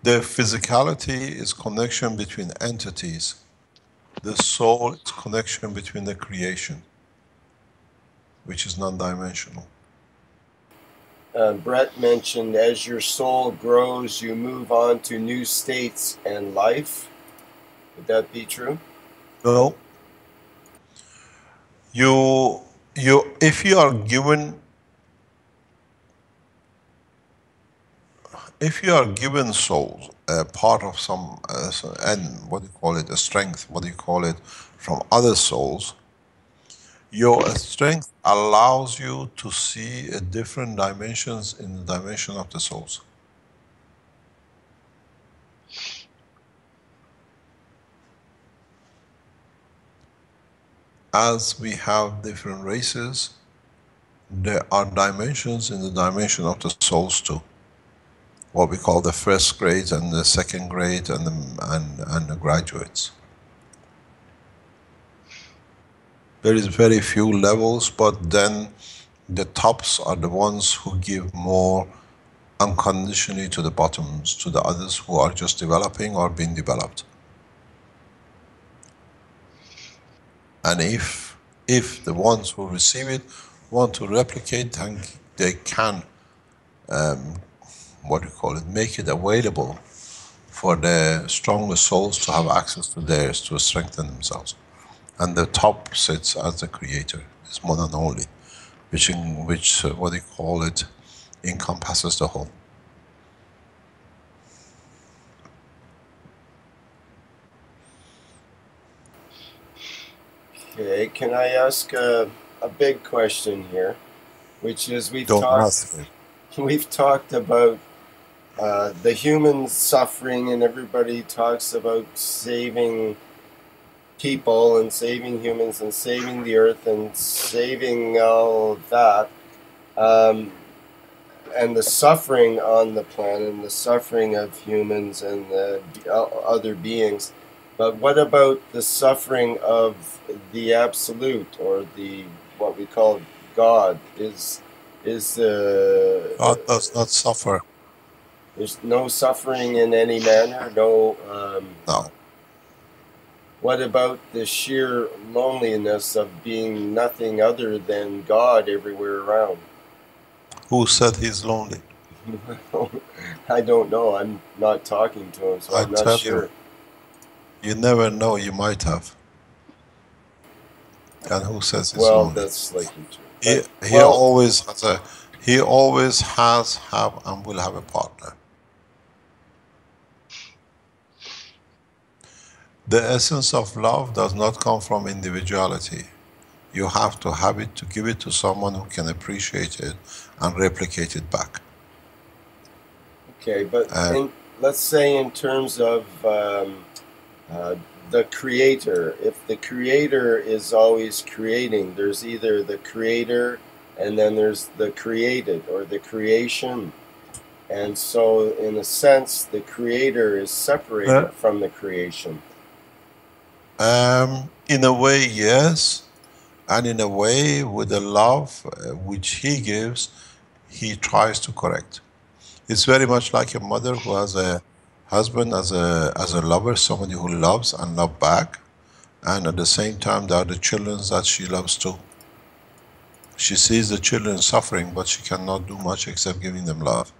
Speaker 2: physicality is connection between entities. The soul is connection between the creation, which is non-dimensional.
Speaker 1: Brett mentioned as your soul grows, you move on to new states and life. Would that be true?
Speaker 2: No. If you are given souls, part of some, and what do you call it, a strength, what do you call it, from other souls, your strength allows you to see different dimensions in the dimension of the souls. as we have different races, there are dimensions in the dimension of the souls too. What we call the first grade and the second grade and the graduates. There is very few levels, but then the tops are the ones who give more unconditionally to the bottoms, to the others who are just developing or being developed. And if the ones who receive it want to replicate, then they can, make it available for the stronger souls to have access to theirs, to strengthen themselves. And the top sits as the creator, is one and only, which encompasses the whole.
Speaker 1: Okay, can I ask a big question here, which is we've talked about the human suffering, and everybody talks about saving people and saving humans and saving the earth and saving all of that, and the suffering on the planet and the suffering of humans and the other beings. But what about the suffering of the absolute, or the what we call God?
Speaker 2: God does not suffer.
Speaker 1: There's no suffering in any manner. No.
Speaker 2: No.
Speaker 1: What about the sheer loneliness of being nothing other than God everywhere around?
Speaker 2: Who said he's lonely?
Speaker 1: I don't know. I'm not talking to him, so I'm not sure.
Speaker 2: You never know, you might have. And who says he's
Speaker 1: lonely?
Speaker 2: Well,
Speaker 1: that's likely true.
Speaker 2: He always has, and will have a partner. The essence of love does not come from individuality. You have to have it to give it to someone who can appreciate it and replicate it back.
Speaker 1: Okay, but let's say in terms of the creator, if the creator is always creating, there's either the creator and then there's the created, or the creation. And so in a sense, the creator is separated from the creation.
Speaker 2: In a way, yes. And in a way, with the love which he gives, he tries to correct. It's very much like a mother who has a husband as a lover, somebody who loves and loves back. And at the same time, there are the children that she loves too. She sees the children suffering, but she cannot do much except giving them love.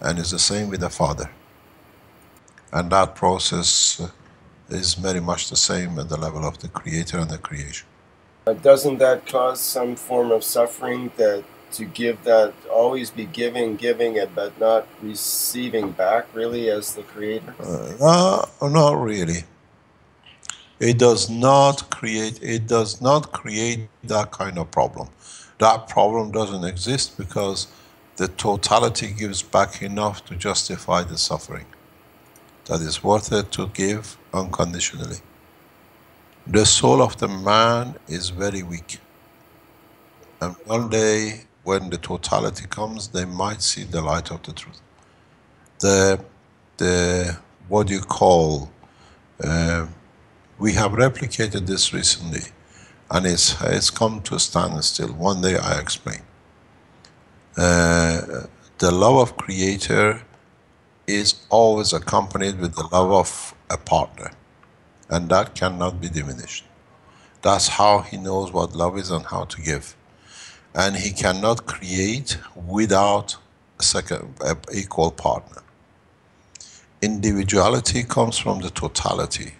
Speaker 2: And it's the same with the father. And that process is very much the same at the level of the creator and the creation.
Speaker 1: Doesn't that cause some form of suffering, that to give, that always be giving, but not receiving back, really, as the creator?
Speaker 2: No, not really. It does not create that kind of problem. That problem doesn't exist because the totality gives back enough to justify the suffering. That is worth it to give unconditionally. The soul of the man is very weak. And one day, when the totality comes, they might see the light of the truth. We have replicated this recently, and it's come to a standstill. One day I explain. The love of creator is always accompanied with the love of a partner, and that cannot be diminished. That's how he knows what love is and how to give. And he cannot create without a equal partner. Individuality comes from the totality,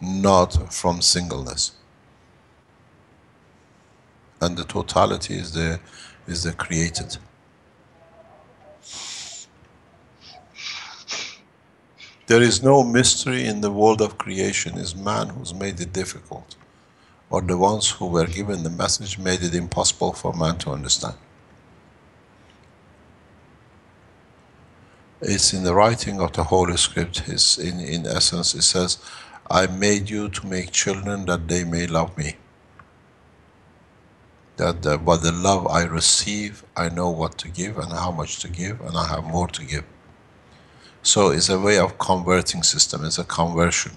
Speaker 2: not from singleness. And the totality is the created. There is no mystery in the world of creation. It's man who's made it difficult, or the ones who were given the message made it impossible for man to understand. It's in the writing of the Holy Script. In essence, it says, I made you to make children that they may love me. That by the love I receive, I know what to give and how much to give, and I have more to give. So it's a way of converting system, it's a conversion.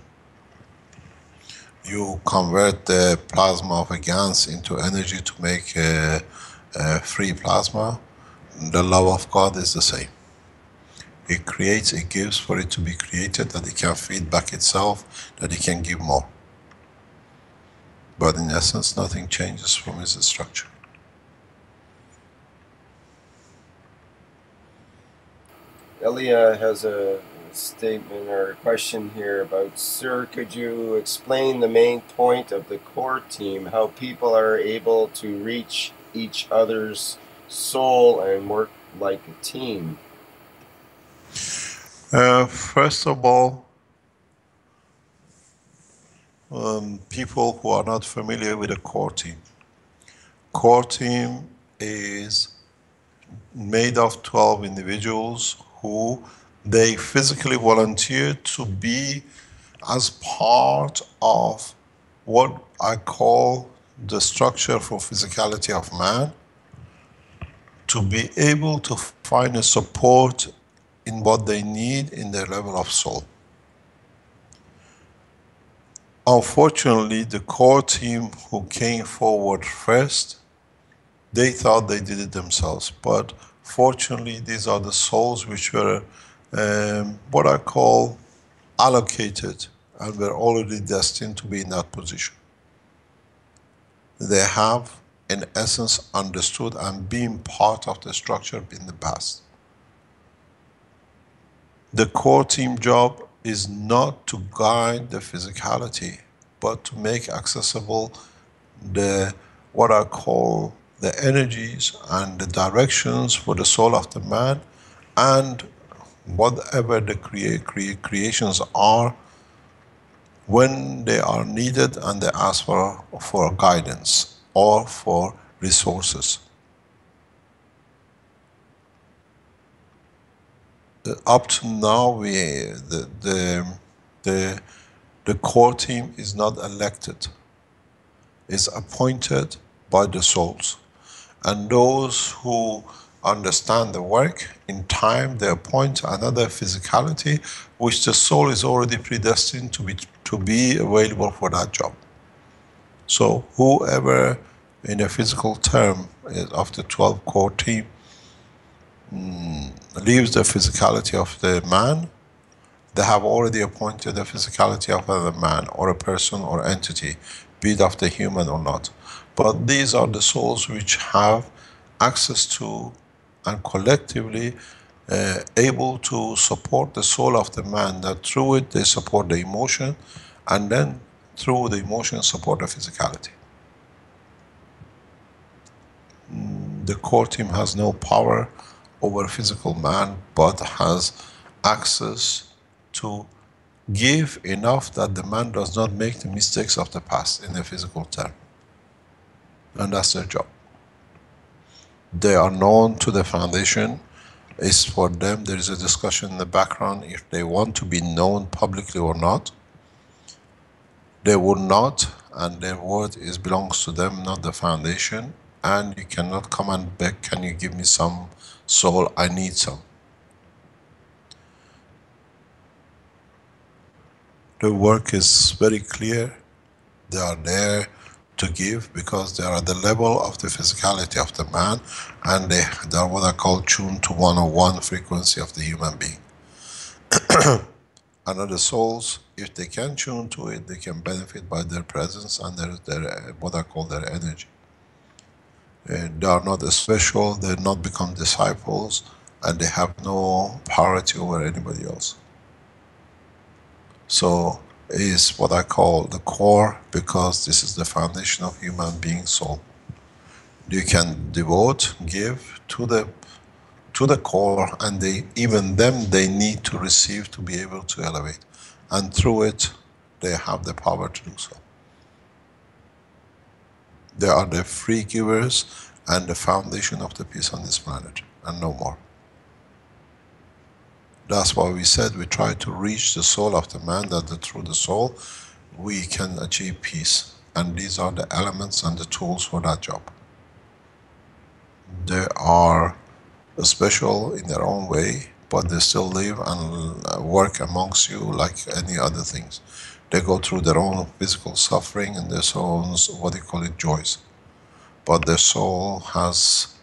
Speaker 2: You convert the plasma of a GANS into energy to make a free plasma. The love of God is the same. It creates, it gives for it to be created, that it can feed back itself, that it can give more. But in essence, nothing changes from its structure.
Speaker 1: Elia has a statement or a question here about, sir, could you explain the main point of the core team, how people are able to reach each other's soul and work like a team?
Speaker 2: First of all, people who are not familiar with a core team. Core team is made of 12 individuals who they physically volunteer to be as part of what I call the structure for physicality of man, to be able to find a support in what they need in their level of soul. Unfortunately, the core team who came forward first, they thought they did it themselves, but fortunately these are the souls which were what I call allocated and were already destined to be in that position. They have in essence understood and been part of the structure in the past. The core team job is not to guide the physicality, but to make accessible the what I call the energies and the directions for the soul of the man, and whatever the creations are when they are needed and they ask for guidance or for resources. Up to now, the core team is not elected, it's appointed by the souls. And those who understand the work, in time they appoint another physicality which the soul is already predestined to be available for that job. So whoever in a physical term of the 12 core team leaves the physicality of the man, they have already appointed the physicality of another man or a person or entity, be it of the human or not. But these are the souls which have access to and collectively able to support the soul of the man, that through it they support the emotion, and then through the emotion support the physicality. The core team has no power over physical man, but has access to give enough that the man does not make the mistakes of the past in a physical term. And that's their job. They are known to the foundation. It's for them, there is a discussion in the background if they want to be known publicly or not. They would not, and their word belongs to them, not the foundation. And you cannot come and beg, can you give me some soul, I need some. The work is very clear. They are there to give because they are at the level of the physicality of the man, and they are what I call tuned to 101 frequency of the human being. And other souls, if they can tune to it, they can benefit by their presence and their what I call their energy. They are not special, they not become disciples, and they have no priority over anybody else. So is what I call the core, because this is the foundation of human being soul. You can devote, give to the core, and even them they need to receive to be able to elevate, and through it they have the power to do so. They are the free givers and the foundation of the peace on this planet, and no more. That's why we said we try to reach the soul of the man, that through the soul we can achieve peace. And these are the elements and the tools for that job. They are special in their own way, but they still live and work amongst you like any other things. They go through their own physical suffering and their souls, what do you call it, joys. But their soul has,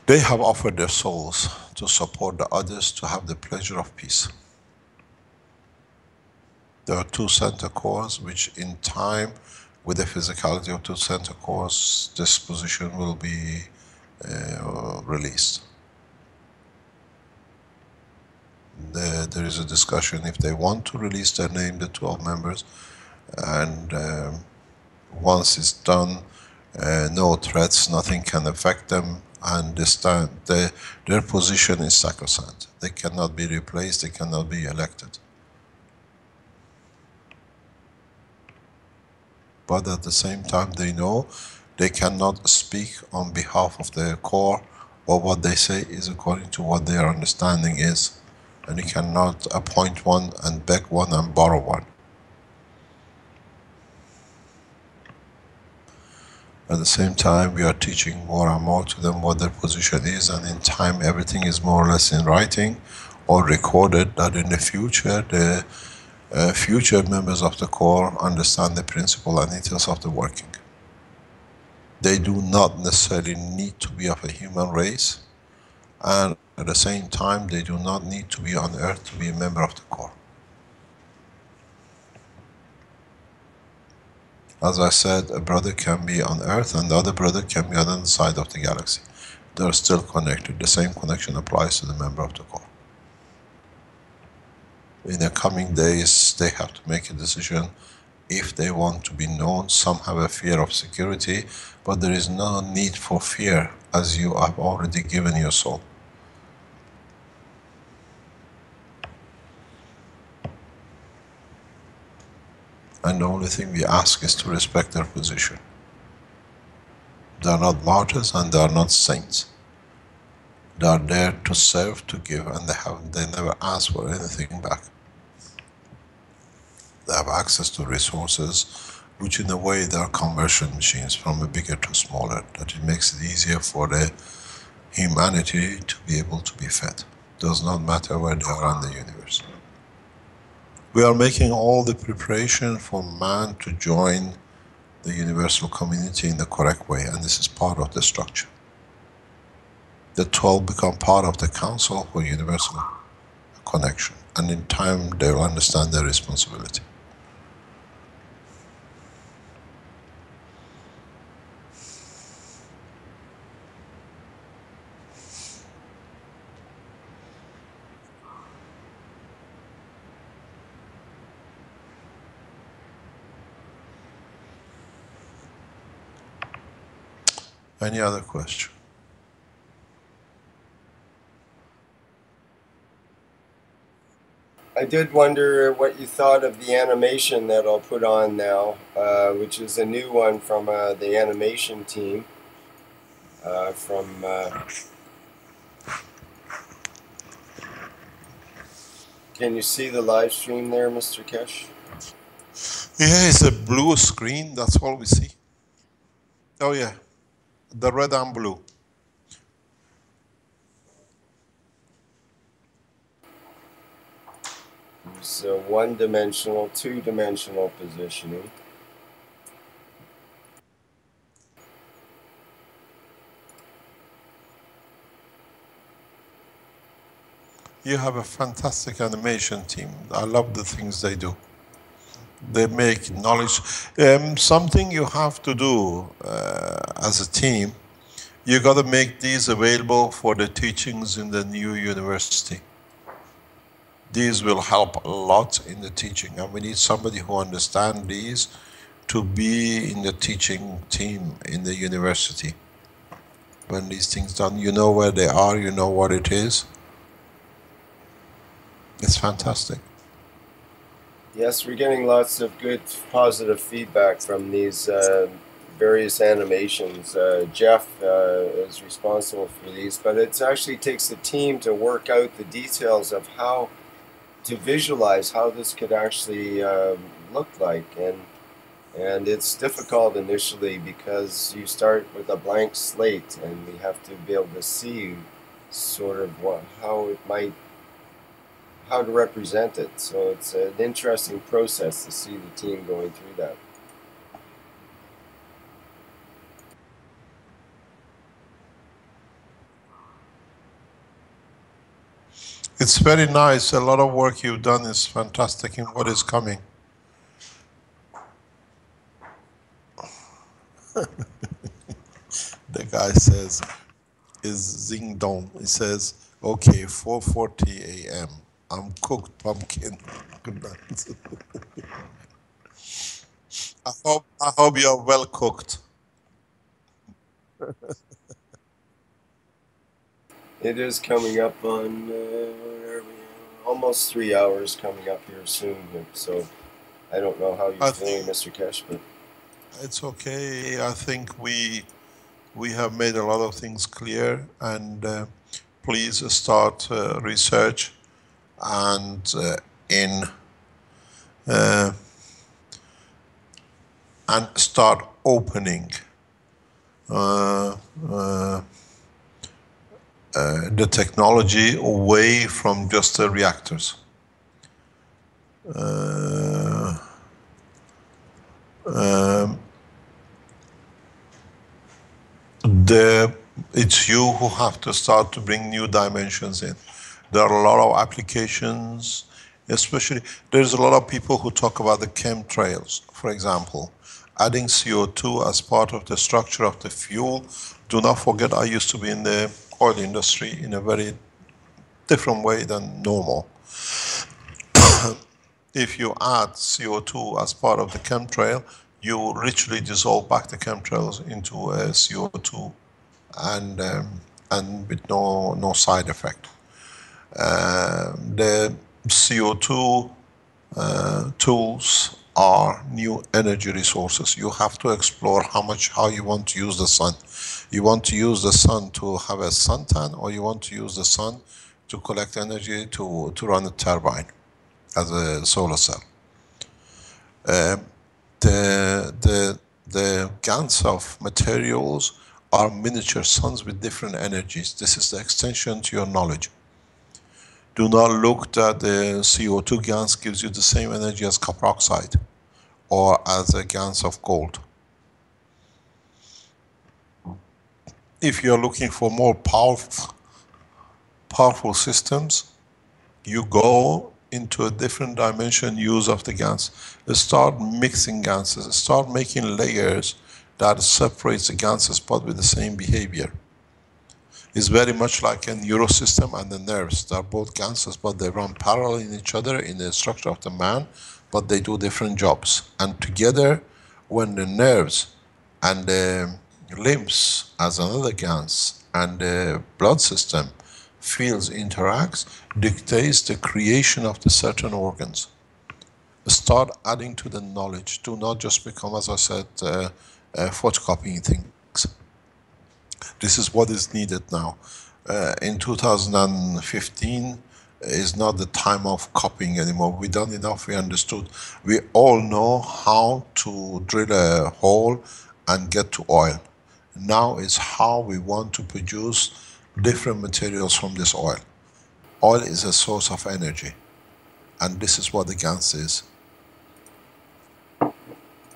Speaker 2: they have offered their souls to support the others to have the pleasure of peace. There are two center cores, which in time, with the physicality of two center cores, this position will be released. There is a discussion if they want to release their name, the 12 members, and once it's done, no threats, nothing can affect them, and their position is sacrosanct. They cannot be replaced, they cannot be elected. But at the same time, they know they cannot speak on behalf of their core, or what they say is according to what their understanding is. And you cannot appoint one and beg one and borrow one. At the same time, we are teaching more and more to them what their position is, and in time everything is more or less in writing or recorded, that in the future, the future members of the core understand the principle and details of the working. They do not necessarily need to be of a human race, and at the same time, they do not need to be on Earth to be a member of the core. As I said, a brother can be on Earth and the other brother can be on the other side of the galaxy. They are still connected. The same connection applies to the member of the core. In the coming days, they have to make a decision if they want to be known. Some have a fear of security, but there is no need for fear, as you have already given your soul. And the only thing we ask is to respect their position. They are not martyrs and they are not saints. They are there to serve, to give, and they never ask for anything back. They have access to resources, which in a way they are conversion machines from a bigger to smaller, that it makes it easier for the humanity to be able to be fed. Does not matter where they are in the universe. We are making all the preparation for man to join the universal community in the correct way, and this is part of the structure. The 12 become part of the Council for Universal Connection, and in time they will understand their responsibility. Any other question?
Speaker 1: I did wonder what you thought of the animation that I'll put on now, which is a new one from the animation team. Can you see the live stream there, Mr. Keshe?
Speaker 2: Yeah, it's a blue screen, that's all we see. Oh yeah, the red and blue.
Speaker 1: So one-dimensional, two-dimensional positioning.
Speaker 2: You have a fantastic animation team. I love the things they do. They make knowledge. Something you have to do as a team, you got to make these available for the teachings in the new university. These will help a lot in the teaching, and we need somebody who understands these to be in the teaching team in the university. When these things done, you know where they are, you know what it is. It's fantastic.
Speaker 1: Yes, we're getting lots of good, positive feedback from these various animations. Jeff is responsible for these, but it actually takes a team to work out the details of how to visualize how this could actually look like. And And it's difficult initially because you start with a blank slate, and we have to be able to see sort of how to represent it. So it's an interesting process to see the team going through that.
Speaker 2: It's very nice. A lot of work you've done is fantastic in what is coming. The guy says, is Zing Dong. He says, okay, 4:40 a.m. I'm cooked pumpkin. Good night. I hope you're well cooked.
Speaker 1: It is coming up on almost 3 hours coming up here soon. So I don't know how you're feeling, Mr. Keshe, but
Speaker 2: it's okay. I think we have made a lot of things clear, and please start research and and start opening the technology away from just the reactors. It's you who have to start to bring new dimensions in. There are a lot of applications, especially there's a lot of people who talk about the chemtrails, for example. Adding CO2 as part of the structure of the fuel. Do not forget, I used to be in the oil industry in a very different way than normal. If you add CO2 as part of the chemtrail, you literally dissolve back the chemtrails into CO2 and with no side effect. The CO2 tools are new energy resources. You have to explore how you want to use the sun. You want to use the sun to have a suntan, or you want to use the sun to collect energy to run a turbine as a solar cell. The GANs of materials are miniature suns with different energies. This is the extension to your knowledge. Do not look that the CO2 GANs gives you the same energy as copper oxide or as a GANs of gold. If you're looking for more powerful systems, you go into a different dimension use of the GANs. Start mixing GANs, start making layers that separates the GANs but with the same behavior. It's very much like a neural system and the nerves. They're both GANs, but they run parallel in each other in the structure of the man, but they do different jobs. And together, when the nerves and the limbs as another GANs and the blood system fields interacts, dictates the creation of the certain organs. Start adding to the knowledge. Do not just become, as I said, photocopying things. This is what is needed now. In 2015 is not the time of copying anymore. We done enough, we understood. We all know how to drill a hole and get to oil. Now is how we want to produce different materials from this oil. Oil is a source of energy, and this is what the GANS is.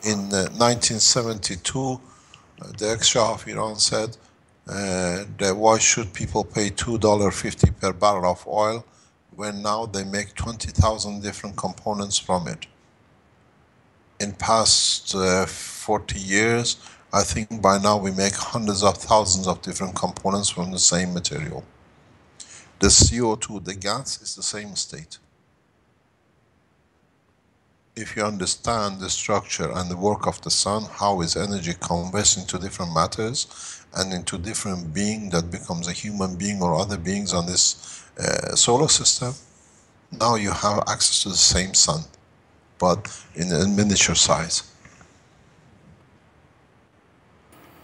Speaker 2: In 1972, the ex-Shah of Iran said that why should people pay $2.50 per barrel of oil when now they make 20,000 different components from it. In past 40 years, I think by now we make hundreds of thousands of different components from the same material. The CO2, the gas, is the same state. If you understand the structure and the work of the sun, how is energy converts into different matters and into different being that becomes a human being or other beings on this solar system, now you have access to the same sun, but in a miniature size.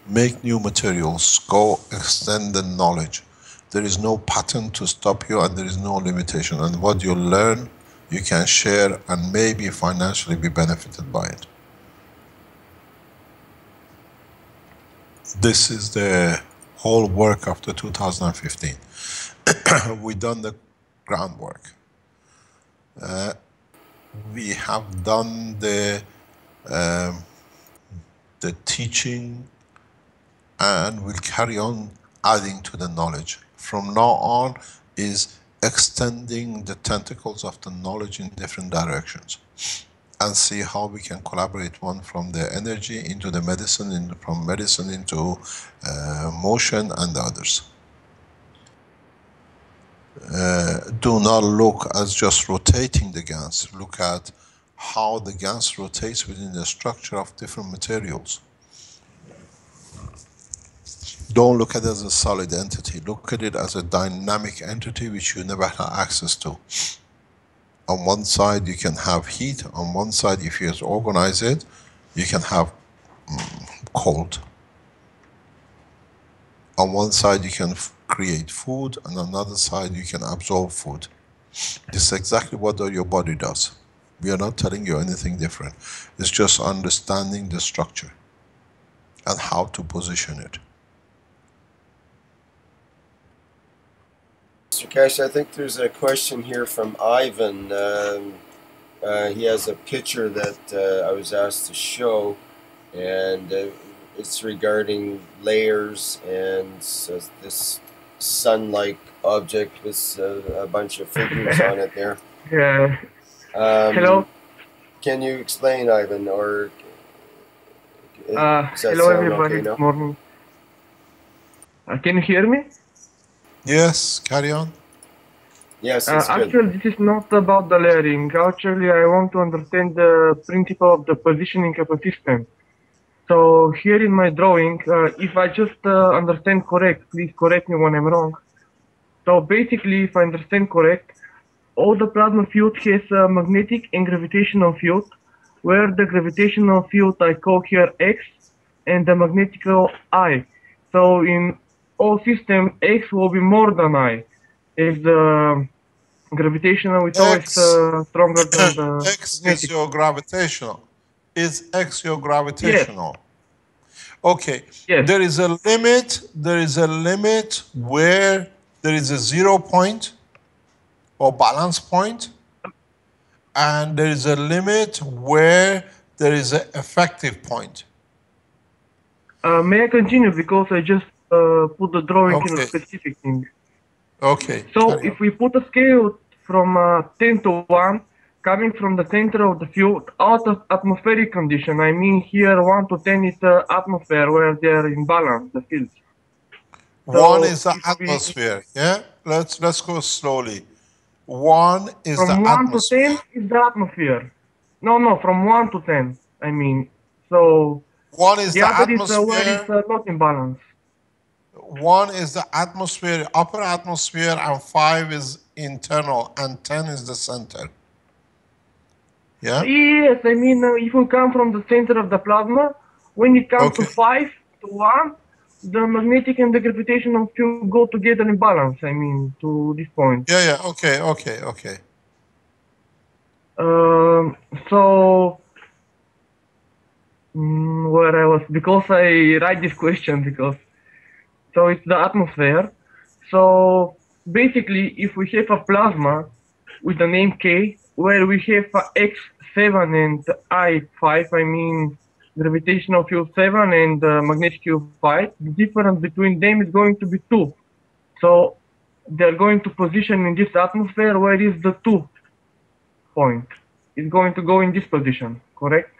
Speaker 2: Make new materials, go extend the knowledge. There is no pattern to stop you and there is no limitation. And what you learn, you can share and maybe financially be benefited by it. This is the whole work of the 2015. We done the groundwork. We have done the teaching, and we'll carry on adding to the knowledge. From now on is extending the tentacles of the knowledge in different directions, and see how we can collaborate one from the energy into the medicine, from medicine into motion and the others. Do not look as just rotating the GANs. Look at how the GANs rotates within the structure of different materials. Don't look at it as a solid entity. Look at it as a dynamic entity which you never had access to. On one side you can have heat, on one side if you organize it, you can have cold. On one side you can create food, and on another side you can absorb food. This is exactly what your body does. We are not telling you anything different. It's just understanding the structure and how to position it.
Speaker 1: Mr. Keshe, I think there's a question here from Ivan. He has a picture that I was asked to show, and it's regarding layers and this sun-like object with a bunch of figures on it there.
Speaker 6: Yeah. Hello.
Speaker 1: Can you explain, Ivan, or
Speaker 6: hello everybody. Good morning. Can you hear me?
Speaker 2: Yes, carry on.
Speaker 1: Yes, it's good.
Speaker 6: Actually, this is not about the layering. Actually, I want to understand the principle of the positioning of a system. So here in my drawing, if I just understand correct, please correct me when I'm wrong. So basically, if I understand correct, all the plasma field has a magnetic and gravitational field, where the gravitational field I call here X and the magnetic I. So in all system, X will be more than I. If the gravitational is always stronger than the
Speaker 2: X
Speaker 6: magnetic.
Speaker 2: is your gravitational. Is X your gravitational? Yes. Okay.
Speaker 6: Yes.
Speaker 2: There is a limit where there is a 0 point or balance point, and there is a limit where there is an effective point.
Speaker 6: May I continue, because I just put the drawing in a specific thing.
Speaker 2: Okay.
Speaker 6: So if we put a scale from 10 to 1, coming from the center of the field out of atmospheric condition, I mean here 1 to 10 is the atmosphere where they are in balance, the fields. So
Speaker 2: 1 is the atmosphere, yeah? Let's go slowly. 1 is the atmosphere.
Speaker 6: From 1 to 10 is the atmosphere. No, from 1 to 10, I mean. So
Speaker 2: 1 is the atmosphere.
Speaker 6: Where it's not in balance.
Speaker 2: 1 is the atmosphere, upper atmosphere, and 5 is internal, and 10 is the center. Yeah?
Speaker 6: Yes, I mean, if we come from the center of the plasma, when it comes to 5 to 1, the magnetic and the gravitational field go together in balance, I mean, to this point.
Speaker 2: Yeah, okay.
Speaker 6: So, where I was, because I write this question, because, so it's the atmosphere. So, basically, if we have a plasma with the name K, where we have X7 and I5, I mean, gravitational field 7 and magnetic field 5, the difference between them is going to be 2. So they're going to position in this atmosphere where is the 2 point. It's going to go in this position, correct?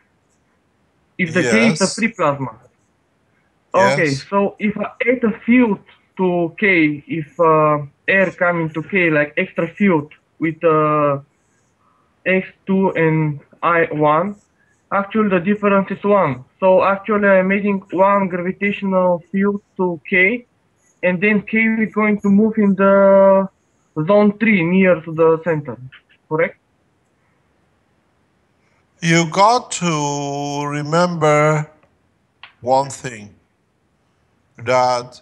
Speaker 6: If the K is a free plasma. Okay, so if I add a field to K, if air coming to K, like extra field with X2 and I1, actually the difference is 1. So actually I'm adding 1 gravitational field to K, and then K is going to move in the zone 3 near to the center, correct?
Speaker 2: You got to remember one thing, that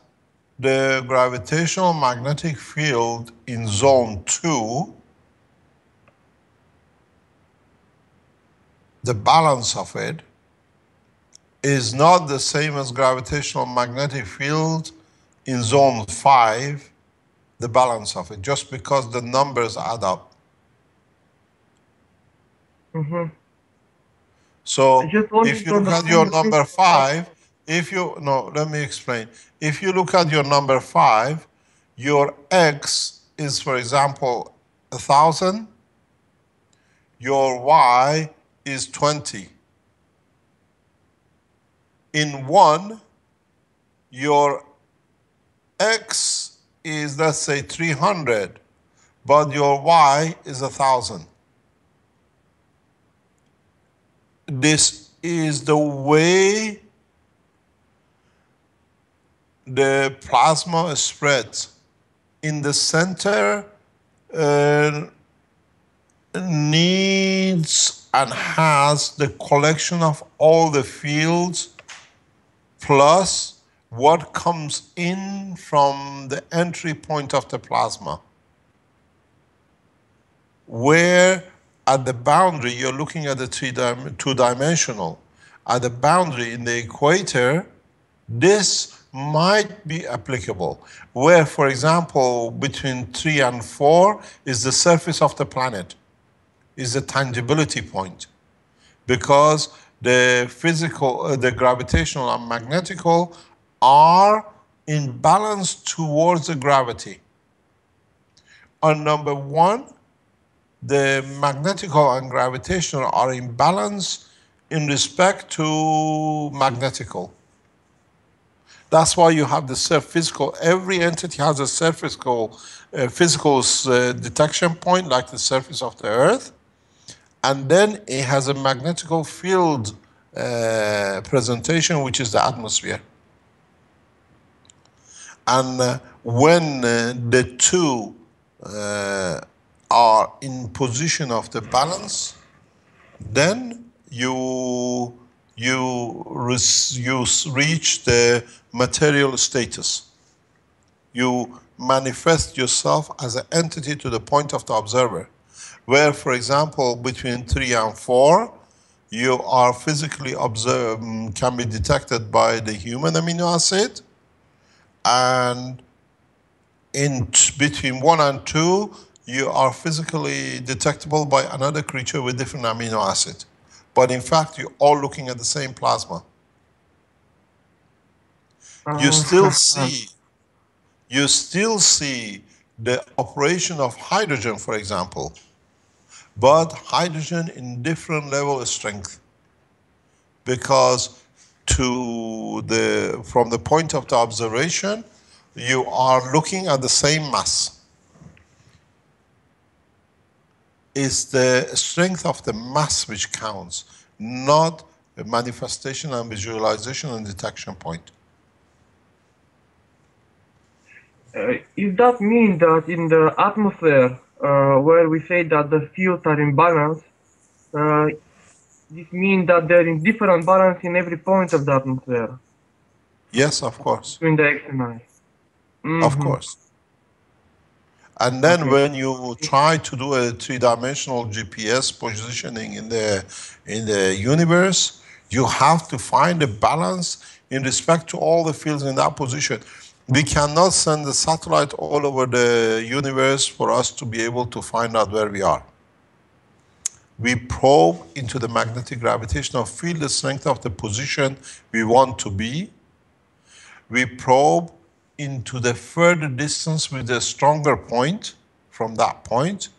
Speaker 2: the gravitational magnetic field in zone 2, the balance of it is not the same as gravitational magnetic field in zone 5, the balance of it, just because the numbers add up. So if you look at your number 5, let me explain. If you look at your number 5, your X is, for example, 1,000, your Y is 20. In 1, your X is, let's say, 300, but your Y is 1,000. This is the way the plasma spreads. In the center, needs and has the collection of all the fields plus what comes in from the entry point of the plasma. Where at the boundary, you're looking at the two-dimensional. At the boundary in the equator, this might be applicable. Where, for example, between 3 and 4 is the surface of the planet, is the tangibility point. Because the physical, the gravitational and magnetical are in balance towards the gravity. On number 1, the magnetical and gravitational are in balance in respect to magnetical. That's why you have the physical, every entity has a physical detection point, like the surface of the Earth, and then it has a magnetical field presentation, which is the atmosphere. And when the two are in position of the balance, then you reach the material status. You manifest yourself as an entity to the point of the observer. Where, for example, between 3 and 4, you are physically can be detected by the human amino acid, and in between 1 and 2, you are physically detectable by another creature with different amino acid. But in fact, you're all looking at the same plasma. You still see the operation of hydrogen, for example, but hydrogen in different level of strength. Because from the point of the observation, you are looking at the same mass. It's the strength of the mass which counts, not the manifestation and visualization and detection point.
Speaker 6: Does that mean that in the atmosphere, where we say that the fields are in balance, this means that they're in different balance in every point of the atmosphere?
Speaker 2: Yes, of course.
Speaker 6: Between the X and Y.
Speaker 2: Of course. And then when you try to do a 3-dimensional GPS positioning in the universe, you have to find a balance in respect to all the fields in that position. We cannot send a satellite all over the universe for us to be able to find out where we are. We probe into the magnetic gravitational field, the strength of the position we want to be. We probe into the further distance with a stronger point from that point.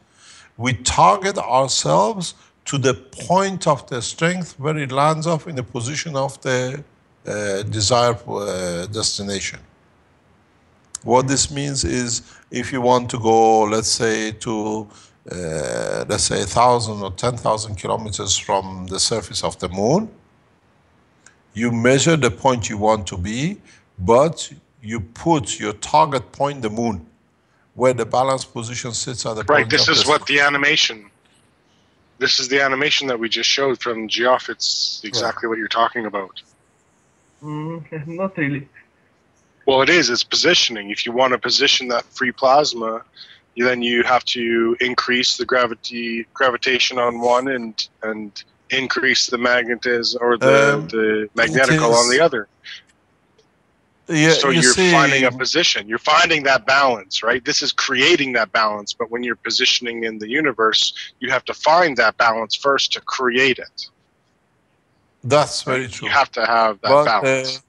Speaker 2: We target ourselves to the point of the strength where it lands off in the position of the desired destination. What this means is, if you want to go, let's say, to 1,000 or 10,000 kilometers from the surface of the moon, you measure the point you want to be, but you put your target point, the moon, where the balance position sits at the point.
Speaker 4: Right, this is what the animation, this is the animation that we just showed from Geoff. It's exactly what you're talking about.
Speaker 6: Not really.
Speaker 4: Well, it is, it's positioning. If you want to position that free plasma, then you have to increase the gravitation on one and increase the magnetism or the magnetical on the other.
Speaker 2: Yeah,
Speaker 4: so
Speaker 2: you
Speaker 4: you're
Speaker 2: see,
Speaker 4: finding a position. You're finding that balance, right? This is creating that balance. But when you're positioning in the universe, you have to find that balance first to create it.
Speaker 2: That's
Speaker 4: Right?
Speaker 2: very true.
Speaker 4: You have to have that balance.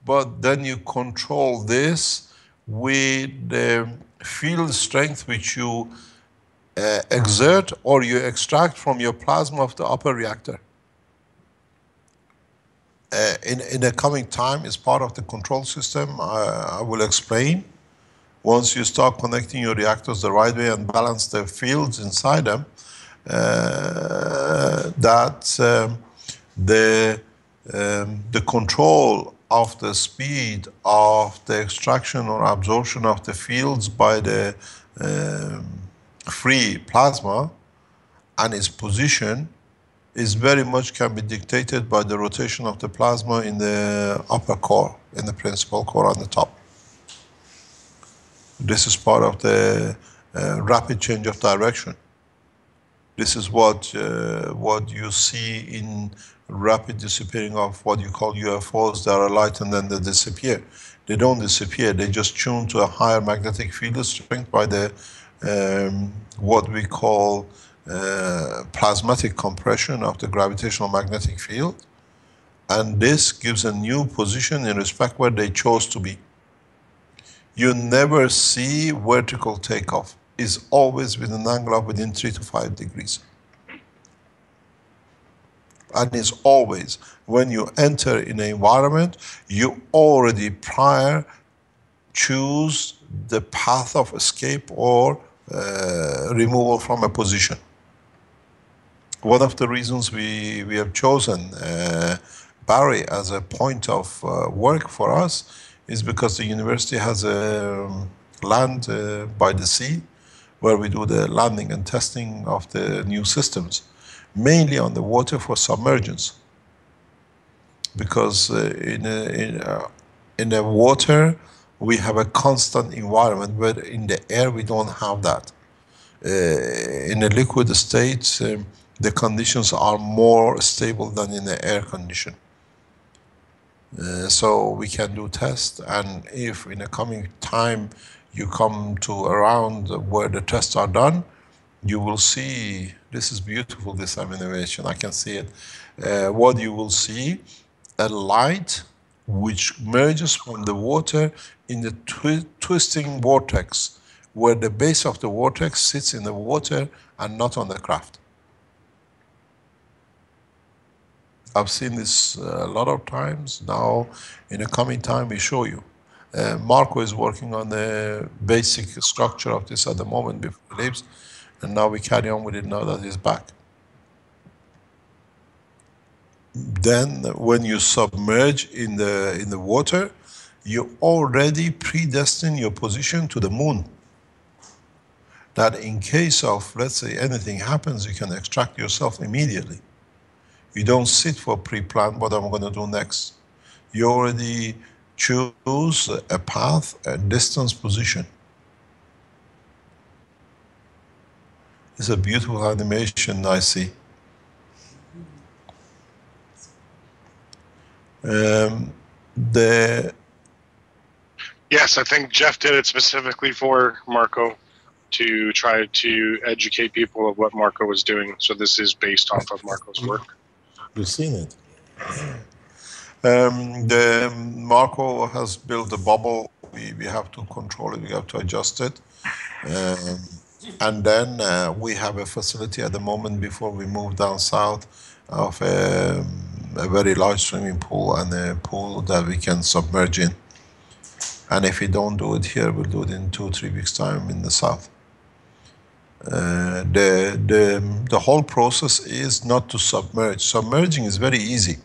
Speaker 2: But then you control this with the field strength which you exert or you extract from your plasma of the upper reactor. In the coming time, is part of the control system. I will explain. Once you start connecting your reactors the right way and balance the fields inside them, the control of the speed of the extraction or absorption of the fields by the free plasma and its position is very much can be dictated by the rotation of the plasma in the upper core, in the principal core on the top. This is part of the rapid change of direction. This is what you see in rapid disappearing of what you call UFOs that are light and then they disappear. They don't disappear, they just tune to a higher magnetic field strength by the what we call plasmatic compression of the gravitational magnetic field. And this gives a new position in respect where they chose to be. You never see vertical takeoff. It's always with an angle of within 3 to 5 degrees. And it's always, when you enter in an environment, you already prior choose the path of escape or removal from a position. One of the reasons we have chosen Bari as a point of work for us is because the university has a land by the sea where we do the landing and testing of the new systems, mainly on the water for submergence. Because in the water we have a constant environment, where in the air we don't have that. In a liquid state, the conditions are more stable than in the air condition. So we can do tests, and if in the coming time you come to around where the tests are done, you will see, this is beautiful, this animation, I can see it. What you will see, a light which merges from the water in the twisting vortex, where the base of the vortex sits in the water and not on the craft. I've seen this a lot of times. Now, in the coming time, we show you. Marco is working on the basic structure of this at the moment before he leaves, and now we carry on with it now that he's back. Then, when you submerge in the water, you already predestine your position to the moon. That in case of, let's say, anything happens, you can extract yourself immediately. You don't sit for pre-planned what I'm going to do next. You already choose a path, a distance, position. It's a beautiful animation I see.
Speaker 4: Yes, I think Jeff did it specifically for Marco to try to educate people of what Marco was doing. So this is based off of Marco's work.
Speaker 2: You've seen it. Marco has built a bubble. We have to control it, we have to adjust it. And then we have a facility at the moment before we move down south of a very large swimming pool and a pool that we can submerge in. And if we don't do it here, we'll do it in 2-3 weeks' time in the south. The whole process is not to submerge. Submerging is very easy.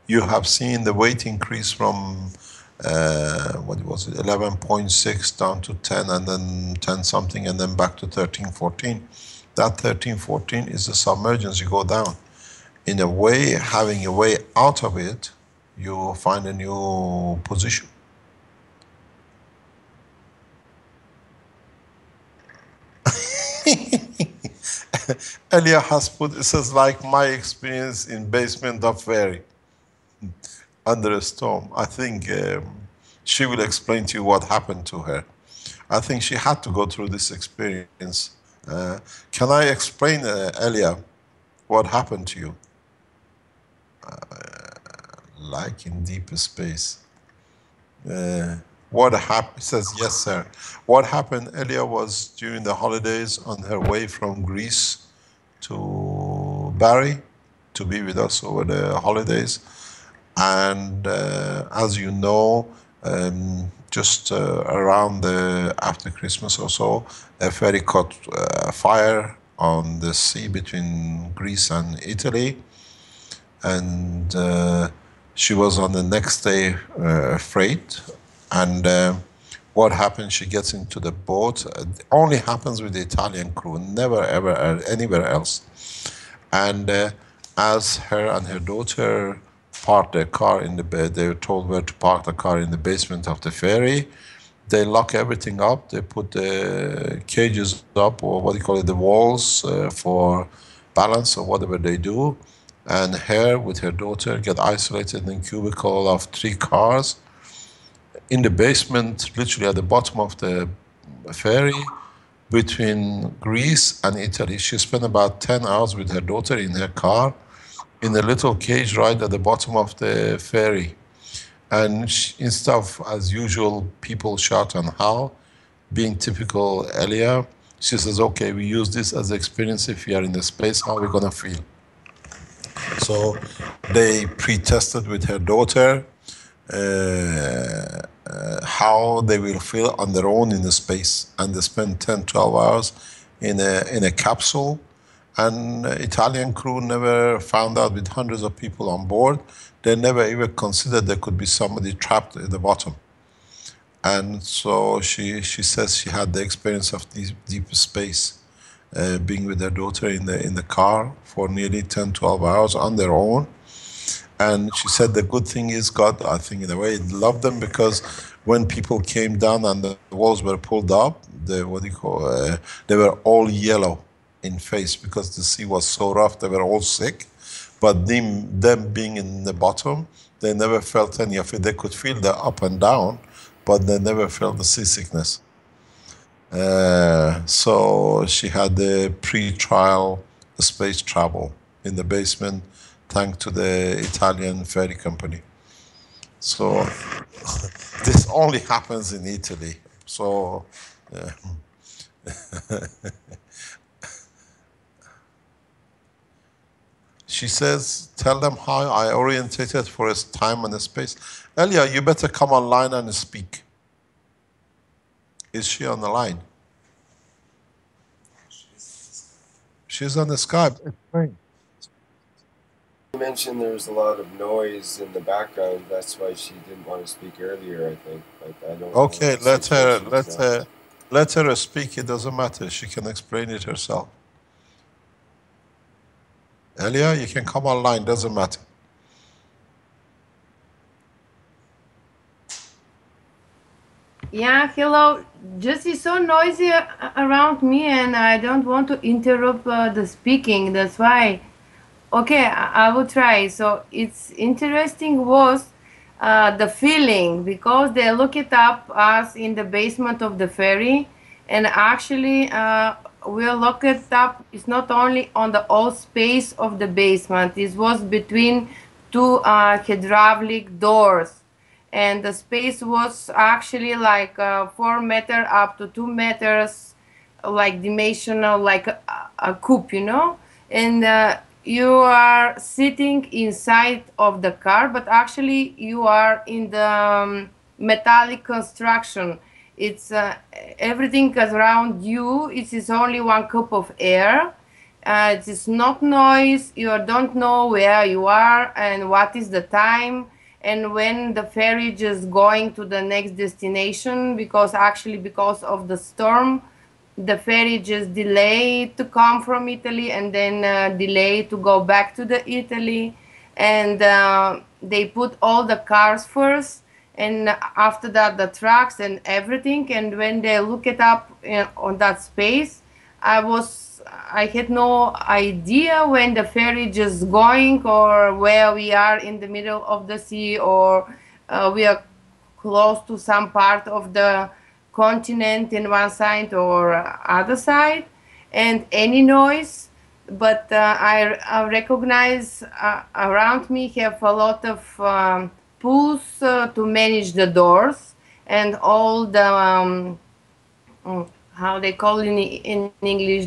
Speaker 2: You have seen the weight increase from, what was it, 11.6 down to 10, and then 10 something, and then back to 13, 14. That 13, 14 is the submergence, you go down. In a way, having a way out of it, you find a new position. Elia has put, it says, like my experience in basement of ferry under a storm. I think she will explain to you what happened to her. I think she had to go through this experience. Can I explain, Elia, what happened to you? Like in deep space. What happened? Says yes, sir. What happened? Elia was during the holidays on her way from Greece to Bari to be with us over the holidays, and as you know, just around after Christmas or so, a ferry caught fire on the sea between Greece and Italy, and she was on the next day freight, and what happened, she gets into the boat. It only happens with the Italian crew, never ever anywhere else. And as her and her daughter parked their car in the bed, they were told where to park the car in the basement of the ferry. They lock everything up, they put the cages up, or what do you call it, the walls for balance or whatever they do. And her with her daughter get isolated in a cubicle of 3 cars in the basement, literally at the bottom of the ferry between Greece and Italy. She spent about 10 hours with her daughter in her car in a little cage right at the bottom of the ferry. And instead of, as usual, people shout and howl, being typical Elia, she says, okay, we use this as experience. If we are in the space, how are we going to feel? So they pre-tested with her daughter how they will feel on their own in the space, and they spend 10, 12 hours in a capsule. And Italian crew never found out, with hundreds of people on board, they never even considered there could be somebody trapped at the bottom. And so she says she had the experience of deep space, being with her daughter in the car for nearly 10, 12 hours on their own. And she said the good thing is God, I think in a way, loved them, because when people came down and the walls were pulled up, they were all yellow in face because the sea was so rough, they were all sick. But them being in the bottom, they never felt any of it. They could feel the up and down, but they never felt the seasickness. So she had the pre-trial space travel in the basement, thanks to the Italian ferry company. So this only happens in Italy. So she says, tell them how I orientated for a time and a space. Elia, you better come online and speak. Is she on the line? She's on the Skype. Explain.
Speaker 1: You mentioned there was a lot of noise in the background. That's why she didn't want to speak earlier, I think. But I don't
Speaker 2: okay,
Speaker 1: know
Speaker 2: let her speak. It doesn't matter. She can explain it herself. Elia, you can come online. Doesn't matter.
Speaker 7: Yeah, hello. Just it's so noisy around me, and I don't want to interrupt the speaking. That's why. Okay, I will try. So it's interesting was the feeling, because they look it up us in the basement of the ferry, and actually we'll look it up. It's not only on the whole space of the basement. It was between 2 hydraulic doors, and the space was actually like 4 meters up to 2 meters, like dimensional, like a cube, you know, and you are sitting inside of the car, but actually you are in the metallic construction. It's everything around you. It is only 1 cup of air. It is not noise. You don't know where you are and what is the time and when the ferry just going to the next destination, because actually because of the storm, the ferry just delayed to come from Italy, and then delayed to go back to the Italy. And they put all the cars first, and after that the trucks and everything. And when they look it up on that space, I had no idea when the ferry just going, or where we are in the middle of the sea, or we are close to some part of the continent in one side or other side, and any noise. But I recognize around me have a lot of pools to manage the doors and all the how they call in English,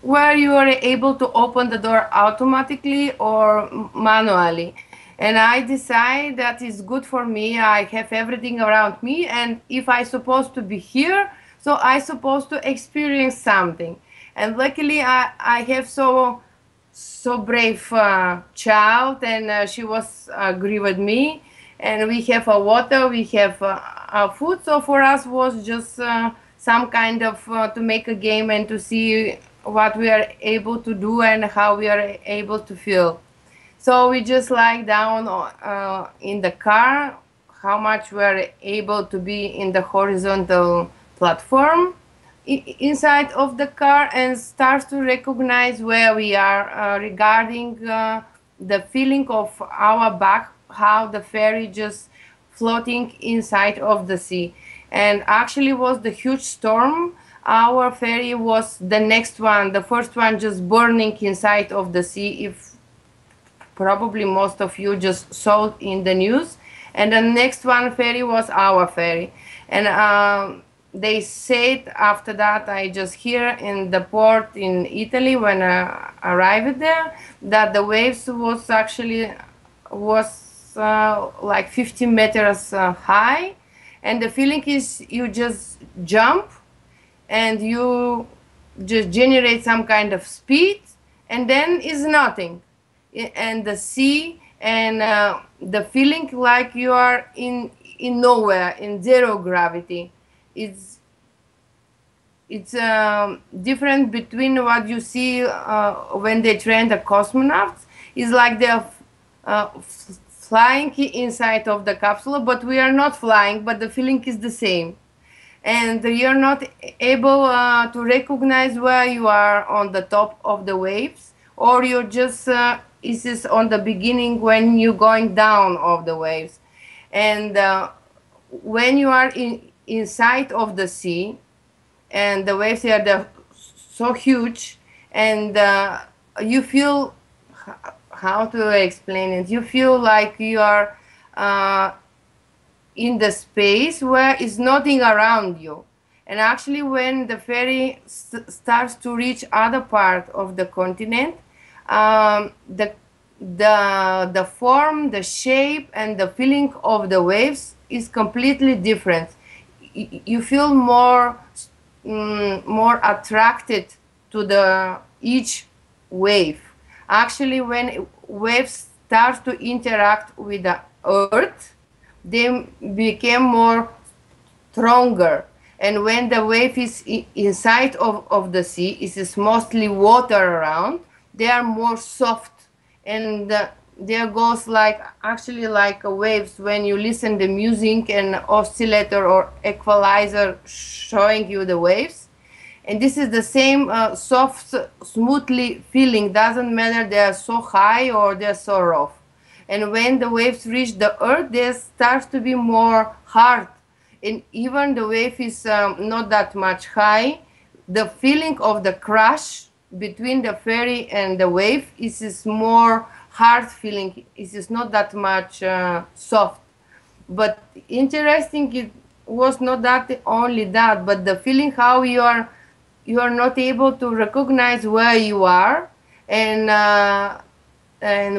Speaker 7: where you are able to open the door automatically or manually. And I decide that is good for me. I have everything around me, and if I supposed to be here, so I supposed to experience something. And luckily I have so brave child, and she was agree with me, and we have a water, we have food. So for us was just some kind of to make a game and to see what we are able to do and how we are able to feel. So we just lie down in the car, how much we are able to be in the horizontal platform inside of the car, and start to recognize where we are regarding the feeling of our back, how the ferry just floating inside of the sea. And actually was the huge storm. Our ferry was the next one, the first one just burning inside of the sea, if probably most of you just saw in the news. And the next one ferry was our ferry. And they said after that, I just hear in the port in Italy when I arrived there, that the waves was actually like 50 meters high. And the feeling is you just jump and you just generate some kind of speed, and then is nothing. And the sea and the feeling like you are in nowhere, in zero gravity. It's different between what you see when they train the cosmonauts. It's like they're flying inside of the capsule, but we are not flying, but the feeling is the same. And you're not able to recognize where you are on the top of the waves, or you're just is this on the beginning when you're going down of the waves. And when you are inside of the sea, and the waves are so huge, and you feel, how to explain it, you feel like you are in the space where is nothing around you. And actually when the ferry starts to reach other part of the continent, the form, the shape, and the feeling of the waves is completely different. You feel more attracted to the each wave. Actually, when waves start to interact with the earth, they become more stronger. And when the wave is inside of the sea, it is mostly water around, they are more soft. And there goes like, actually like waves when you listen the music and oscillator or equalizer showing you the waves. And this is the same soft, smoothly feeling. Doesn't matter they are so high or they're so rough. And when the waves reach the earth, they start to be more hard. And even the wave is not that much high, the feeling of the crash between the ferry and the wave is more hard feeling. It is not that much soft. But interesting, it was not that only that, but the feeling how you are not able to recognize where you are, and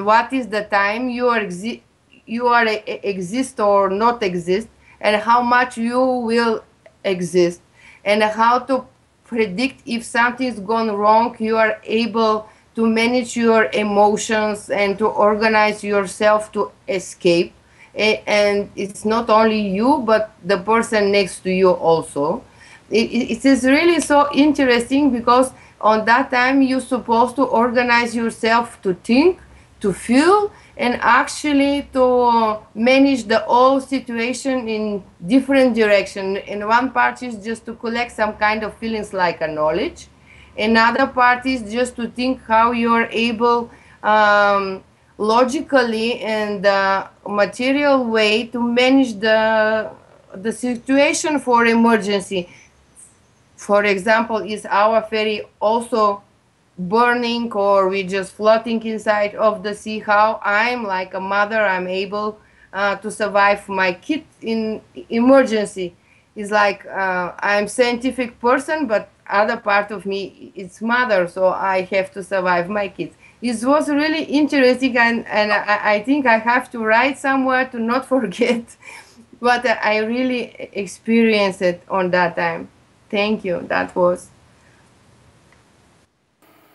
Speaker 7: what is the time you are exist or not exist, and how much you will exist, and how to predict if something's gone wrong. You are able to manage your emotions and to organize yourself to escape. And it's not only you, but the person next to you also. It is really so interesting, because on that time you're supposed to organize yourself to think, to feel and actually to manage the whole situation in different direction. And one part is just to collect some kind of feelings like a knowledge. Another part is just to think how you're able logically and material way to manage the situation for emergency. For example, is our ferry also burning or we just floating inside of the sea? How I'm like a mother, I'm able to survive my kid in emergency. It's like I'm scientific person, but other part of me it's mother, so I have to survive my kids. It was really interesting, and I think I have to write somewhere to not forget what I really experienced it on that time. Thank you. That was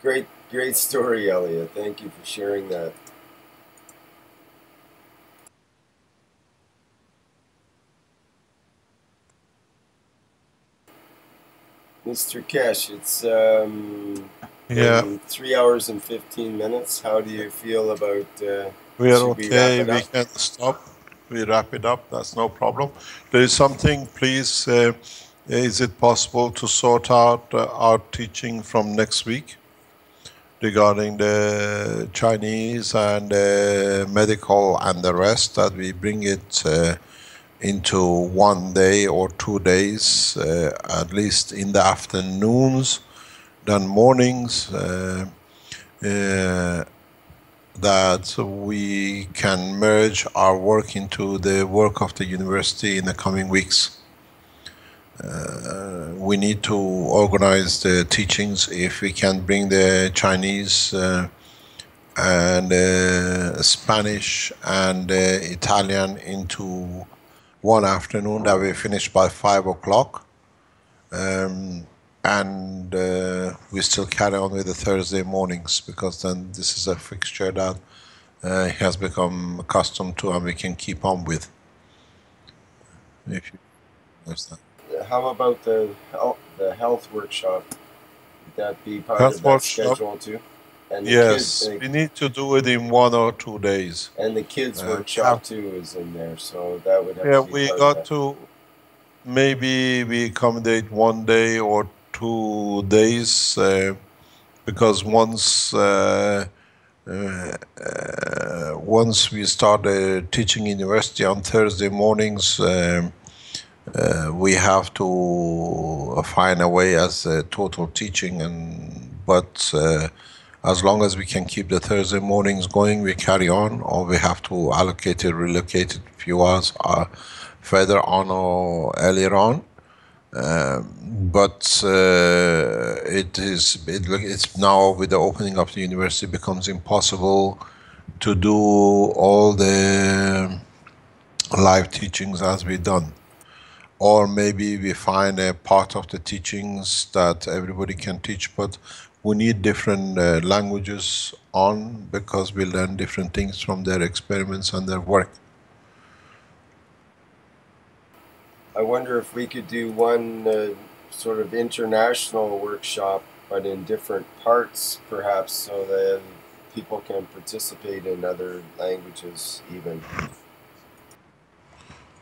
Speaker 1: Great story, Elia. Thank you for sharing that. Mr. Keshe, it's been 3 hours and 15 minutes. How do you feel about
Speaker 2: we are
Speaker 1: should
Speaker 2: okay,
Speaker 1: we
Speaker 2: we can stop. We wrap it up, that's no problem. There is something, please, is it possible to sort out our teaching from next week regarding the Chinese and medical and the rest, that we bring it into 1 day or 2 days, at least in the afternoons, then mornings, that we can merge our work into the work of the university in the coming weeks. We need to organize the teachings. If we can bring the Chinese and Spanish and Italian into one afternoon, that we finish by 5 o'clock. And we still carry on with the Thursday mornings, because then this is a fixture that he has become accustomed to and we can keep on with. If you understand.
Speaker 1: How about the health workshop? Would that be part of that schedule too? And
Speaker 2: yes, we need to do it in 1 or 2 days.
Speaker 1: And the kids workshop too is in there, so that would have to be
Speaker 2: we
Speaker 1: part
Speaker 2: got
Speaker 1: of that.
Speaker 2: to, maybe we accommodate 1 day or 2 days, because once we start teaching university on Thursday mornings, we have to find a way as total teaching, but as long as we can keep the Thursday mornings going, we carry on, or we have to allocate it, relocate it a few hours further on or earlier on. But it's now, with the opening of the university, becomes impossible to do all the live teachings as we've done. Or maybe we find a part of the teachings that everybody can teach, but we need different languages on, because we learn different things from their experiments and their work.
Speaker 1: I wonder if we could do one sort of international workshop, but in different parts, perhaps, so that people can participate in other languages even.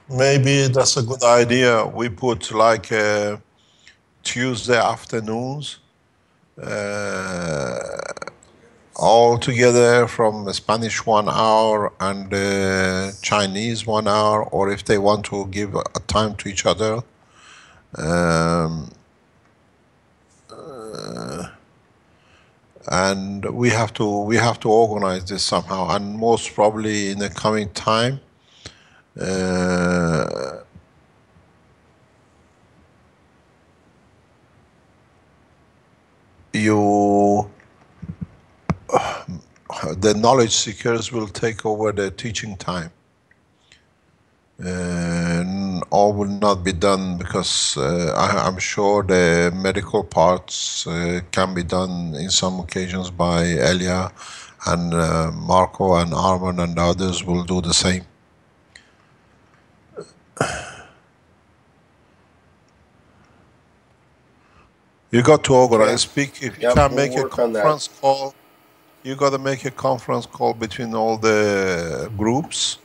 Speaker 2: Maybe that's a good idea. We put like Tuesday afternoons all together, from Spanish 1 hour and Chinese 1 hour, or if they want to give a time to each other. And we have to organize this somehow, and most probably in the coming time, the knowledge seekers will take over the teaching time. All will not be done, because I'm sure the medical parts can be done in some occasions by Elia, and Marco and Armen and others will do the same. You got to organize, speak. If you can make a conference call, you got to make a conference call between all the groups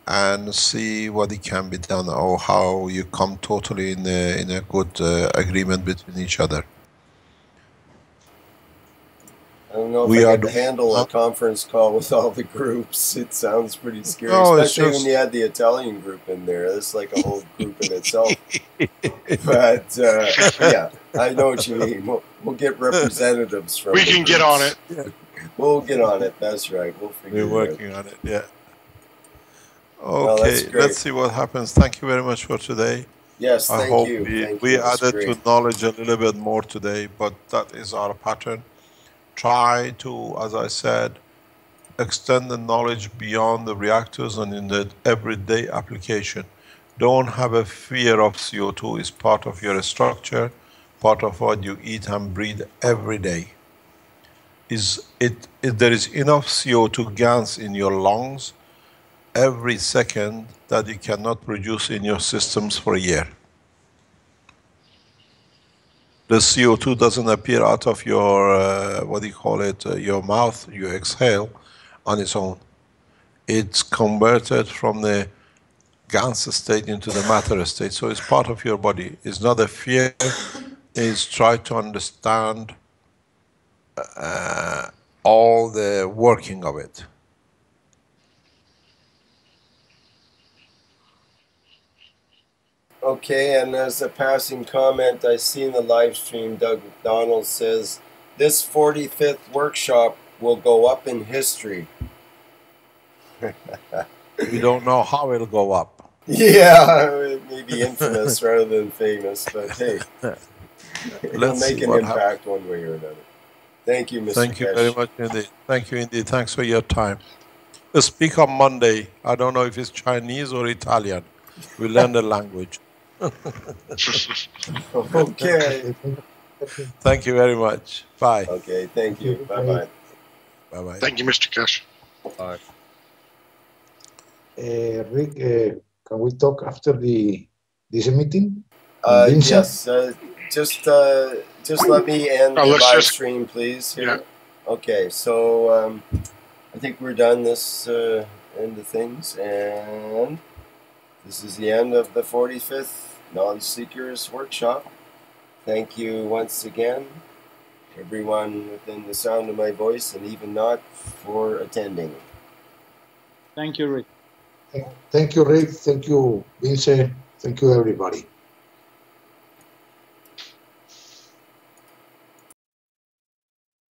Speaker 2: and see what it can be done, or how you come totally in a good agreement between each other.
Speaker 1: I don't know if
Speaker 2: We
Speaker 1: I
Speaker 2: are
Speaker 1: could handle a conference call with all the groups. It sounds pretty scary,
Speaker 2: No, it's
Speaker 1: especially when
Speaker 2: just-
Speaker 1: you had the Italian group in there. That's like a whole group in itself. But yeah, I know what you mean. We'll get representatives from.
Speaker 4: We can get on it.
Speaker 1: We'll get on it. That's right. We'll figure
Speaker 2: We're
Speaker 1: it out.
Speaker 2: working on it, yeah.
Speaker 1: Well, that's
Speaker 2: Okay,
Speaker 1: great.
Speaker 2: let's see what happens. Thank you very much for today.
Speaker 1: Yes,
Speaker 2: I
Speaker 1: thank
Speaker 2: hope
Speaker 1: you.
Speaker 2: we
Speaker 1: That's
Speaker 2: added
Speaker 1: great.
Speaker 2: to knowledge a little bit more today, but that is our pattern. Try to, as I said, extend the knowledge beyond the reactors and in the everyday application. Don't have a fear of CO2. It's part of your structure, part of what you eat and breathe every day. There is enough CO2 GANS in your lungs every second that you cannot produce in your systems for a year. The CO2 doesn't appear out of your, what do you call it, your mouth, you exhale on its own. It's converted from the GANS state into the matter state, so it's part of your body. It's not a fear, it's try to understand all the working of it.
Speaker 1: Okay, and as a passing comment, I see in the live stream, Doug McDonald says, this 45th workshop will go up in history.
Speaker 2: We don't know how it'll go up.
Speaker 1: Yeah, it may be infamous rather than famous, but hey, it'll make an impact one way or another. Thank you, Mr.
Speaker 2: Thank you
Speaker 1: Keshe.
Speaker 2: very much indeed. Thank you indeed. Thanks for your time. We'll speak on Monday. I don't know if it's Chinese or Italian. We learn the language.
Speaker 1: Okay.
Speaker 2: Thank you very much. Bye.
Speaker 1: Okay, thank you. Bye-bye.
Speaker 2: Bye-bye.
Speaker 4: Thank you, Mr. Keshe.
Speaker 1: Bye.
Speaker 8: Rick, can we talk after this meeting?
Speaker 1: Yes. Just let me end the live stream, please. Here. Yeah. Okay. So I think we're done this end of things, and this is the end of the 45th Knowledge Seekers Workshop. Thank you once again, everyone within the sound of my voice, and even not, for attending.
Speaker 3: Thank you, Rick.
Speaker 8: Thank you, Rick. Thank you, Vince. Thank you, everybody.